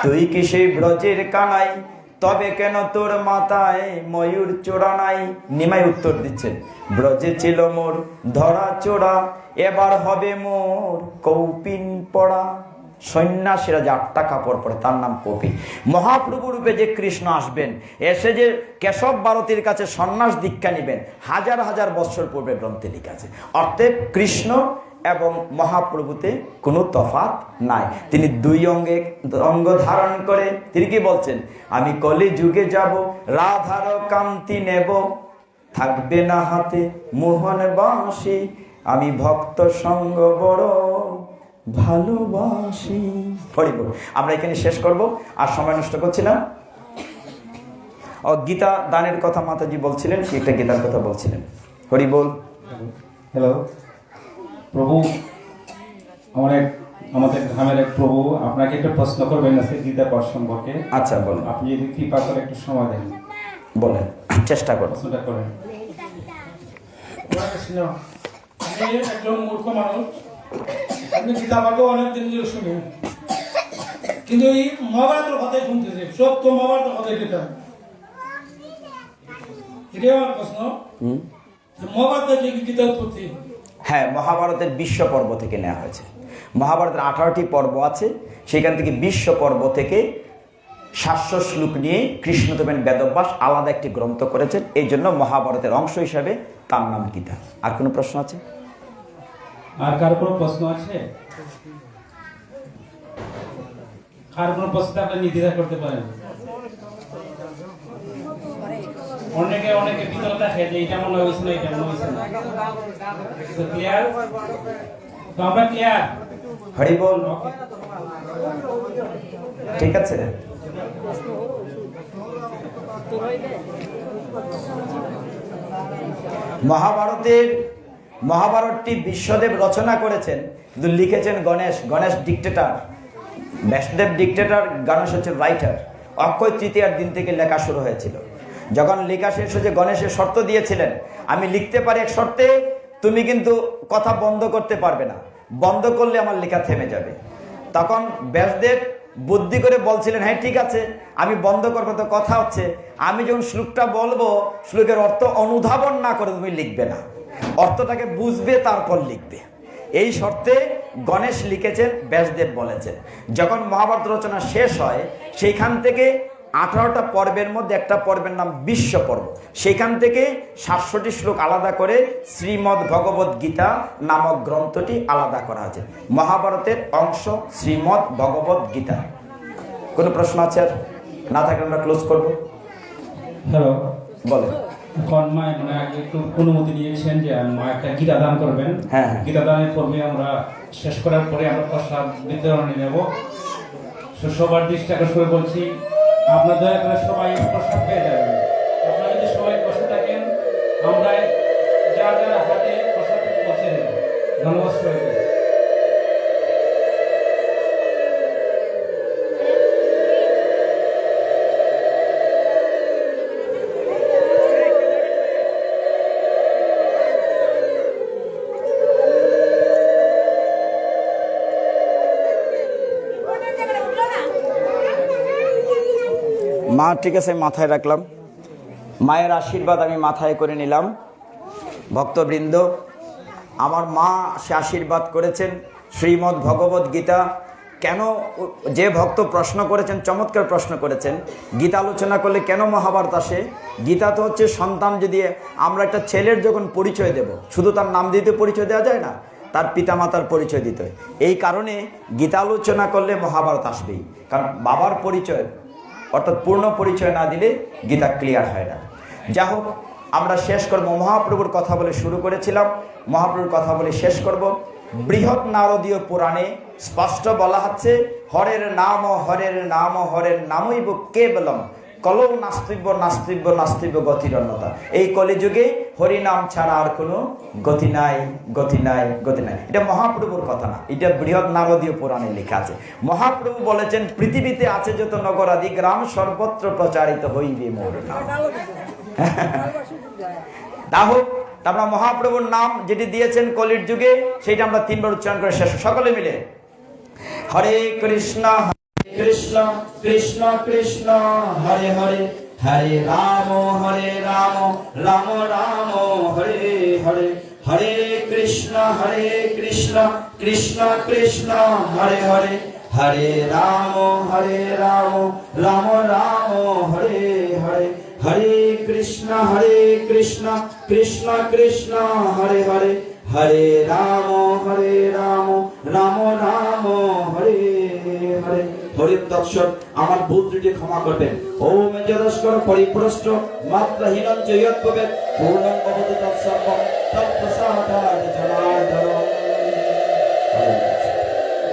তুই কি সেই ব্রজের কানাই, তবে কেন তোর মাথায় ময়ূর চূড়া নাই? নিমাই উত্তর দিচ্ছেন, ব্রজে ছিল মোর ধরা চোরা, এবার হবে মোর কৌপিন পড়া। সন্ন্যাসীরা যে ৮টা কাপড় পরে তার নাম কৌপিন। মহাপ্রভু রূপে যে কৃষ্ণ আসবেন, এসে যে কেশব ভারতীর কাছে সন্ন্যাস দীক্ষা নিবেন, ১,০০০ বৎসর পূর্বে গ্রন্থে লিখা আছে। অর্থাৎ কৃষ্ণ এবং মহাপ্রভুতে কোনো তফাৎ নাই। তিনি দুই অঙ্গ ধারণ করে তিনি কি বলছেন, আমি কলি যুগে যাব, রাধার কান্তি নেব, থাকবে না হাতে মোহন বাঁশি, আমি ভক্ত সঙ্গ বড় ভালোবাসি। হরি বল। আমরা এখানে শেষ করব, আর সময় নষ্ট করছি না। গীতা দানের কথা মাতাজি বলছিলেন, কি একটা গীতার কথা বলছিলেন। হরি বল। হ্যালো প্রভু, আমাদের গ্রামের এক প্রভু আপনাকে একটা প্রশ্ন করবেন আছে গীতা পাঠ সম্পর্কে। আচ্ছা বলুন। আপনি যদি কৃপা করে একটু সময় দেন, বলেন, চেষ্টা করুন। প্রশ্নটা করেন। আমি একজন মূর্খ মানুষ, আপনি গীতা পাঠও অনেকদিন ধরে শুনি, কিন্তু এই মহাভারতের কথাই শুনতেছি, সব তো মহাভারতের কথাই গীতা। এটাই আমার প্রশ্ন, মহাভারতের যে গীতা উৎপত্তি। হ্যাঁ, মহাভারতের বিশ্ব পর্ব থেকে নেওয়া হয়েছে। মহাভারতের 18টি পর্ব আছে, সেখান থেকে বিশ্ব পর্ব থেকে 700 শ্লোক নিয়ে কৃষ্ণদেবেন বেদব্যাস আলাদা একটি গ্রন্থ করেছেন, এই জন্য মহাভারতের অংশ হিসাবে তার নাম গীতা। আর কোনো প্রশ্ন আছে? আর কার কোনো প্রশ্ন আছে? আর কোনো প্রশ্ন আপনি নির্দ্বিধায় করতে পারেন। অনেকে ভিতরে দেখে যে এটা মনে হয়েছে না, এটা মনে হয়েছে না। তো ক্লিয়ার? তো আমরা ক্লিয়ার? হরি বল। ঠিক আছে, মহাভারতটি বিশ্বদেব রচনা করেছেন, কিন্তু লিখেছেন গণেশ ডিক্টেটর, ব্যাসদেব ডিক্টেটর, গণেশ হচ্ছে রাইটার। অক্ষয় তৃতীয়ার দিন থেকে লেখা শুরু হয়েছিল। যখন লেখা শেষ হয়েছে, গণেশের শর্ত দিয়েছিলেন, আমি লিখতে পারি এক শর্তে, তুমি কিন্তু কথা বন্ধ করতে পারবে না, বন্ধ করলে আমার লেখা থেমে যাবে। তখন ব্যাসদেব বুদ্ধি করে বলছিলেন, হ্যাঁ ঠিক আছে, আমি বন্ধ করবো, তো কথা হচ্ছে আমি যখন শ্লোকটা বলবো, শ্লোকের অর্থ অনুধাবন না করে তুমি লিখবে না, অর্থটাকে বুঝবে তারপর লিখবে। এই শর্তে গণেশ লিখেছেন, ব্যাসদেব বলেছেন। যখন মহাভারত রচনা শেষ হয়, সেইখান থেকে 18টা পর্বের মধ্যে একটা পর্বের নাম বিশ্ব পর্ব, সেখান থেকে 700টি শ্লোক আলাদা করে শ্রীমদ্ ভগবত গীতা নামক গ্রন্থটি আলাদা করা হয়েছে। মহাভারতের অংশ শ্রীমদ্ ভগবত গীতা। কোনো প্রশ্ন আছে? আর না থাকলে আমরা ক্লোজ করব। হ্যালো, বলেন। এখন মানে একটু অনুমতি নিয়েছেন যে মা একটা গীতা দান করবেন। হ্যাঁ। গীতা দানের পর্বে আমরা শেষ করার পরে আমরা প্রসাদ বিতরণে নেব। সবার দৃষ্টি আকর্ষণ বলছি, আপনাদের দয়া করে সবাই প্রসাদ পেয়ে যাবেন। আপনারা যদি সবাই বসে থাকেন, আমরা যার হাতে প্রসাদ পৌঁছে দেব। ধন্যবাদ সবাইকে। মা ঠিক আছে, মাথায় রাখলাম। মায়ের আশীর্বাদ আমি মাথায় করে নিলাম। ভক্তবৃন্দ, আমার মা সে আশীর্বাদ করেছেন শ্রীমদ্ ভগবত গীতা। কেন, যে ভক্ত প্রশ্ন করেছেন, চমৎকার প্রশ্ন করেছেন, গীতা আলোচনা করলে কেন মহাভারত আসে? গীতা তো হচ্ছে সন্তান, যদি আমরা একটা ছেলের যখন পরিচয় দেব, শুধু তার নাম দিতে পরিচয় দেওয়া যায় না, তার পিতামাতার পরিচয় দিতে হয়। এই কারণে গীতা আলোচনা করলে মহাভারত আসবেই, কারণ বাবার পরিচয় অর্থাৎ পূর্ণ পরিচয় না দিলে গীতা ক্লিয়ার হয় না। যা হোক, আমরা শেষ করব। মহাপ্রভুর কথা বলে শুরু করেছিলাম, মহাপ্রভুর কথা বলে শেষ করব। বৃহৎ নারদীয় পুরাণে স্পষ্ট বলা হচ্ছে, হরের নাম হরের নাম হরের নামইব কেবলম কলৌ নাস্তিব্য নাস্তিব্য নাস্তিব্য গতিরন্যতা। এই কলিযুগে হরিনাম ছাড়া আর কোনো গতি নাই, গতি নাই, গতি নাই। এটা মহাপ্রভুর কথা না, এটা বৃহৎ নারদীয় পুরাণে লেখা আছে। মহাপ্রভু বলেছেন, পৃথিবীতে আছে যত নগরাদি গ্রাম, সর্বত্র প্রচারিত হইবে মোর নাম। তা হোক, আমরা মহাপ্রভুর নাম যেটি দিয়েছেন কলির যুগে, সেটা আমরা 3 বার উচ্চারণ করে শেষ, সকলে মিলে। হরে কৃষ্ণ কৃষ্ণ কৃষ্ণ কৃষ্ণ হরে হরে, হরে রাম রাম রাম হরে হরে, হরে কৃষ্ণ কৃষ্ণ কৃষ্ণ হরে হরে, হরে রাম রাম রাম হরে হরে, হরে কৃষ্ণ কৃষ্ণ কৃষ্ণ হরে হরে, হরে রাম রাম রাম হরে হরে। হরিম দর্শন, আমার ভুল ত্রুটি ক্ষমা করবেন। ওম যদস্কর পরিপ্রষ্ট মাত্রহীনং চ ইয়ৎভবেৎ পূর্ণং ভবতু তৎসর্বং তৎপ্রসাদাৎ জনার্দন।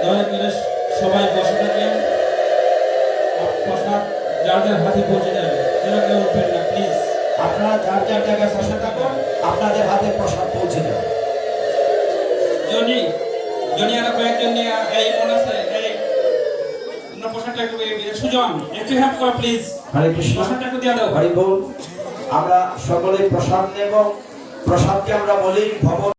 দয়া করে সবাই বসে থাকেন, প্রসাদ যার যার হাতে পৌঁছে যাবে, কেউ উঠবেন না প্লিজ। আপনারা যার যার জায়গায় বসে থাকুন, আপনাদের হাতে প্রসাদ পৌঁছে যাবে। জনিয়ারা কয়েকজন নিয়ে এই মনে আছে, এই প্রসাদটা একটু সুজন একটু হেল্প করো প্লিজ। হরে কৃষ্ণ, প্রসাদটা একটু দিয়ে দাও। হরি বল। আমরা সকলে প্রসাদ নেব। প্রসাদকে আমরা বলি ভব